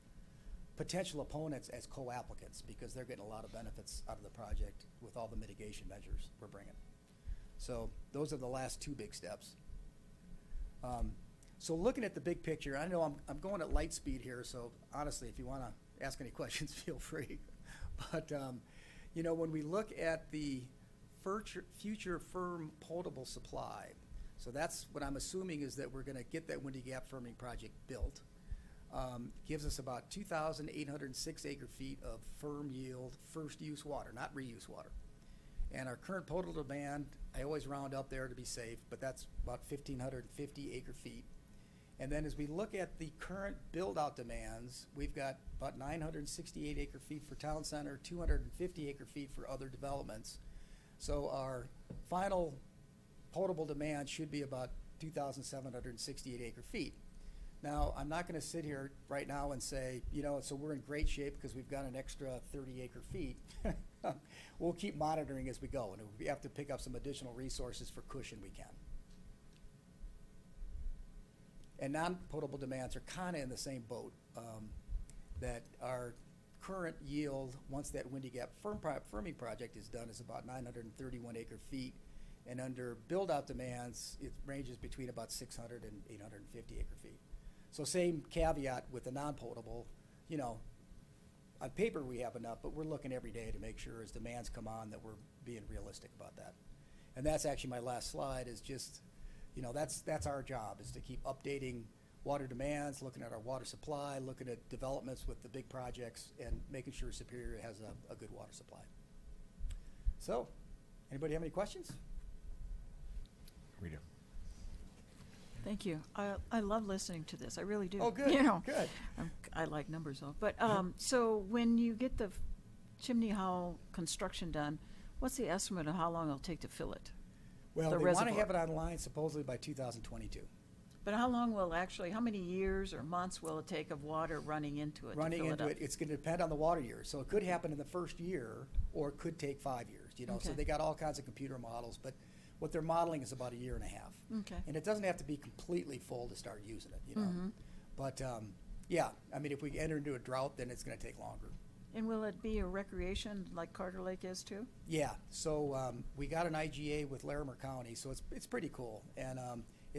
potential opponents as co-applicants because they're getting a lot of benefits out of the project with all the mitigation measures we're bringing. So those are the last two big steps. So looking at the big picture, I know I'm going at light speed here, so honestly, if you want to ask any questions, feel free. But, you know, when we look at the future firm potable supply, so that's what I'm assuming is that we're going to get that Windy Gap Firming project built. Gives us about 2,806 acre feet of firm yield, first use water, not reuse water. And our current potable demand, I always round up there to be safe, but that's about 1,550 acre feet. And then as we look at the current build-out demands, we've got about 968 acre feet for town center, 250 acre feet for other developments. So our final potable demand should be about 2,768 acre feet. Now, I'm not going to sit here right now and say, you know, so we're in great shape because we've got an extra 30 acre feet. We'll keep monitoring as we go, and if we have to pick up some additional resources for cushion, we can. And non-potable demands are kind of in the same boat, that our current yield, once that Windy Gap Firming project is done, is about 931 acre feet. And under build-out demands, it ranges between about 600 and 850 acre feet. So same caveat with the non-potable, you know, on paper we have enough, but we're looking every day to make sure as demands come on that we're being realistic about that. And that's actually my last slide is just, you know, that's our job is to keep updating water demands, looking at our water supply, looking at developments with the big projects, and making sure Superior has a good water supply. So, anybody have any questions? Rita. Thank you. I love listening to this. I really do. Oh, good, You know, good. I like numbers though. But, so when you get the chimney hall construction done, what's the estimate of how long it'll take to fill it? Well, The they want to reservoir. have it online supposedly by 2022. But how long will actually, how many years or months will it take of water running into it to Running fill into it it, up? it's going to depend on the water year. So it could happen in the first year, or it could take 5 years, you know. So Okay. they got all kinds of computer models, but what they're modeling is about a year and a half. Okay. And it doesn't have to be completely full to start using it, you know. Mhm. But, yeah, I mean, if we enter into a drought, then it's going to take longer. And will it be a recreation like Carter Lake is too? Yeah, so we got an IGA with Larimer County, so it's pretty cool. And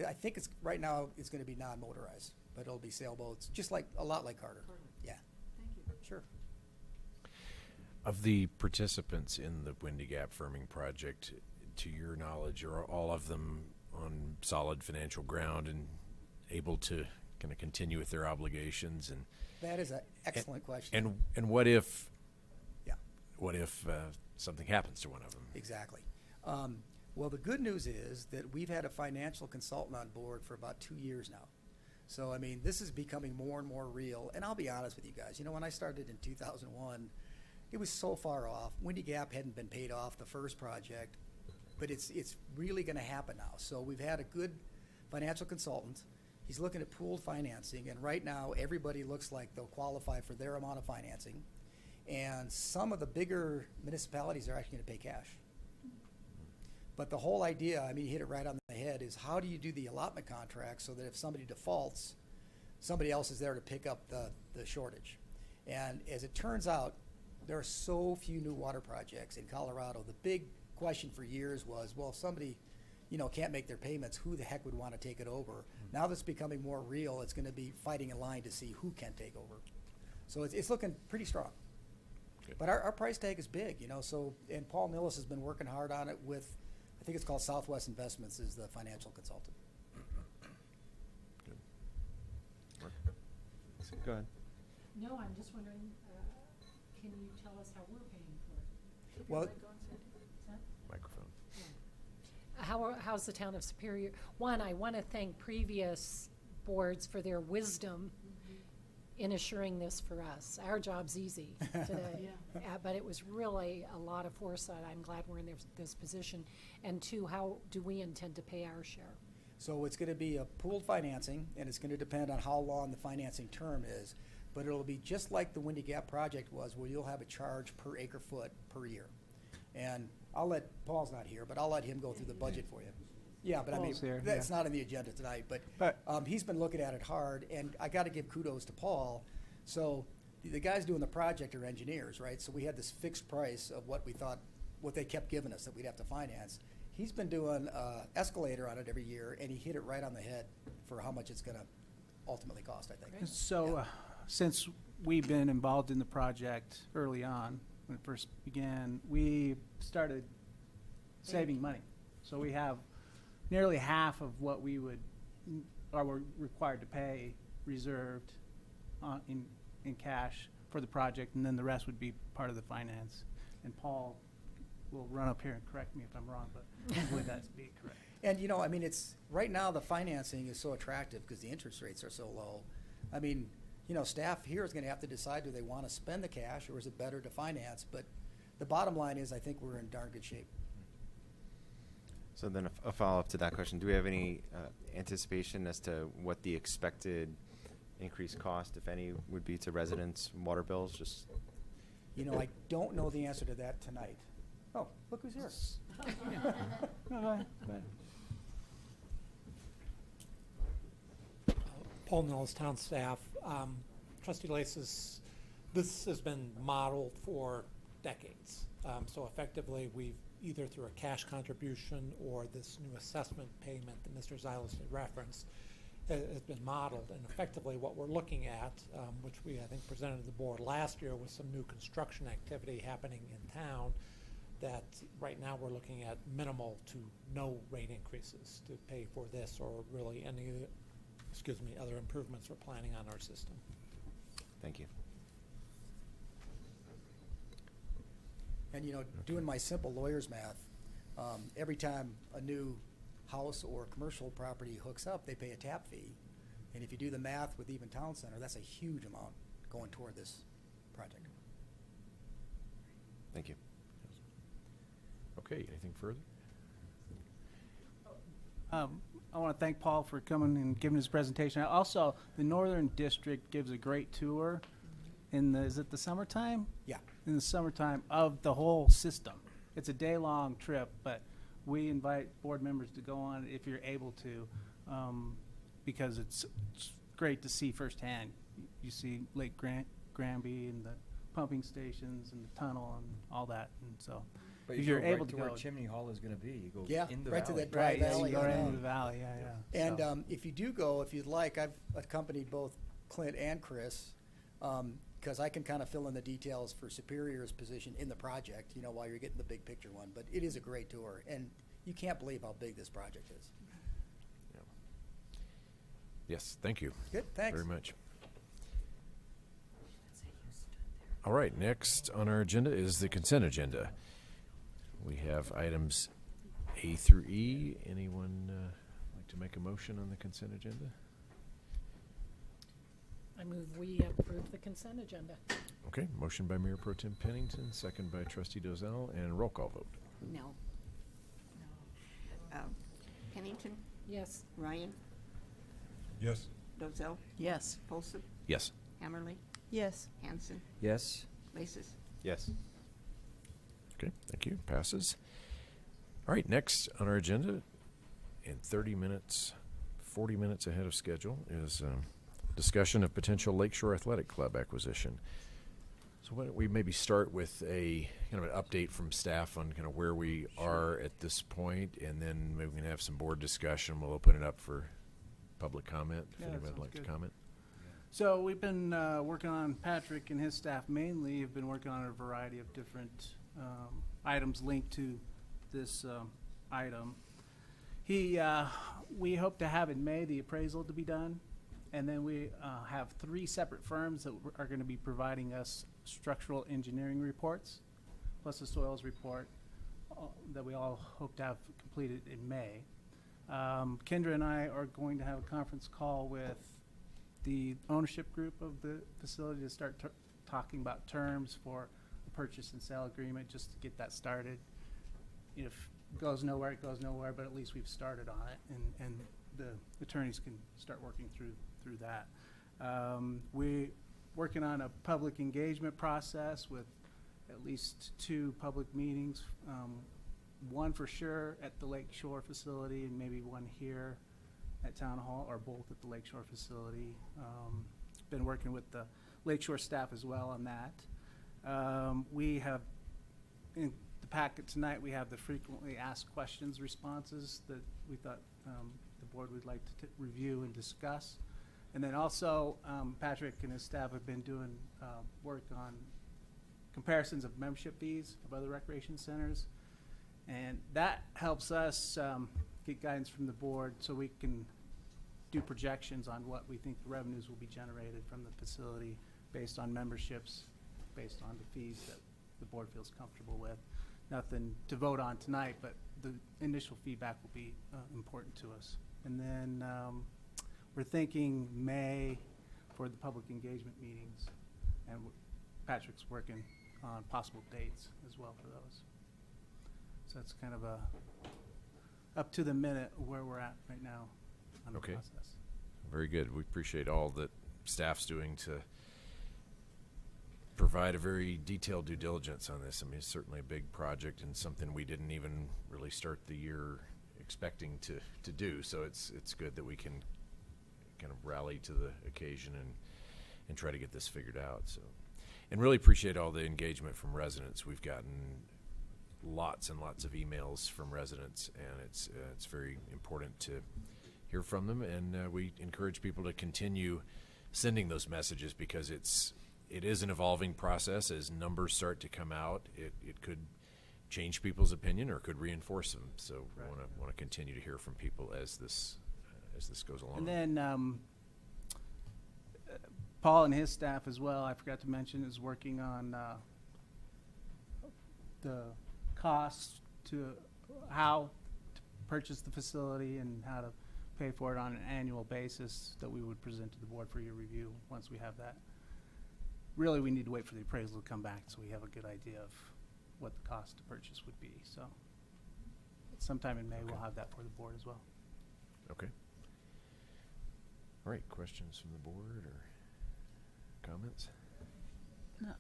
I think it's, right now, it's going to be non-motorized, but it'll be sailboats, just like, a lot like Carter. Yeah. Thank you. Sure. Of the participants in the Windy Gap firming project, to your knowledge, are all of them on solid financial ground and able to kind of continue with their obligations? And That is an excellent question. And what if? Yeah. What if something happens to one of them? Exactly. Well, the good news is that we've had a financial consultant on board for about 2 years now. So, I mean, this is becoming more and more real. And I'll be honest with you guys. You know, when I started in 2001, it was so far off. Windy Gap hadn't been paid off, the first project. But it's really going to happen now. So we've had a good financial consultant. He's looking at pooled financing. And right now, everybody looks like they'll qualify for their amount of financing. And some of the bigger municipalities are actually going to pay cash. But the whole idea, I mean, you hit it right on the head, is how do you do the allotment contract so that if somebody defaults, somebody else is there to pick up the shortage. And as it turns out, there are so few new water projects in Colorado. The big question for years was, well, if somebody, you know, can't make their payments, who the heck would want to take it over? Now that's becoming more real. It's going to be fighting in line to see who can take over. So it's looking pretty strong. Good. But our price tag is big, you know, so, and Paul Millis has been working hard on it with, I think it's called Southwest Investments is the financial consultant. Good. Go ahead. No, I'm just wondering, can you tell us how we're paying for it? Well, Microphone. How's the town of Superior? One, I want to thank previous boards for their wisdom in assuring this for us. Our job's easy today, but it was really a lot of foresight. I'm glad we're in this position. And two, how do we intend to pay our share? So it's going to be a pooled financing, and it's going to depend on how long the financing term is. But it'll be just like the Windy Gap project was, where you'll have a charge per acre foot per year. And I'll let, Paul's not here, but I'll let him go through the budget for you. Yeah, but Paul's I mean, here, that's yeah. not on the agenda tonight, but he's been looking at it hard, and I got to give kudos to Paul. So the guys doing the project are engineers, right? So we had this fixed price of what we thought, what they kept giving us that we'd have to finance. He's been doing escalator on it every year, and he hit it right on the head for how much it's going to ultimately cost, I think. So, since we've been involved in the project early on, when it first began, we started saving money. So we have nearly half of what we would, or we're required to pay reserved in cash for the project, and then the rest would be part of the finance. And Paul will run up here and correct me if I'm wrong, but hopefully that's be correct. And, you know, I mean, it's, right now, the financing is so attractive because the interest rates are so low. I mean, you know, staff here is going to have to decide, do they want to spend the cash, or is it better to finance? But the bottom line is, I think we're in darn good shape. So then a follow-up to that question, do we have any anticipation as to what the expected increased cost, if any, would be to residents' water bills? Just, You know, I don't know the answer to that tonight. Oh, look who's here. Paul Mills, town staff. Trustee Laces, this has been modeled for decades. So effectively, we've either through a cash contribution or this new assessment payment that Mr. Zylis had referenced has been modeled. And effectively what we're looking at, which we I think presented to the board last year, was some new construction activity happening in town that right now we're looking at minimal to no rate increases to pay for this or really any, other improvements we're planning on our system. thank you. And, you know, doing my simple lawyer's math, every time a new house or commercial property hooks up, they pay a tap fee. And if you do the math with even Town Center, that's a huge amount going toward this project. Thank you. Okay, anything further? I want to thank Paul for coming and giving his presentation. Also, the Northern District gives a great tour in the, is it the summertime? Yeah. In the summertime of the whole system. It's a day-long trip, but we invite board members to go on if you're able to, because it's great to see firsthand. You see Lake Granby and the pumping stations and the tunnel and all that, and so. But if you you're go able right to to where go, Chimney Hall is going to be. You go Yeah, in the right to valley. that dry right, yeah, valley. you go I right know. into the valley, yeah. And So. if you do go, if you'd like, I've accompanied both Clint and Chris, because I can kind of fill in the details for Superior's position in the project, you know, while you're getting the big picture one. But it is a great tour, and you can't believe how big this project is. Yes, thank you. Good, thanks. Very much. All right, next on our agenda is the consent agenda. We have items A through E. Anyone like to make a motion on the consent agenda? I move we approve the consent agenda. Okay, motion by Mayor Pro Tem Pennington, second by Trustee Dozell, and roll call vote. No. Pennington? Yes. Ryan? Yes. Dozell? Yes. Folsom? Yes. Hammerly? Yes. Hanson? Yes. Laces? Yes. Okay, thank you. Passes. All right, next on our agenda, in 30 minutes, 40 minutes ahead of schedule, is discussion of potential Lakeshore Athletic Club acquisition. So why don't we maybe start with a kind of an update from staff on kind of where we are at this point, and then maybe we can have some board discussion. We'll open it up for public comment, if Yeah, that anyone would sounds like to good. comment. So we've been working on, Patrick and his staff mainly have been working on a variety of different items linked to this item. We hope to have in May the appraisal to be done, and then we have 3 separate firms that are going to be providing us structural engineering reports, plus a soils report that we all hope to have completed in May. Kendra and I are going to have a conference call with the ownership group of the facility to start talking about terms for a purchase and sale agreement, just to get that started. If it goes nowhere, it goes nowhere, but at least we've started on it, and the attorneys can start working through that. We're working on a public engagement process with at least 2 public meetings, one for sure at the Lakeshore facility and maybe one here at Town Hall, or both at the Lakeshore facility. Been working with the Lakeshore staff as well on that. We have, in the packet tonight, we have the frequently asked questions responses that we thought the board would like to review and discuss. And then also, Patrick and his staff have been doing work on comparisons of membership fees of other recreation centers. And that helps us get guidance from the board so we can do projections on what we think the revenues will be generated from the facility based on memberships, based on the fees that the board feels comfortable with. Nothing to vote on tonight, but the initial feedback will be important to us. And then we're thinking May for the public engagement meetings, and Patrick's working on possible dates as well for those. So that's kind of a up to the minute where we're at right now on the Okay. process. Very good. We appreciate all that staff's doing to provide a very detailed due diligence on this. I mean, it's certainly a big project and something we didn't even really start the year expecting to do. So it's good that we can kind of rally to the occasion and try to get this figured out. So, and really appreciate all the engagement from residents. We've gotten lots and lots of emails from residents, and it's very important to hear from them, and we encourage people to continue sending those messages, because it is an evolving process. As numbers start to come out, it could change people's opinion or could reinforce them. So we want to continue to hear from people as this goes along. And then Paul and his staff as well, I forgot to mention, is working on the costs to how purchase the facility and how to pay for it on an annual basis that we would present to the board for your review once we have that. Really, we need to wait for the appraisal to come back so we have a good idea of what the cost to purchase would be. So sometime in May, we'll have that for the board as well. Okay. All right, questions from the board or comments?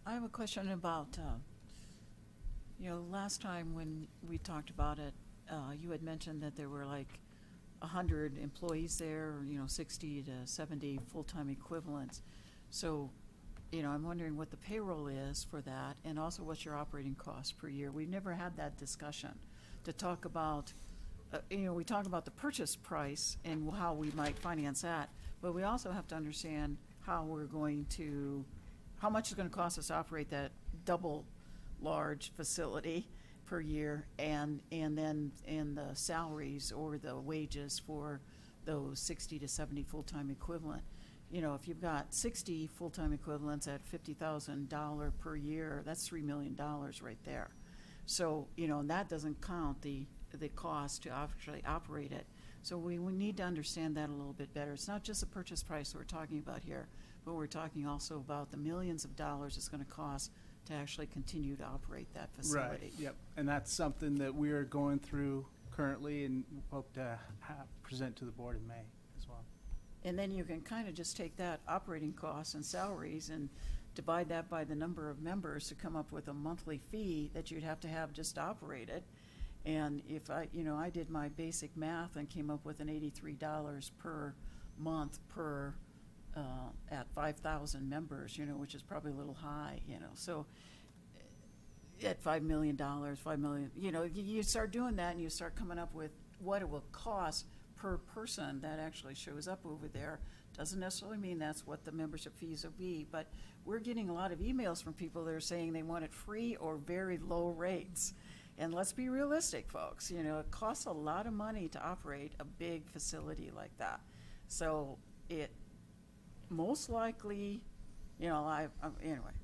I have a question about, last time when we talked about it, you had mentioned that there were like 100 employees there, or, 60 to 70 full-time equivalents. So, I'm wondering what the payroll is for that, and also what's your operating cost per year. We've never had that discussion to talk about, we talk about the purchase price and how we might finance that, but we also have to understand how much it's going to cost us to operate that double large facility per year, and the salaries or the wages for those 60 to 70 full-time equivalent. If you've got 60 full-time equivalents at $50,000 per year, that's $3 million right there. So, and that doesn't count the cost to actually operate it. So we need to understand that a little bit better. It's not just the purchase price that we're talking about here, but we're talking also about the millions of dollars it's going to cost to actually continue to operate that facility. Right, yep. And that's something that we are going through currently and hope to present to the board in May as well. And then you can kind of just take that operating costs and salaries and divide that by the number of members to come up with a monthly fee that you'd have to operate it. And if I did my basic math and came up with an $83 per month per at 5,000 members, which is probably a little high, So at $5 million, $5 million, you start doing that and you start coming up with what it will cost per person that actually shows up over there. Doesn't necessarily mean that's what the membership fees will be, but we're getting a lot of emails from people that are saying they want it free or very low rates. And let's be realistic, folks. It costs a lot of money to operate a big facility like that. So it most likely, anyway,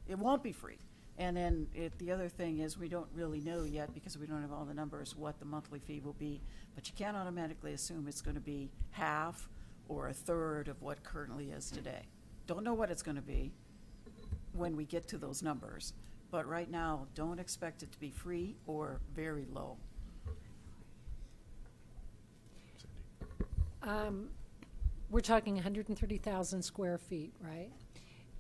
it won't be free. And then the other thing is we don't really know yet because we don't have all the numbers what the monthly fee will be. But you can't automatically assume it's going to be half or a third of what currently is today. Don't know what it's going to be when we get to those numbers. But right now, don't expect it to be free or very low. We're talking 130,000 square feet, right?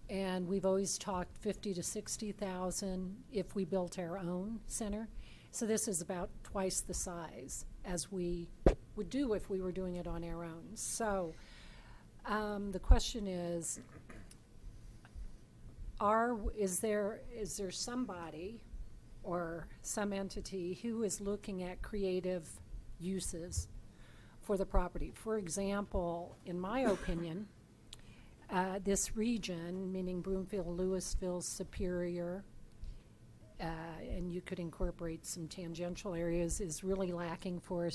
And we've always talked 50 to 60,000 if we built our own center. So this is about twice the size as we would do if we were doing it on our own. So the question is there somebody or some entity who is looking at creative uses for the property? For example, in my opinion, this region, meaning Broomfield, Louisville, Superior, and you could incorporate some tangential areas, is really lacking for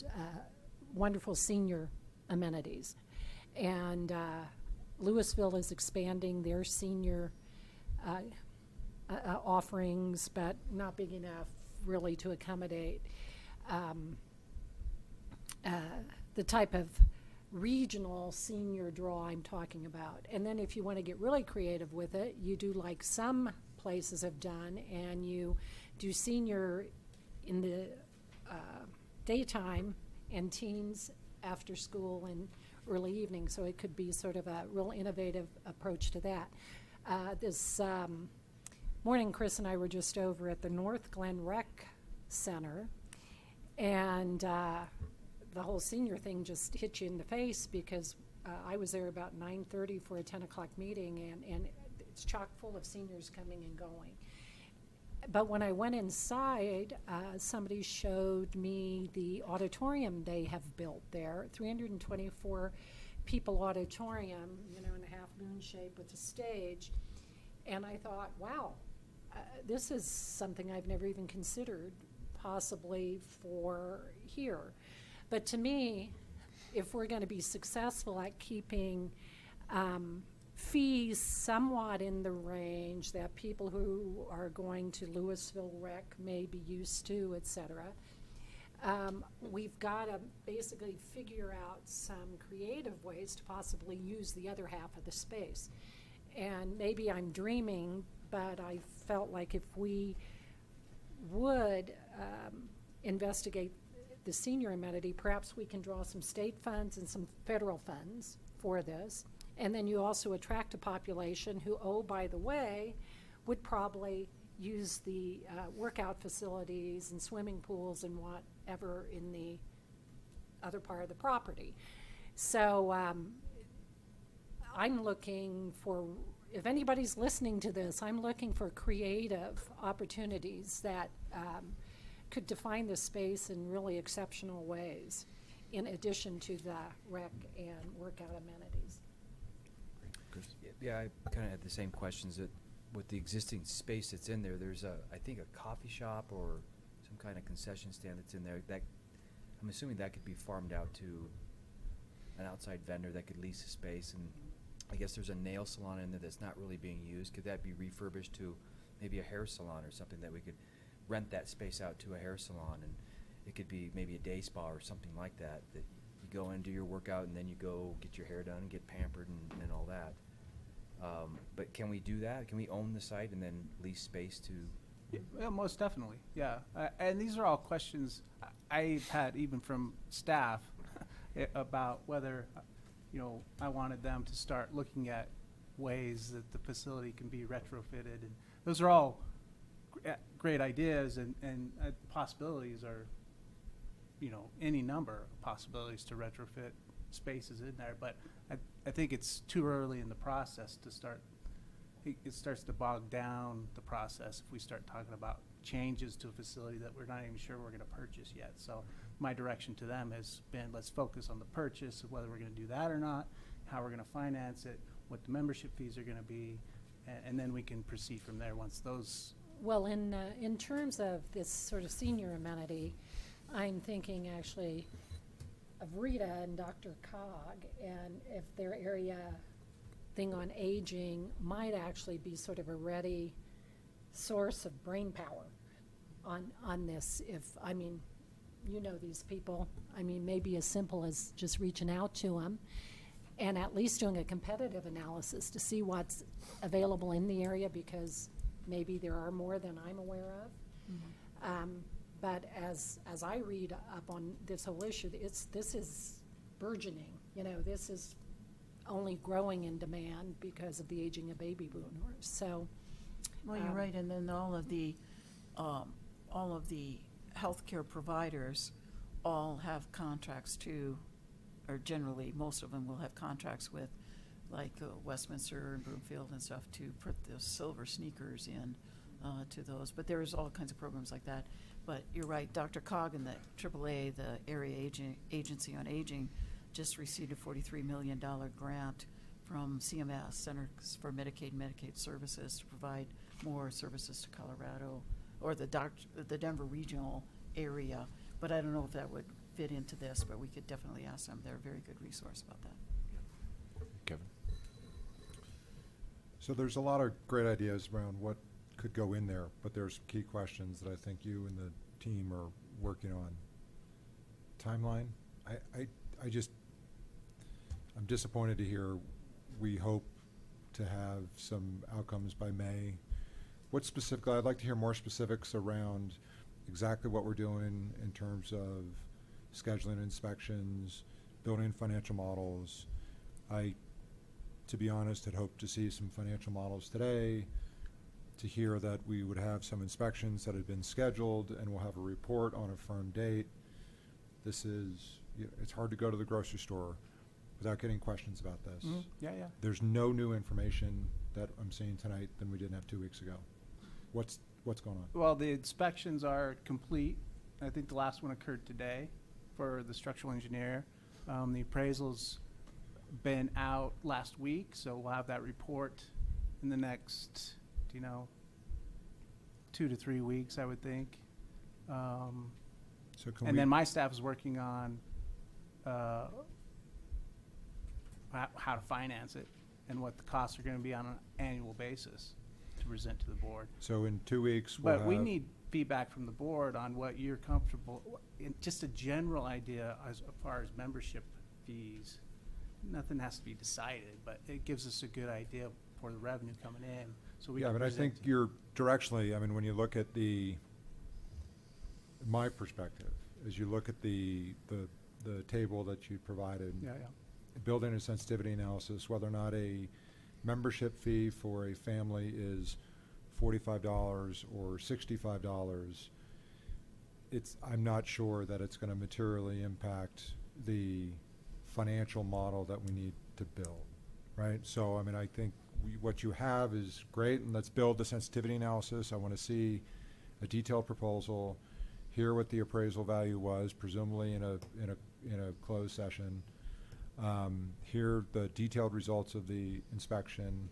wonderful senior amenities. And Louisville is expanding their senior offerings, but not big enough really to accommodate the type of regional senior draw I'm talking about. And then if you want to get really creative with it, you do like some places have done, and you do senior in the daytime and teens after school and early evening. So it could be sort of a real innovative approach to that. This morning, Chris and I were just over at the North Glen Rec Center, and the whole senior thing just hit you in the face because I was there about 9:30 for a 10 o'clock meeting, and it's chock full of seniors coming and going. But when I went inside, somebody showed me the auditorium they have built there, 324 people auditorium, in a half moon shape with a stage. And I thought, wow, this is something I've never even considered possibly for here. But to me, if we're going to be successful at keeping fees somewhat in the range that people who are going to Louisville Rec may be used to, et cetera, we've got to basically figure out some creative ways to possibly use the other half of the space. And maybe I'm dreaming, but I felt like if we would investigate the senior amenity, perhaps we can draw some state funds and some federal funds for this. And then you also attract a population who, oh, by the way, would probably use the workout facilities and swimming pools and whatever in the other part of the property. So I'm looking for, if anybody's listening to this, I'm looking for creative opportunities that could define this space in really exceptional ways, in addition to the rec and workout amenities. Yeah, I kind of had the same questions. That with the existing space that's in there, there's I think a coffee shop or some kind of concession stand that's in there. That I'm assuming that could be farmed out to an outside vendor that could lease a space. And I guess there's a nail salon in there that's not really being used. Could that be refurbished to maybe a hair salon or something, that we could rent that space out to a hair salon, and it could be maybe a day spa or something like that, that you go in, do your workout, and then you go get your hair done and get pampered and all that. But can we do that? Can we own the site and then lease space to? Yeah, most definitely, yeah. And these are all questions I've had even from staff about whether, I wanted them to start looking at ways that the facility can be retrofitted. And those are all great ideas, and possibilities are, any number of possibilities to retrofit spaces in there. But I think it's too early in the process to start. It starts to bog down the process if we start talking about changes to a facility that we're not even sure we're going to purchase yet. So my direction to them has been, let's focus on the purchase of whether we're going to do that or not, how we're going to finance it, what the membership fees are going to be, and then we can proceed from there once those. Well, in terms of this sort of senior amenity, I'm thinking actually of Rita and Dr. Cog, and if their area thing on aging might actually be sort of a ready source of brain power on this. If, these people, maybe as simple as just reaching out to them and at least doing a competitive analysis to see what's available in the area, because maybe there are more than I'm aware of. Mm-hmm. But as I read up on this whole issue, this is burgeoning. This is only growing in demand because of the aging of baby boomers. So, well, you're right. And then all of the healthcare providers all have contracts to, or generally most of them will have contracts with, like Westminster and Broomfield and stuff, to put the silver sneakers in to those. But there's all kinds of programs like that. But you're right, Dr. Cog and the AAA, the Area Agency on Aging, just received a $43 million grant from CMS, Centers for Medicaid and Medicaid Services, to provide more services to Colorado, or the Denver regional area. But I don't know if that would fit into this, but we could definitely ask them. They're a very good resource about that. Kevin? So there's a lot of great ideas around what could go in there, but there's some key questions that I think you and the team are working on. Timeline? I'm disappointed to hear we hope to have some outcomes by May. What specifically, I'd like to hear more specifics around exactly what we're doing in terms of scheduling inspections, building financial models. To be honest, had hoped to see some financial models today, to hear that we would have some inspections that had been scheduled and we'll have a report on a firm date. It's hard to go to the grocery store without getting questions about this. Mm-hmm. Yeah. There's no new information that I'm seeing tonight than we didn't have 2 weeks ago. What's going on? Well, the inspections are complete. I think the last one occurred today for the structural engineer. The appraisal's been out last week, so we'll have that report in the next, 2 to 3 weeks, I would think. And then my staff is working on how to finance it and what the costs are going to be on an annual basis to present to the board. So in 2 weeks, but we need feedback from the board on what you're comfortable, just a general idea as far as membership fees. Nothing has to be decided, but it gives us a good idea for the revenue coming in, so we Yeah, can but I think present. you're directionally, I mean, when you look at my perspective, as you look at the table that you provided. Yeah. Build in a sensitivity analysis, whether or not a membership fee for a family is $45 or $65, I'm not sure that it's gonna materially impact the financial model that we need to build, right? So, I mean, I think what you have is great, and let's build the sensitivity analysis. I wanna see a detailed proposal, hear what the appraisal value was, presumably in a closed session, hear the detailed results of the inspection,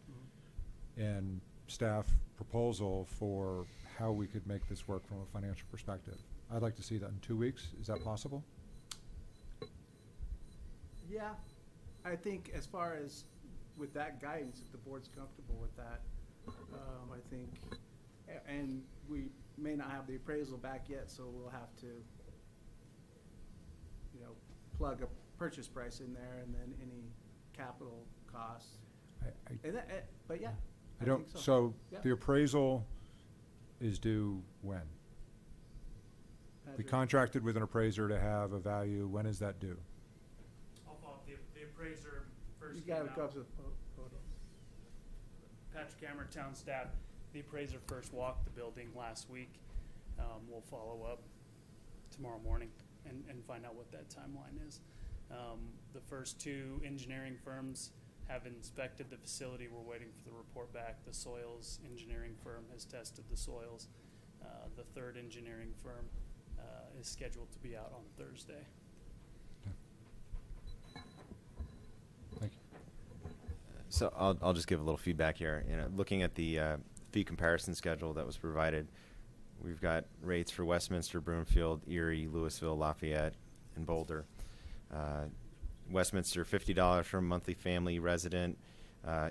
and staff proposal for how we could make this work from a financial perspective. I'd like to see that in 2 weeks. Is that possible? Yeah, I think as far as with that guidance, if the board's comfortable with that, I think, and we may not have the appraisal back yet, so we'll have to, plug a purchase price in there and then any capital costs. But yeah, I think so. So Yeah. the appraisal is due when? We Patrick? contracted with an appraiser to have a value. When is that due? The appraiser first You came gotta out. go up to the podium. Patrick Cameron, town staff, the appraiser first walked the building last week. We'll follow up tomorrow morning and find out what that timeline is. The first two engineering firms have inspected the facility. We're waiting for the report back. The soils engineering firm has tested the soils. The third engineering firm is scheduled to be out on Thursday. Thank you. So I'll just give a little feedback here. Looking at the fee comparison schedule that was provided, we've got rates for Westminster, Broomfield, Erie, Louisville, Lafayette, and Boulder. Westminster, $50 for a monthly family resident.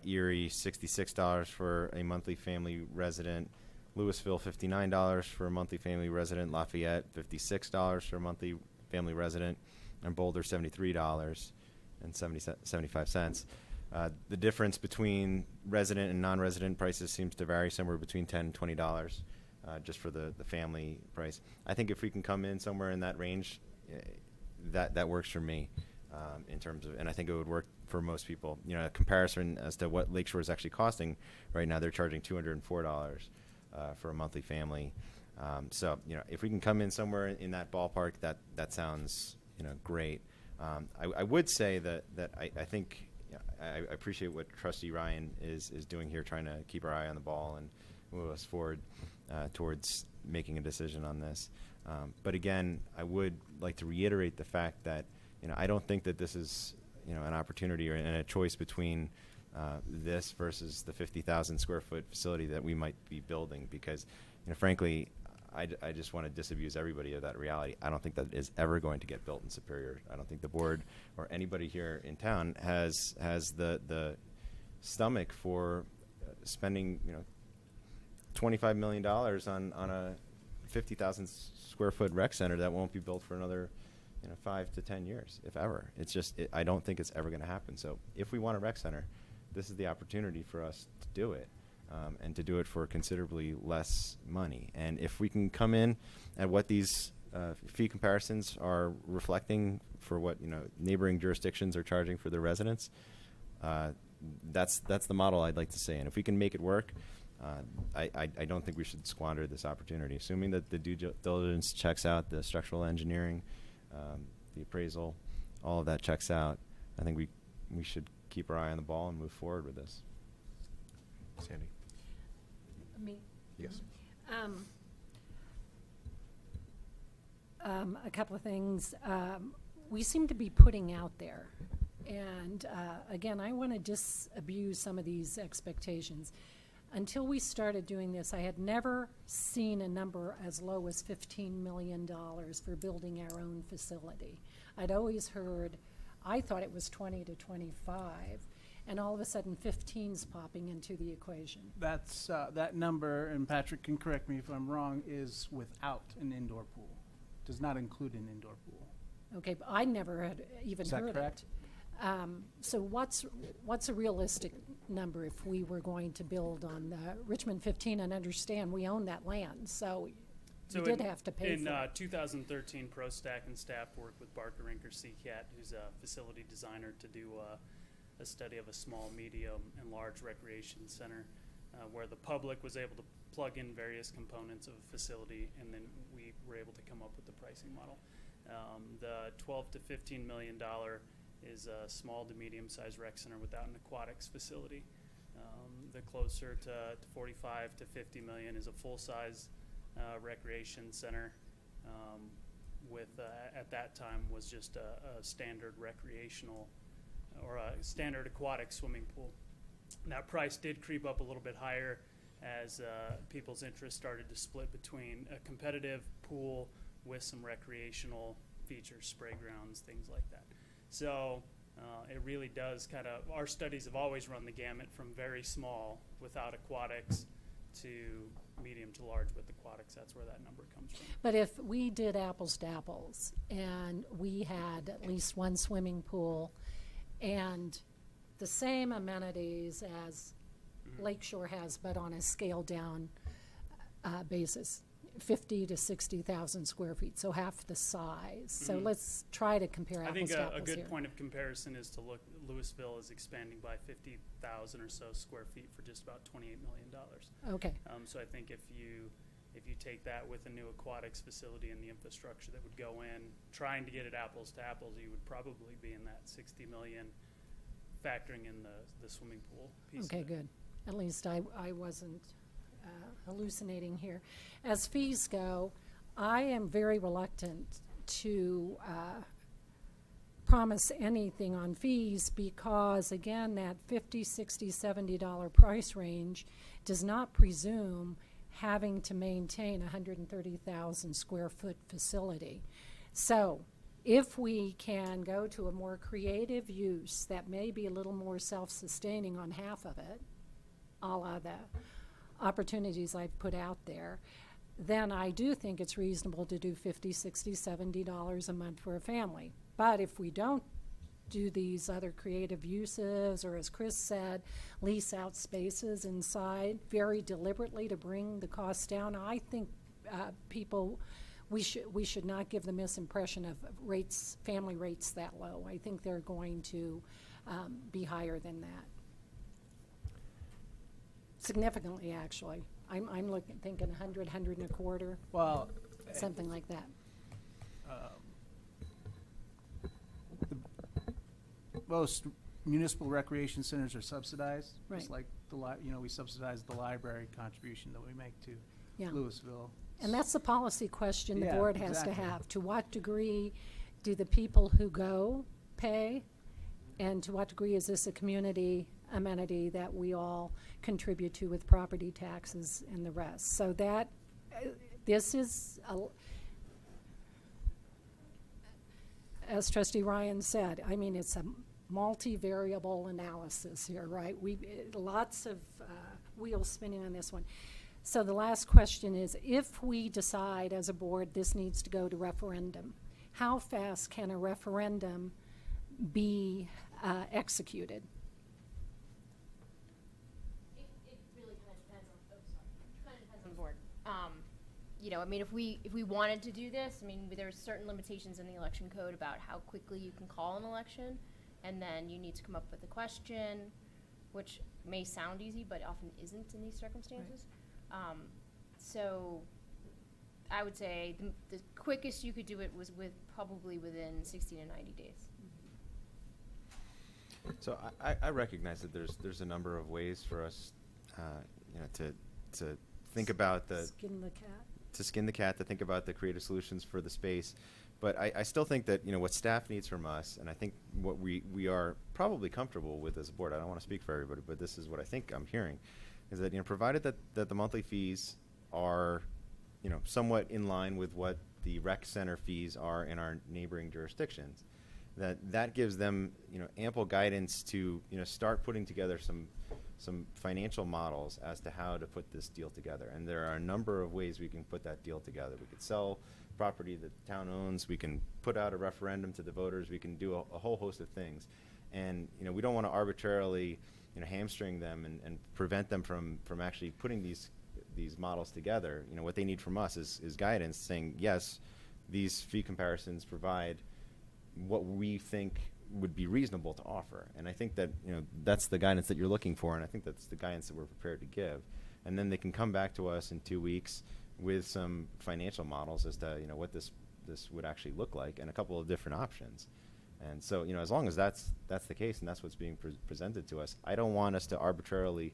Erie, $66 for a monthly family resident. Louisville, $59 for a monthly family resident. Lafayette, $56 for a monthly family resident. And Boulder, $73.75. The difference between resident and non-resident prices seems to vary somewhere between $10 and $20, just for the family price. I think if we can come in somewhere in that range, that works for me, in terms of, and I think it would work for most people. A comparison as to what Lakeshore is actually costing right now, they're charging $204 for a monthly family. So, if we can come in somewhere in that ballpark, that sounds, great. I would say that I think, I appreciate what Trustee Ryan is doing here, trying to keep our eye on the ball and move us forward towards making a decision on this. But again, I would like to reiterate the fact that, I don't think that this is, an opportunity or a choice between this versus the 50,000 square foot facility that we might be building, because, frankly, I just want to disabuse everybody of that reality. I don't think that is ever going to get built in Superior. I don't think the board or anybody here in town has the stomach for spending, $25 million on a 50,000 square foot rec center that won't be built for another 5 to 10 years, if ever. It's just, I don't think it's ever going to happen. So if we want a rec center, this is the opportunity for us to do it, and to do it for considerably less money. And if we can come in at what these fee comparisons are reflecting for what neighboring jurisdictions are charging for their residents, that's the model I'd like to see. And if we can make it work, I don't think we should squander this opportunity. Assuming that the due diligence checks out, the structural engineering, the appraisal, all of that checks out, I think we should keep our eye on the ball and move forward with this. Sandy? Me? Yes. A couple of things. We seem to be putting out there. And again, I want to disabuse some of these expectations. Until we started doing this, I had never seen a number as low as $15 million for building our own facility. I'd always heard, I thought it was 20 to 25. and all of a sudden 15's popping into the equation. That's, that number, and Patrick can correct me if I'm wrong, is without an indoor pool. Does not include an indoor pool. Okay, but I never had even Is that heard correct? it. So what's a realistic number if we were going to build on the Richmond 15 and understand we own that land, so you did have to pay in for it. 2013, ProStack and staff worked with Barker Rinker Seacat, who's a facility designer, to do a study of a small, medium, and large recreation center where the public was able to plug in various components of a facility, and then we were able to come up with the pricing model. The $12 to $15 million is a small to medium-sized rec center without an aquatics facility. The closer to 45 to 50 million is a full-size recreation center with, at that time, was just a standard recreational or a standard aquatic swimming pool. That price did creep up a little bit higher as people's interest started to split between a competitive pool with some recreational features, spray grounds, things like that. So it really does kind of, our studies have always run the gamut from very small without aquatics to medium to large with aquatics. That's where that number comes from. But if we did apples to apples and we had at least one swimming pool and the same amenities as Lakeshore has, but on a scaled down basis, 50 to 60,000 square feet, so half the size. So let's try to compare apples to apples I think a good here. point of comparison is to look, Louisville is expanding by 50,000 or so square feet for just about $28 million. Okay. So I think if you take that with a new aquatics facility and the infrastructure that would go in, trying to get it apples to apples, you would probably be in that 60 million, factoring in the swimming pool piece. Okay, good. At least I wasn't hallucinating here. As fees go, I am very reluctant to promise anything on fees because, again, that $50, $60, $70 price range does not presume having to maintain a 130,000 square foot facility. So if we can go to a more creative use that may be a little more self-sustaining on half of it, a la the opportunities I've put out there, then I do think it's reasonable to do $50, $60, $70 a month for a family. But if we don't do these other creative uses, or as Chris said, lease out spaces inside very deliberately to bring the costs down, I think we should not give the misimpression of rates, family rates that low. I think they're going to be higher than that. Significantly, actually. I'm thinking 100, 100 and a quarter. Well, something like that. Most municipal recreation centers are subsidized, Right. just like we subsidize the library contribution that we make to Louisville. And that's the policy question the Yeah, board has exactly. to have. To what degree do the people who go pay? And to what degree is this a community amenity that we all contribute to with property taxes and the rest? So that, this is, as Trustee Ryan said, I mean, it's a multivariable analysis here, right? Lots of wheels spinning on this one. So the last question is, if we decide as a board this needs to go to referendum, how fast can a referendum be executed? It really kind of depends on the board. I mean, if we wanted to do this, I mean, there's certain limitations in the election code about how quickly you can call an election, and then you need to come up with a question, which may sound easy, but often isn't in these circumstances. So I would say the quickest you could do it was probably within 60 to 90 days. So I recognize that there's a number of ways for us, to think about Skin the cat. to skin the cat, to think about the creative solutions for the space. But I still think that what staff needs from us, and I think what we are probably comfortable with as a board, I don't want to speak for everybody, but this is what I think I'm hearing, is that provided that the monthly fees are somewhat in line with what the rec center fees are in our neighboring jurisdictions, that gives them, ample guidance to, start putting together some financial models as to how to put this deal together. And there are a number of ways we can put that deal together. We could sell property that the town owns. We can put out a referendum to the voters. We can do a whole host of things. And, we don't want to arbitrarily, hamstring them and prevent them from actually putting these models together. What they need from us is guidance saying, yes, these fee comparisons provide what we think would be reasonable to offer. And I think that, that's the guidance that you're looking for, and I think that's the guidance that we're prepared to give. And then they can come back to us in 2 weeks with some financial models as to, what this would actually look like and a couple of different options. And so, as long as that's the case and that's what's being presented to us, I don't want us to arbitrarily,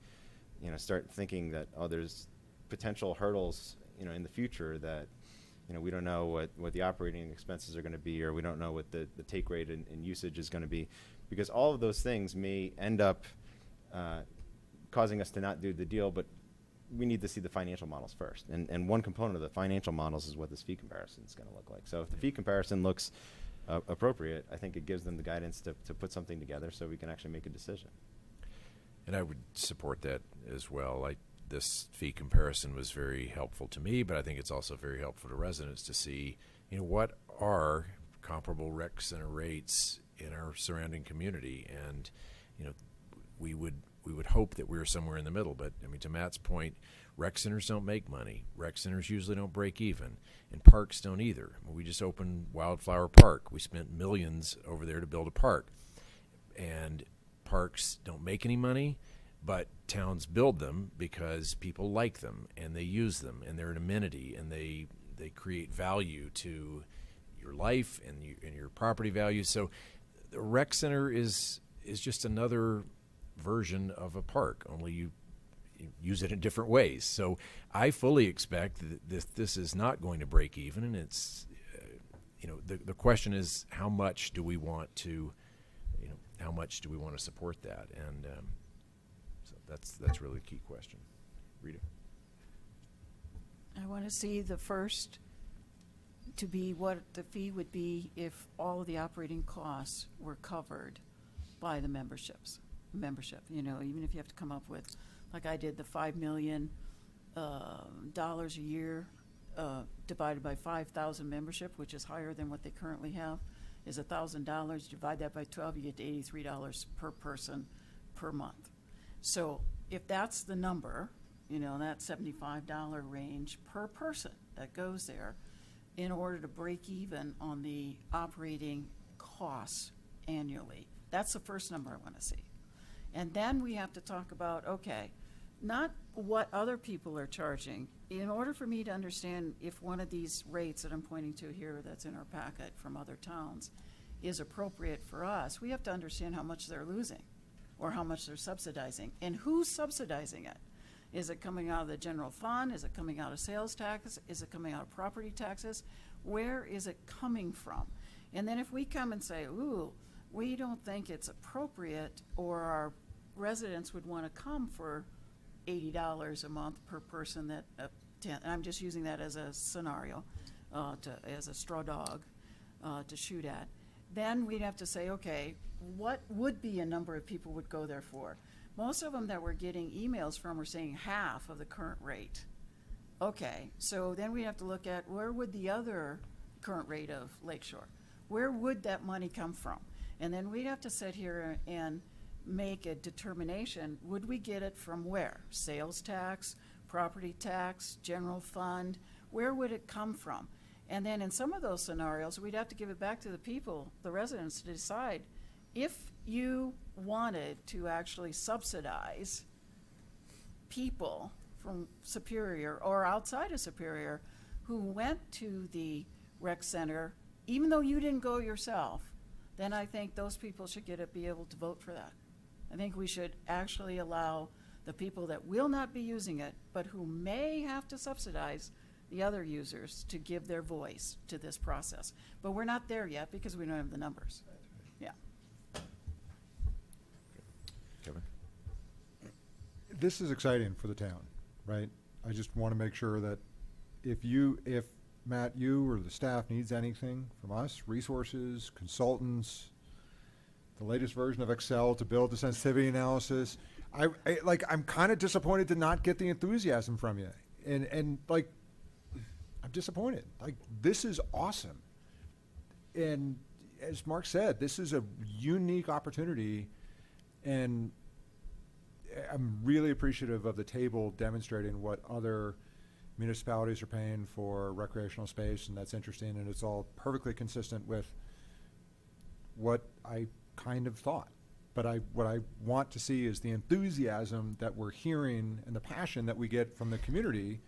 start thinking that, there's potential hurdles, in the future that, we don't know what the operating expenses are going to be, or we don't know what the take rate and usage is going to be, because all of those things may end up causing us to not do the deal, but we need to see the financial models first. And one component of the financial models is what this fee comparison is going to look like. So if the fee comparison looks appropriate, I think it gives them the guidance to put something together so we can actually make a decision. And I would support that as well. This fee comparison was very helpful to me, but I think it's also very helpful to residents to see, what are comparable rec center rates in our surrounding community. And, we would hope that we were somewhere in the middle. But, to Matt's point, rec centers don't make money. Rec centers usually don't break even. And parks don't either. We just opened Wildflower Park. We spent millions over there to build a park. And parks don't make any money, but towns build them because people like them and they use them and they're an amenity and they create value to your life and your property value. So the rec center is just another version of a park, only you use it in different ways. So I fully expect that this is not going to break even, and it's the question is how much do we want to support that, and so that's really a key question. Rita. I want to see the first to be what the fee would be if all of the operating costs were covered by the membership. Even if you have to come up with, like I did, the $5 million a year divided by 5,000 membership, which is higher than what they currently have, is $1,000. Divide that by 12, you get to $83 per person per month. So if that's the number, that $75 range per person that goes there, in order to break even on the operating costs annually, that's the first number I want to see. And then we have to talk about, okay, not what other people are charging. In order for me to understand if one of these rates that I'm pointing to here that's in our packet from other towns is appropriate for us, we have to understand how much they're losing or how much they're subsidizing and who's subsidizing it. Is it coming out of the general fund? Is it coming out of sales tax? Is it coming out of property taxes? Where is it coming from? And then if we come and say, ooh, we don't think it's appropriate, or our residents would want to come for $80 a month per person, that and I'm just using that as a scenario, as a straw dog to shoot at, then we'd have to say, okay, what would be a number of people would go there for? Most of them that we're getting emails from are saying half of the current rate. Okay, so then we have to look at where would the other current rate of Lakeshore, where would that money come from? And then we'd have to sit here and make a determination, would we get it from where? Sales tax, property tax, general fund, where would it come from? And then in some of those scenarios, we'd have to give it back to the people, the residents, to decide if you wanted to actually subsidize people from Superior or outside of Superior who went to the rec center, even though you didn't go yourself, then I think those people should be able to vote for that. I think we should actually allow the people that will not be using it, but who may have to subsidize the other users, to give their voice to this process. But we're not there yet because we don't have the numbers. Yeah. Kevin? This is exciting for the town, right? I just want to make sure that if Matt, you or the staff needs anything from us, resources, consultants, the latest version of Excel to build the sensitivity analysis. I'm kind of disappointed to not get the enthusiasm from you. And like, I'm disappointed. Like, this is awesome. And as Mark said, this is a unique opportunity, and I'm really appreciative of the table demonstrating what other municipalities are paying for recreational space, and that's interesting, and it's all perfectly consistent with what I kind of thought. But what I want to see is the enthusiasm that we're hearing and the passion that we get from the community,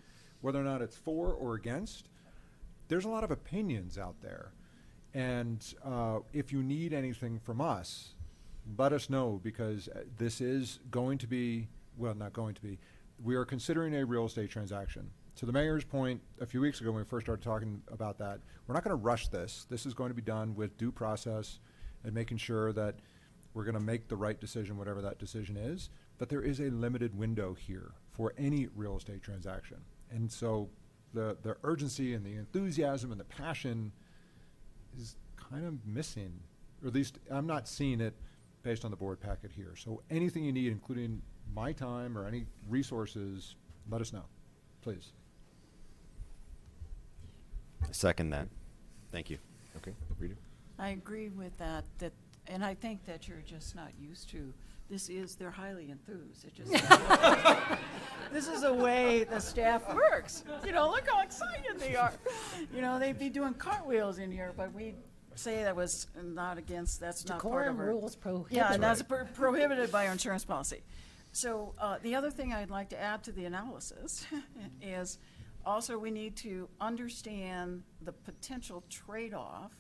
whether or not it's for or against. There's a lot of opinions out there. And if you need anything from us, let us know, because this is going to be, well, not going to be, we are considering a real estate transaction. To the mayor's point a few weeks ago when we first started talking about that, we're not going to rush this. This is going to be done with due process and making sure that we're going to make the right decision, whatever that decision is. But there is a limited window here for any real estate transaction. And so the urgency and the enthusiasm and the passion is kind of missing, or at least I'm not seeing it based on the board packet here. So anything you need, including my time or any resources, let us know, please. I second that. Thank you. Okay, Rita? I agree with that, and I think that you're just not used to, they're highly enthused. It just, this is the way the staff works. Look how excited they are. They'd be doing cartwheels in here, but we say that was not against, that's not part of our. Decorum rules prohibit. Yeah, and that's prohibited by our insurance policy. So the other thing I'd like to add to the analysis is also we need to understand the potential trade-off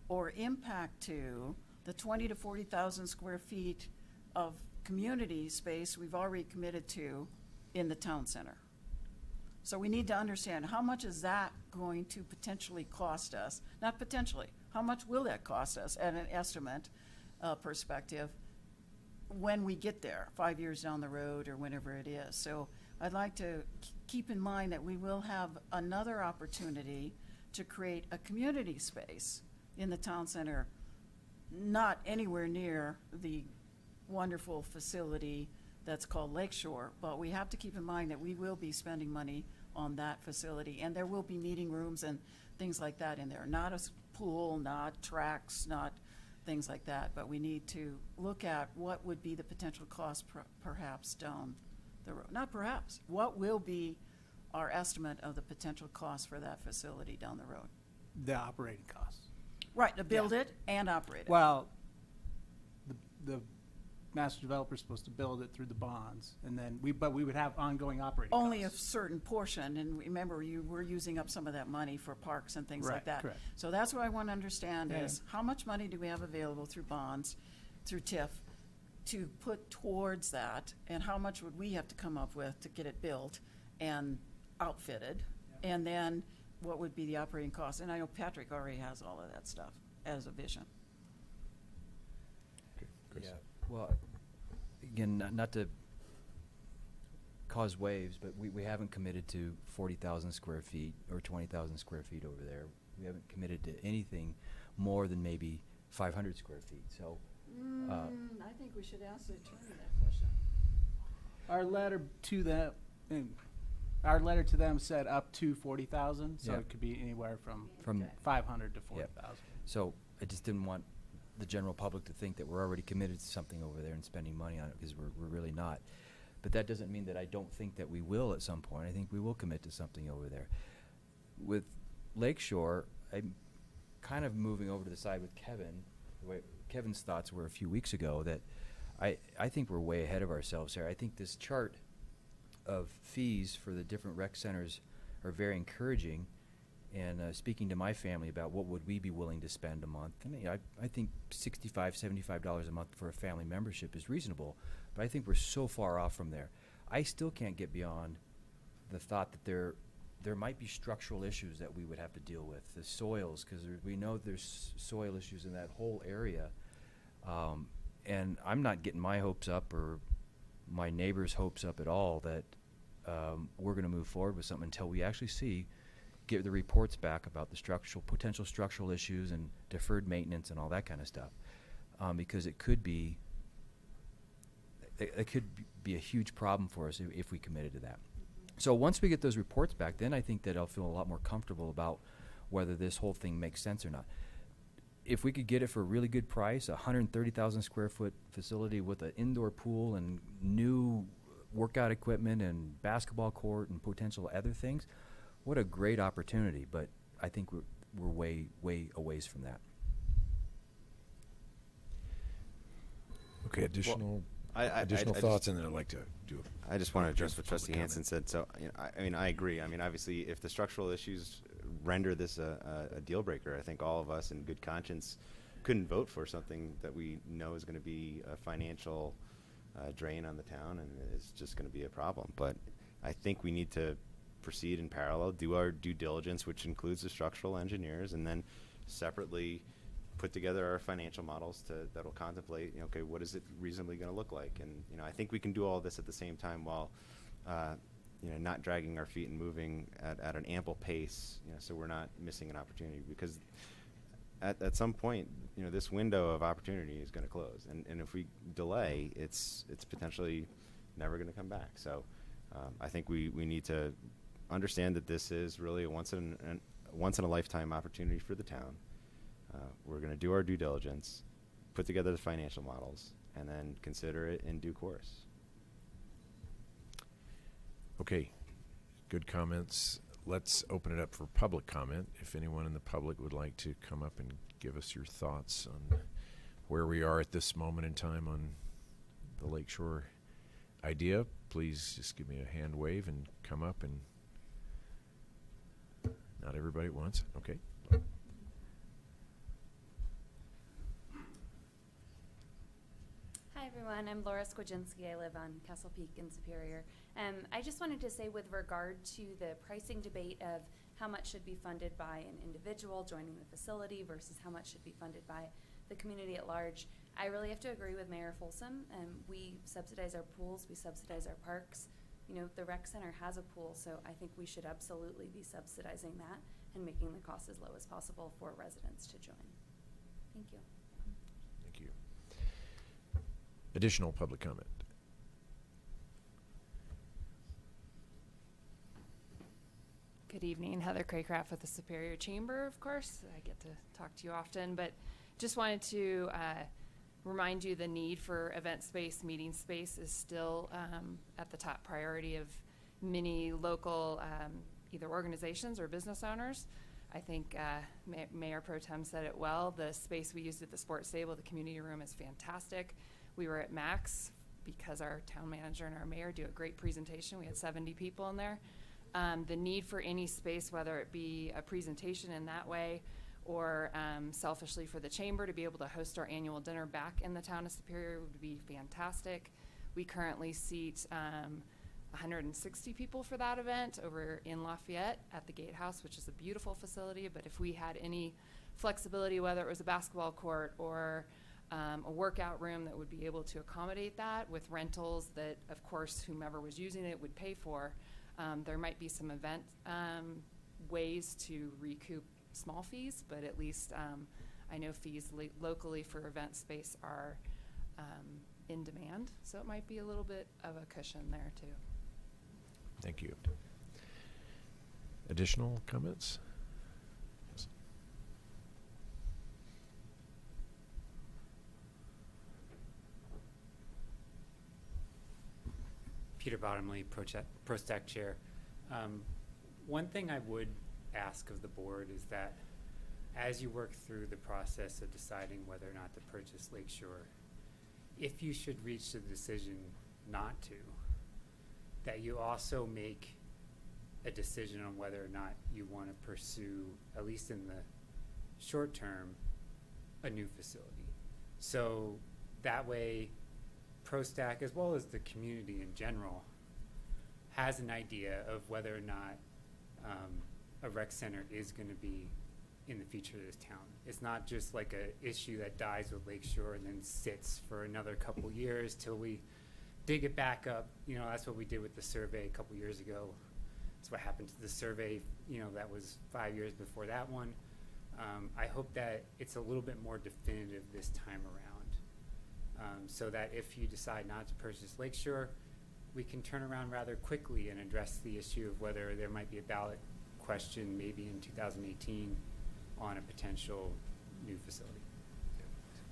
or impact to the 20 to 40,000 square feet of community space we've already committed to in the town center. So we need to understand how much is that going to potentially cost us, not potentially, how much will that cost us at an estimate perspective when we get there, 5 years down the road or whenever it is. So I'd like to keep in mind that we will have another opportunity to create a community space in the town center, not anywhere near the wonderful facility that's called Lakeshore, but we have to keep in mind that we will be spending money on that facility, and there will be meeting rooms and things like that in there. Not a pool, not tracks, not things like that, but we need to look at what would be the potential cost perhaps down the road. Not perhaps, what will be our estimate of the potential cost for that facility down the road? The operating costs. Right, to build it and operate it. Well, the master developer's supposed to build it through the bonds, and then we would have ongoing operating costs. Only a certain portion, and remember, you were using up some of that money for parks and things like Right, that. correct. So that's what I want to understand Yeah. is, how much money do we have available through bonds, through TIF, to put towards that, and how much would we have to come up with to get it built and outfitted? And then, what would be the operating cost? And I know Patrick already has all of that stuff as a vision. Yeah, well, again, not to cause waves, but we haven't committed to 40,000 square feet or 20,000 square feet over there. We haven't committed to anything more than maybe 500 square feet, so. I think we should ask the attorney that question. Our letter to them said up to 40,000, so Yeah. it could be anywhere from From- 500 to Yeah. 40,000. So I just didn't want the general public to think that we're already committed to something over there and spending money on it, because we're really not. But that doesn't mean that I don't think that we will at some point. I think we will commit to something over there. With Lakeshore, I'm kind of moving over to the side with Kevin. The way Kevin's thoughts were a few weeks ago, that I think we're way ahead of ourselves here. I think this chart of fees for the different rec centers are very encouraging. And speaking to my family about what would we be willing to spend a month, I mean, I think $65, $75 a month for a family membership is reasonable, but I think we're so far off from there. I still can't get beyond the thought that there might be structural issues that we would have to deal with, the soils, because we know there's soil issues in that whole area. And I'm not getting my hopes up or my neighbors' hopes up at all that we're going to move forward with something until we actually get the reports back about the potential structural issues and deferred maintenance and all that kind of stuff. because it could be a huge problem for us if we committed to that. So once we get those reports back, then I think that I'll feel a lot more comfortable about whether this whole thing makes sense or not. If we could get it for a really good price, a 130,000 square foot facility with an indoor pool and new workout equipment and basketball court and potential other things, what a great opportunity. But I think we're way a ways from that. Okay, additional additional thoughts, and then I'd like to do. I just want to address what public Trustee Hansen said. So, I mean, I agree. I mean, obviously, if the structural issues render this a deal breaker, I think all of us in good conscience couldn't vote for something that we know is going to be a financial drain on the town, and it's just going to be a problem. But I think we need to proceed in parallel, do our due diligence, which includes the structural engineers, and then separately put together our financial models that'll contemplate, okay, what is it reasonably going to look like? And, I think we can do all this at the same time while, not dragging our feet and moving at an ample pace, so we're not missing an opportunity. Because at some point, this window of opportunity is going to close. And if we delay, it's potentially never going to come back. So I think we need to understand that this is really a once in a lifetime opportunity for the town. We're going to do our due diligence, put together the financial models, and then consider it in due course. Okay, good comments. Let's open it up for public comment. If anyone in the public would like to come up and give us your thoughts on where we are at this moment in time on the Lakeshore idea, please just give me a hand wave and come up. And not everybody at once. Okay. Hi everyone, I'm Laura Skwajenski. I live on Castle Peak in Superior. I just wanted to say, with regard to the pricing debate of how much should be funded by an individual joining the facility versus how much should be funded by the community at large, I really have to agree with Mayor Folsom. We subsidize our pools, we subsidize our parks. The rec center has a pool, so I think we should absolutely be subsidizing that and making the cost as low as possible for residents to join. Thank you. Thank you. Additional public comment. Good evening, Heather Craycraft with the Superior Chamber, of course. I get to talk to you often, but just wanted to remind you the need for event space, meeting space is still at the top priority of many local either organizations or business owners. I think Mayor Pro Tem said it well. The space we used at the sports stable, the community room, is fantastic. We were at max because our town manager and our mayor do a great presentation. We had 70 people in there. The need for any space, whether it be a presentation in that way or selfishly for the chamber to be able to host our annual dinner back in the town of Superior, would be fantastic. We currently seat 160 people for that event over in Lafayette at the Gatehouse, which is a beautiful facility. But if we had any flexibility, whether it was a basketball court or a workout room that would be able to accommodate that with rentals that, of course, whomever was using it would pay for, there might be some event ways to recoup small fees, but at least I know fees locally for event space are in demand, so it might be a little bit of a cushion there too. Thank you. Additional comments? Yes. Peter Bottomley, ProStack Chair. One thing I would ask of the board is that as you work through the process of deciding whether or not to purchase Lakeshore, if you should reach the decision not to, that you also make a decision on whether or not you want to pursue, at least in the short term, a new facility. So that way, ProStack, as well as the community in general, has an idea of whether or not a rec center is going to be in the future of this town. It's not just like a issue that dies with Lakeshore and then sits for another couple years till we dig it back up. That's what we did with the survey a couple years ago. That's what happened to the survey, that was 5 years before that one. I hope that it's a little bit more definitive this time around. so that if you decide not to purchase Lakeshore, we can turn around rather quickly and address the issue of whether there might be a ballot question maybe in 2018 on a potential new facility.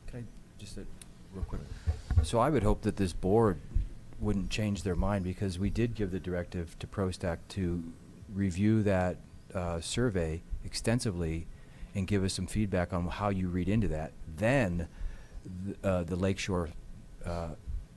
Can I just, real quick? So I would hope that this board wouldn't change their mind, because we did give the directive to ProStack to review that survey extensively and give us some feedback on how you read into that. Then the Lakeshore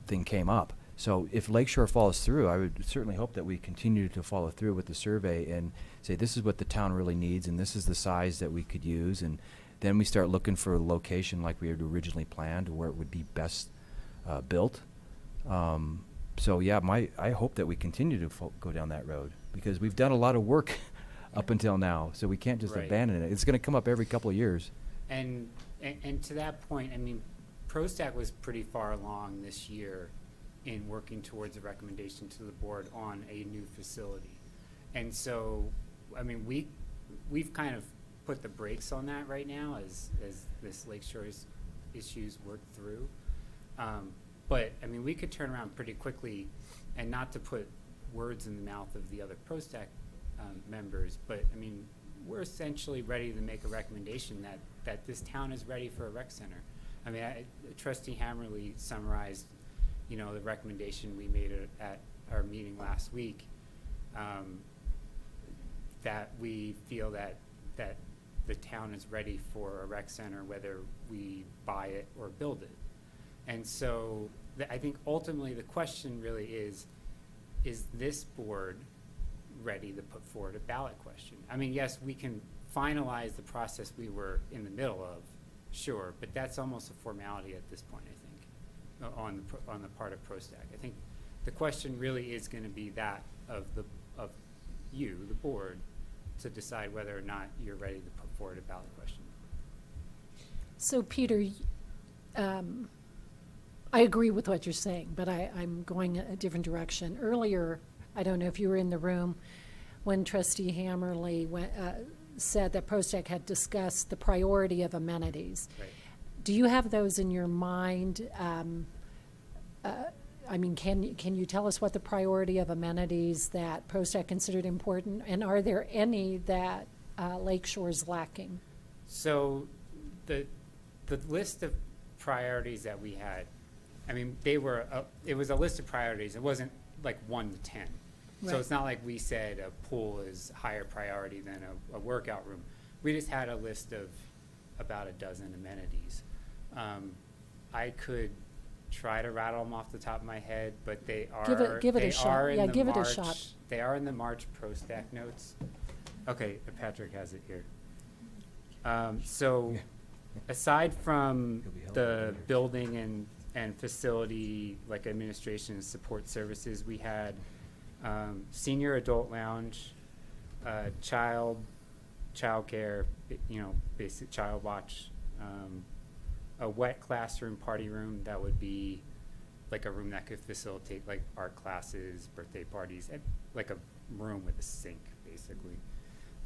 thing came up. So if Lakeshore follows through, I would certainly hope that we continue to follow through with the survey and say this is what the town really needs and this is the size that we could use, and then we start looking for a location like we had originally planned where it would be best built. So yeah, I hope that we continue to go down that road, because we've done a lot of work up until now, so we can't just Right. abandon it. It's going to come up every couple of years. And to that point, I mean, ProStack was pretty far along this year in working towards a recommendation to the board on a new facility. And so, I mean, we've kind of put the brakes on that right now as this Lakeshore's issues work through. But, I mean, we could turn around pretty quickly, and not to put words in the mouth of the other ProStack members, but, I mean, we're essentially ready to make a recommendation that this town is ready for a rec center. I mean, Trustee Hammerly summarized, you know, the recommendation we made at our meeting last week, that we feel that the town is ready for a rec center, whether we buy it or build it. And so I think ultimately the question really is this board ready to put forward a ballot question? I mean, yes, we can finalize the process we were in the middle of, sure, but that's almost a formality at this point, I think, on the part of ProStack. I think the question really is going to be that of you, the board, to decide whether or not you're ready to put forward a ballot question. So Peter, I agree with what you're saying, but I'm going a different direction. Earlier, I don't know if you were in the room when Trustee Hammerly said that ProStack had discussed the priority of amenities. Right. Do you have those in your mind? I mean, can you tell us what the priority of amenities that ProStack considered important, and are there any that Lakeshore is lacking? So the list of priorities that we had, I mean, it was a list of priorities. It wasn't like 1 to 10. Right. So it's not like we said a pool is higher priority than a workout room. We just had a list of about a dozen amenities. I could try to rattle them off the top of my head, but they are Give it a shot. Yeah, give it a shot. They are in the March ProStack notes. Okay, Patrick has it here. So aside from the building and facility, like administration and support services, we had senior adult lounge, child care, you know, basic child watch, a wet classroom party room that would be like a room that could facilitate like art classes, birthday parties, like a room with a sink, basically.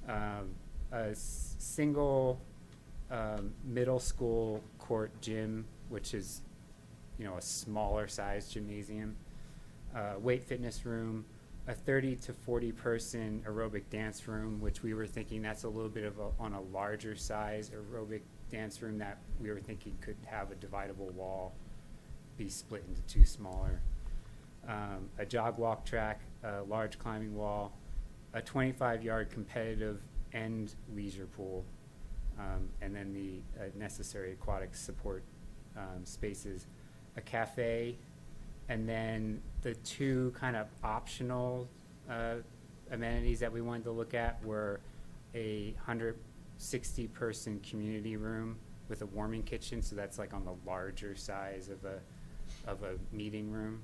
A single middle school court gym, which is, you know, a smaller size gymnasium, weight fitness room, a 30 to 40 person aerobic dance room, which we were thinking that's a little bit of on a larger size aerobic dance room that we were thinking could have a dividable wall, be split into 2 smaller. A jog walk track, a large climbing wall, a 25-yard competitive and leisure pool, and then the necessary aquatic support spaces, a cafe, and then the 2 kind of optional amenities that we wanted to look at were a 160-person community room with a warming kitchen, so that's like on the larger size of a meeting room,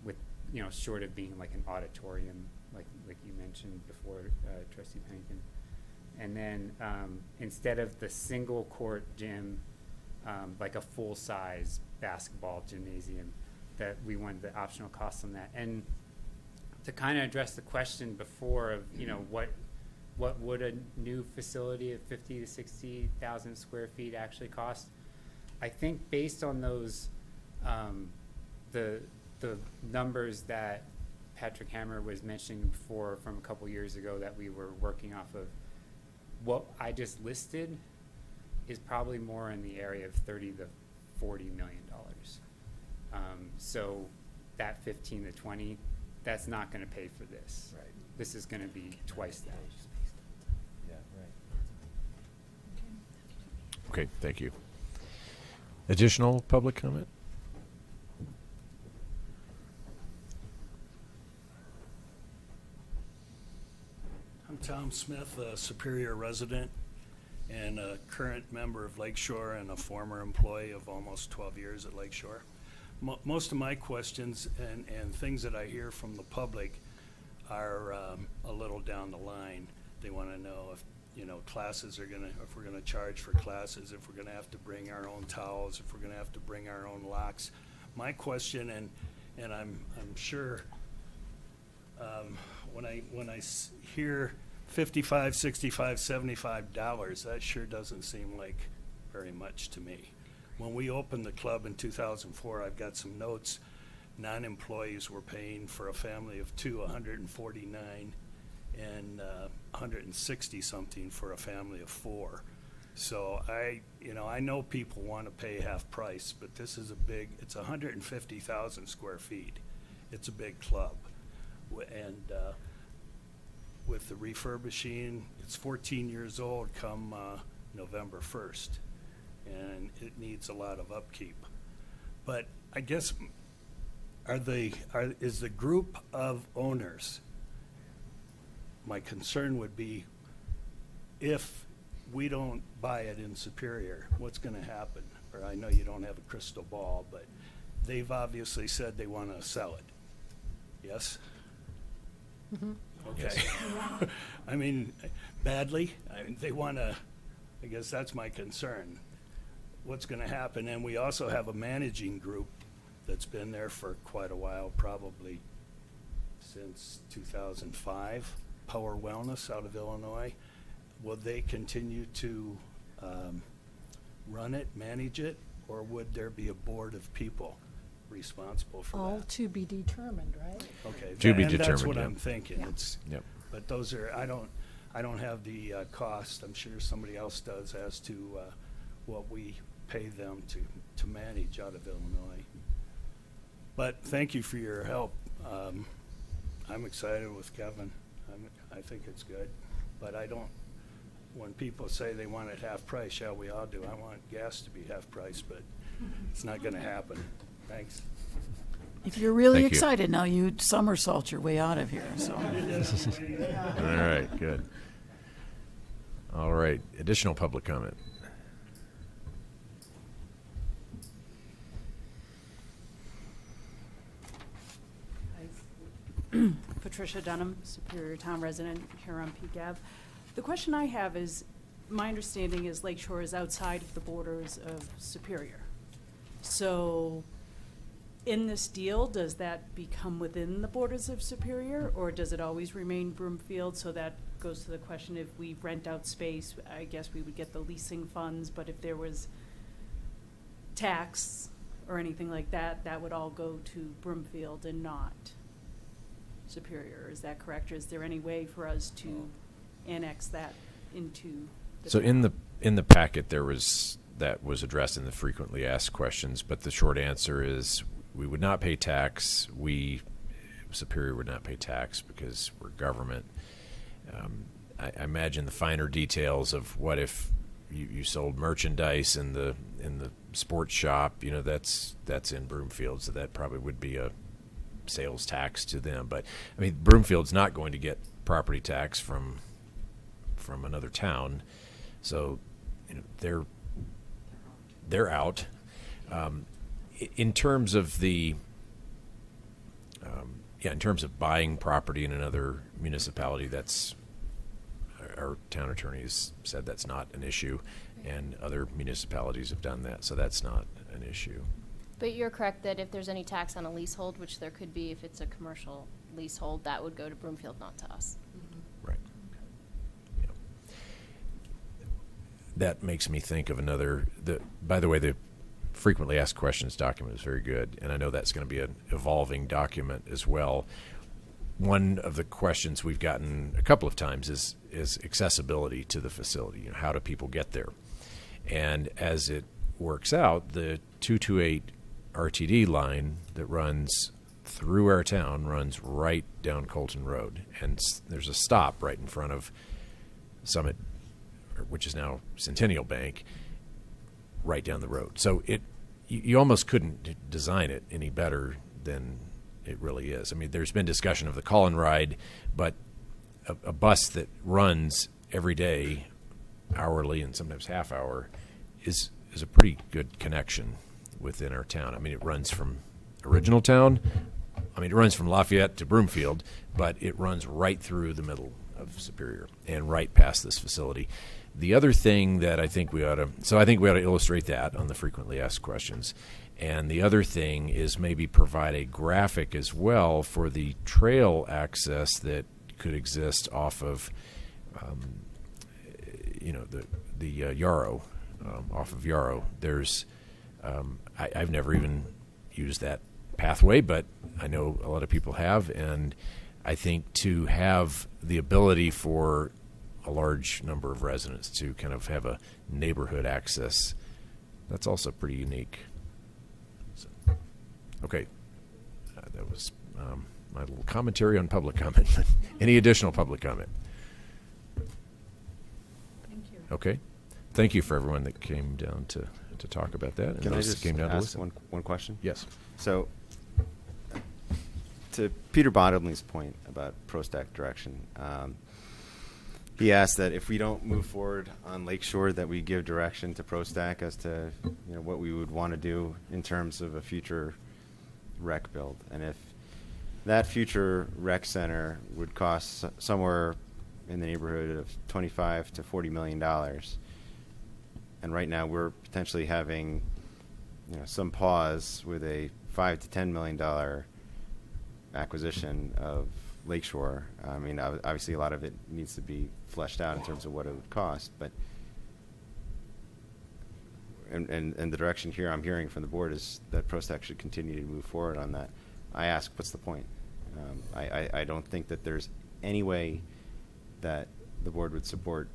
with, you know, short of being like an auditorium, like you mentioned before, Trustee Pennington. And then instead of the single court gym, like a full-size basketball gymnasium, that we wanted the optional costs on that. And to kind of address the question before of, you know, what would a new facility of 50 to 60,000 square feet actually cost? I think based on those The numbers that Patrick Hammer was mentioning before from a couple years ago that we were working off of, what I just listed is probably more in the area of $30 to $40 million. So that 15 to 20, that's not going to pay for this. Right. This is going to be twice that. Yeah, right. Okay, thank you. Additional public comment? I'm Tom Smith, a Superior resident and a current member of Lakeshore and a former employee of almost 12 years at Lakeshore. Most of my questions and things that I hear from the public are a little down the line. They want to know if, classes are if we're gonna charge for classes, if we're gonna have to bring our own towels, if we're gonna have to bring our own locks. My question, and I'm sure when I hear $55, $65, $75, that sure doesn't seem like very much to me. When we opened the club in 2004, I've got some notes. Non-employees were paying for a family of two, $149, and 160 something for a family of four. So I know people want to pay half price, but this is it's 150,000 square feet. It's a big club. And with the refurbishing, it's 14 years old come November 1st, and it needs a lot of upkeep. But I guess, is the group of owners, my concern would be if we don't buy it in Superior, what's going to happen? Or I know you don't have a crystal ball, but they've obviously said they want to sell it. Yes? Mhm. Okay. I mean, badly. I mean, they want to, I guess that's my concern. What's going to happen? And we also have a managing group that's been there for quite a while, probably since 2005, Power Wellness out of Illinois. Will they continue to run it, manage it, or would there be a board of people responsible for All that? to be determined, right? Okay. To be and that's determined, what yeah. I'm thinking. Yeah. Yep. But those are, I don't have the cost. I'm sure somebody else does as to what we pay them to manage out of Illinois. But thank you for your help. I'm excited with Kevin. I think it's good. But when people say they want it half price, yeah, we all do. I want gas to be half price, but it's not going to happen. Thanks. If you're really Thank you. excited now, you somersault your way out of here, so. All right, good. All right, additional public comment. Patricia Dunham, Superior Town resident here on Peak Ave. The question I have is, my understanding is Lakeshore is outside of the borders of Superior. So in this deal, does that become within the borders of Superior, or does it always remain Broomfield? So that goes to the question, if we rent out space, I guess we would get the leasing funds, but if there was tax or anything like that, that would all go to Broomfield and not Superior. Is that correct? Or is there any way for us to annex that into the So town? in the packet, that was addressed in the frequently asked questions, but the short answer is we would not pay tax. Superior would not pay tax because we're government. I imagine the finer details of what if you sold merchandise in the sports shop, that's in Broomfield, so that probably would be a sales tax to them. But I mean, Broomfield's not going to get property tax from another town, so they're out. In terms of in terms of buying property in another municipality, that's our town attorney has said that's not an issue, and other municipalities have done that, so that's not an issue. But you're correct that if there's any tax on a leasehold, which there could be if it's a commercial leasehold, that would go to Broomfield, not to us. Right. Yeah. That makes me think of by the way, the frequently asked questions document is very good, and I know that's going to be an evolving document as well. One of the questions we've gotten a couple of times is accessibility to the facility. You know, how do people get there? And as it works out, the 228 RTD line that runs through our town runs right down Colton Road, and there's a stop right in front of Summit, which is now Centennial Bank, right down the road. So you almost couldn't design it any better than it really is. I mean, there's been discussion of the call and ride, but a bus that runs every day, hourly and sometimes half hour, is a pretty good connection within our town. I mean, it runs from original town. I mean, it runs from Lafayette to Broomfield, but it runs right through the middle of Superior and right past this facility. The other thing that I think we ought to illustrate that on the frequently asked questions. And the other thing is maybe provide a graphic as well for the trail access that could exist off of, the Yarrow, off of Yarrow. There's, I've never even used that pathway, but I know a lot of people have, and I think to have the ability for a large number of residents to kind of have a neighborhood access, that's also pretty unique. So, okay, that was my little commentary on public comment. Any additional public comment? Thank you. Okay. Thank you for everyone that came down to talk about that. And Can I those that just came down to ask listen. one question? Yes. So, to Peter Bottomley's point about ProStack direction, he asked that if we don't move forward on Lakeshore, that we give direction to ProStack as to what we would want to do in terms of a future rec build. And if that future rec center would cost somewhere in the neighborhood of $25 to $40 million, and right now we're potentially having some pause with a $5 to $10 million acquisition of Lakeshore. I mean, obviously a lot of it needs to be fleshed out in terms of what it would cost, but and the direction here I'm hearing from the board is that ProStack should continue to move forward on that. I ask, what's the point? I don't think that there's any way that the board would support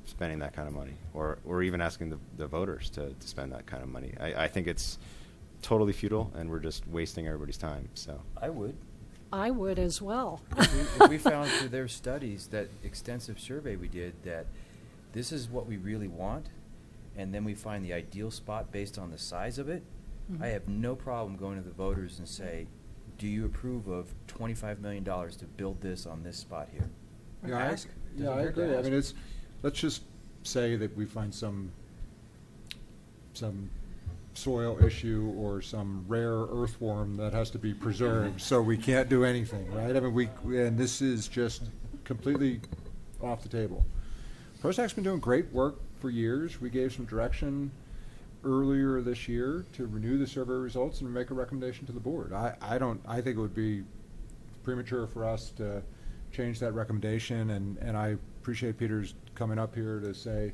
spending that kind of money, or even asking the voters to spend that kind of money. I think it's totally futile, and we're just wasting everybody's time. So I would. I would as well. If we found through their studies, that extensive survey we did, that this is what we really want, and then we find the ideal spot based on the size of it, I have no problem going to the voters and say, do you approve of $25 million to build this on this spot here? Yeah, Ask. I Doesn't hurt to agree. I ask. mean, let's just say that we find some soil issue or some rare earthworm that has to be preserved, so we can't do anything, right? I mean, and this is just completely off the table. ProStack's been doing great work for years. We gave some direction earlier this year to renew the survey results and make a recommendation to the board. I think it would be premature for us to change that recommendation, and I appreciate Peter's coming up here to say,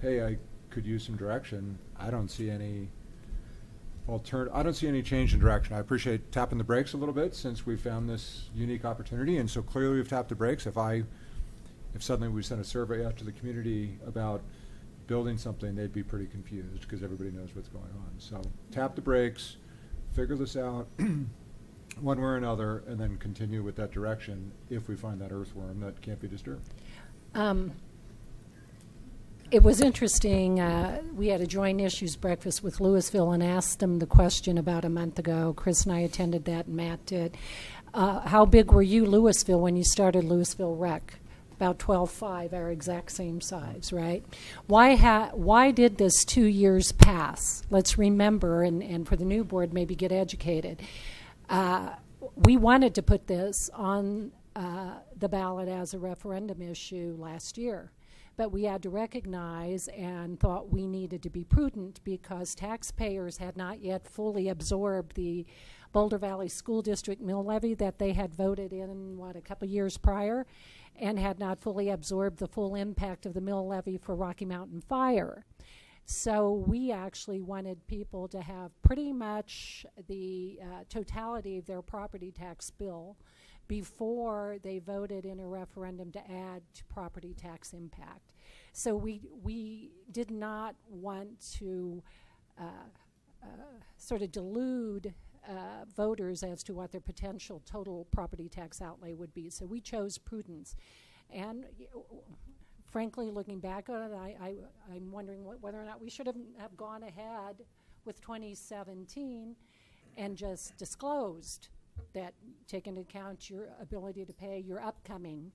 hey, I could use some direction. I don't see any change in direction. I appreciate tapping the brakes a little bit since we found this unique opportunity, and so clearly we've tapped the brakes. If suddenly we sent a survey out to the community about building something, they'd be pretty confused because everybody knows what's going on. So tap the brakes, figure this out one way or another, and then continue with that direction if we find that earthworm that can't be disturbed. It was interesting. We had a joint issues breakfast with Louisville and asked them the question about a month ago. Chris and I attended that, and Matt did. How big were you, Louisville, when you started Louisville Rec? About 12.5, our exact same size, right? Why did this 2 years pass? Let's remember, and for the new board, maybe get educated. We wanted to put this on the ballot as a referendum issue last year. But we had to recognize and thought we needed to be prudent because taxpayers had not yet fully absorbed the Boulder Valley School District mill levy that they had voted in, a couple years prior, and had not fully absorbed the full impact of the mill levy for Rocky Mountain Fire. So we actually wanted people to have pretty much the totality of their property tax bill before they voted in a referendum to add to property tax impact. So we did not want to sort of delude voters as to what their potential total property tax outlay would be. So we chose prudence. And frankly, looking back on it, I'm wondering whether or not we should have gone ahead with 2017 and just disclosed that, take into account your ability to pay your upcoming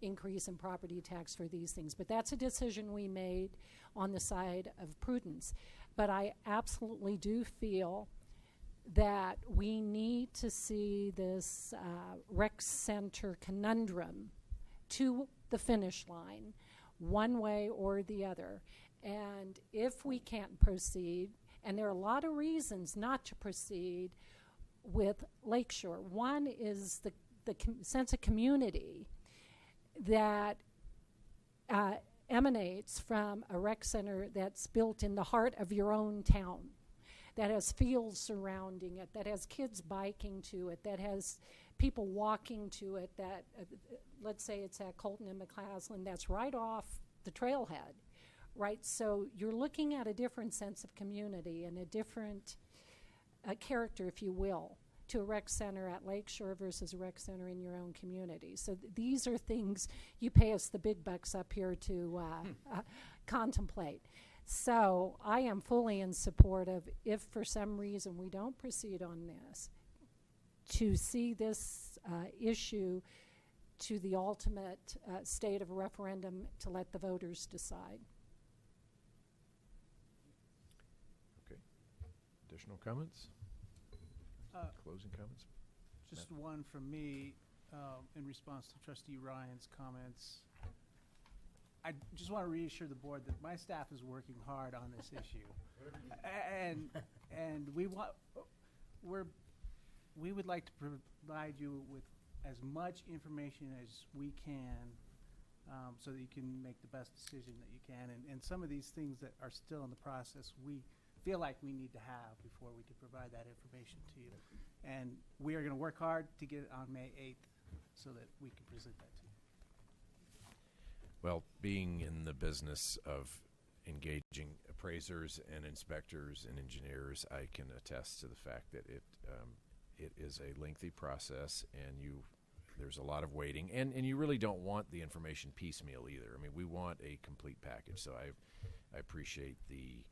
increase in property tax for these things. But that's a decision we made on the side of prudence. But I absolutely do feel that we need to see this rec center conundrum to the finish line, one way or the other. And if we can't proceed, and there are a lot of reasons not to proceed with Lakeshore. One is the sense of community that emanates from a rec center that's built in the heart of your own town, that has fields surrounding it, that has kids biking to it, that has people walking to it, that, let's say it's at Colton and McCaslin, that's right off the trailhead, right? So you're looking at a different sense of community and a different character, if you will, to a rec center at Lakeshore versus a rec center in your own community. So these are things you pay us the big bucks up here to contemplate. So I am fully in support of, if for some reason we don't proceed on this, to see this issue to the ultimate state of a referendum to let the voters decide. Okay. Additional comments? Closing comments? Just one from me in response to Trustee Ryan's comments. I just want to reassure the board that my staff is working hard on this issue, and we would like to provide you with as much information as we can, so that you can make the best decision that you can. And some of these things that are still in the process, we feel like we need to have before we can provide that information to you. And we are going to work hard to get it on May 8th so that we can present that to you. Well, being in the business of engaging appraisers and inspectors and engineers, I can attest to the fact that it is a lengthy process, and there's a lot of waiting, and you really don't want the information piecemeal either. I mean, we want a complete package. So I appreciate the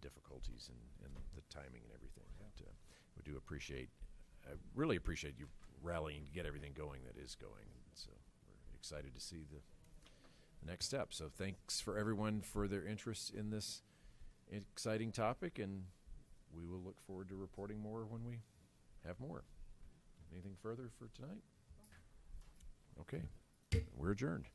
difficulties and the timing and everything. But, we do appreciate, I really appreciate you rallying to get everything going that is going. And so we're excited to see the next step. So thanks for everyone for their interest in this exciting topic, and we will look forward to reporting more when we have more. Anything further for tonight? Okay, we're adjourned.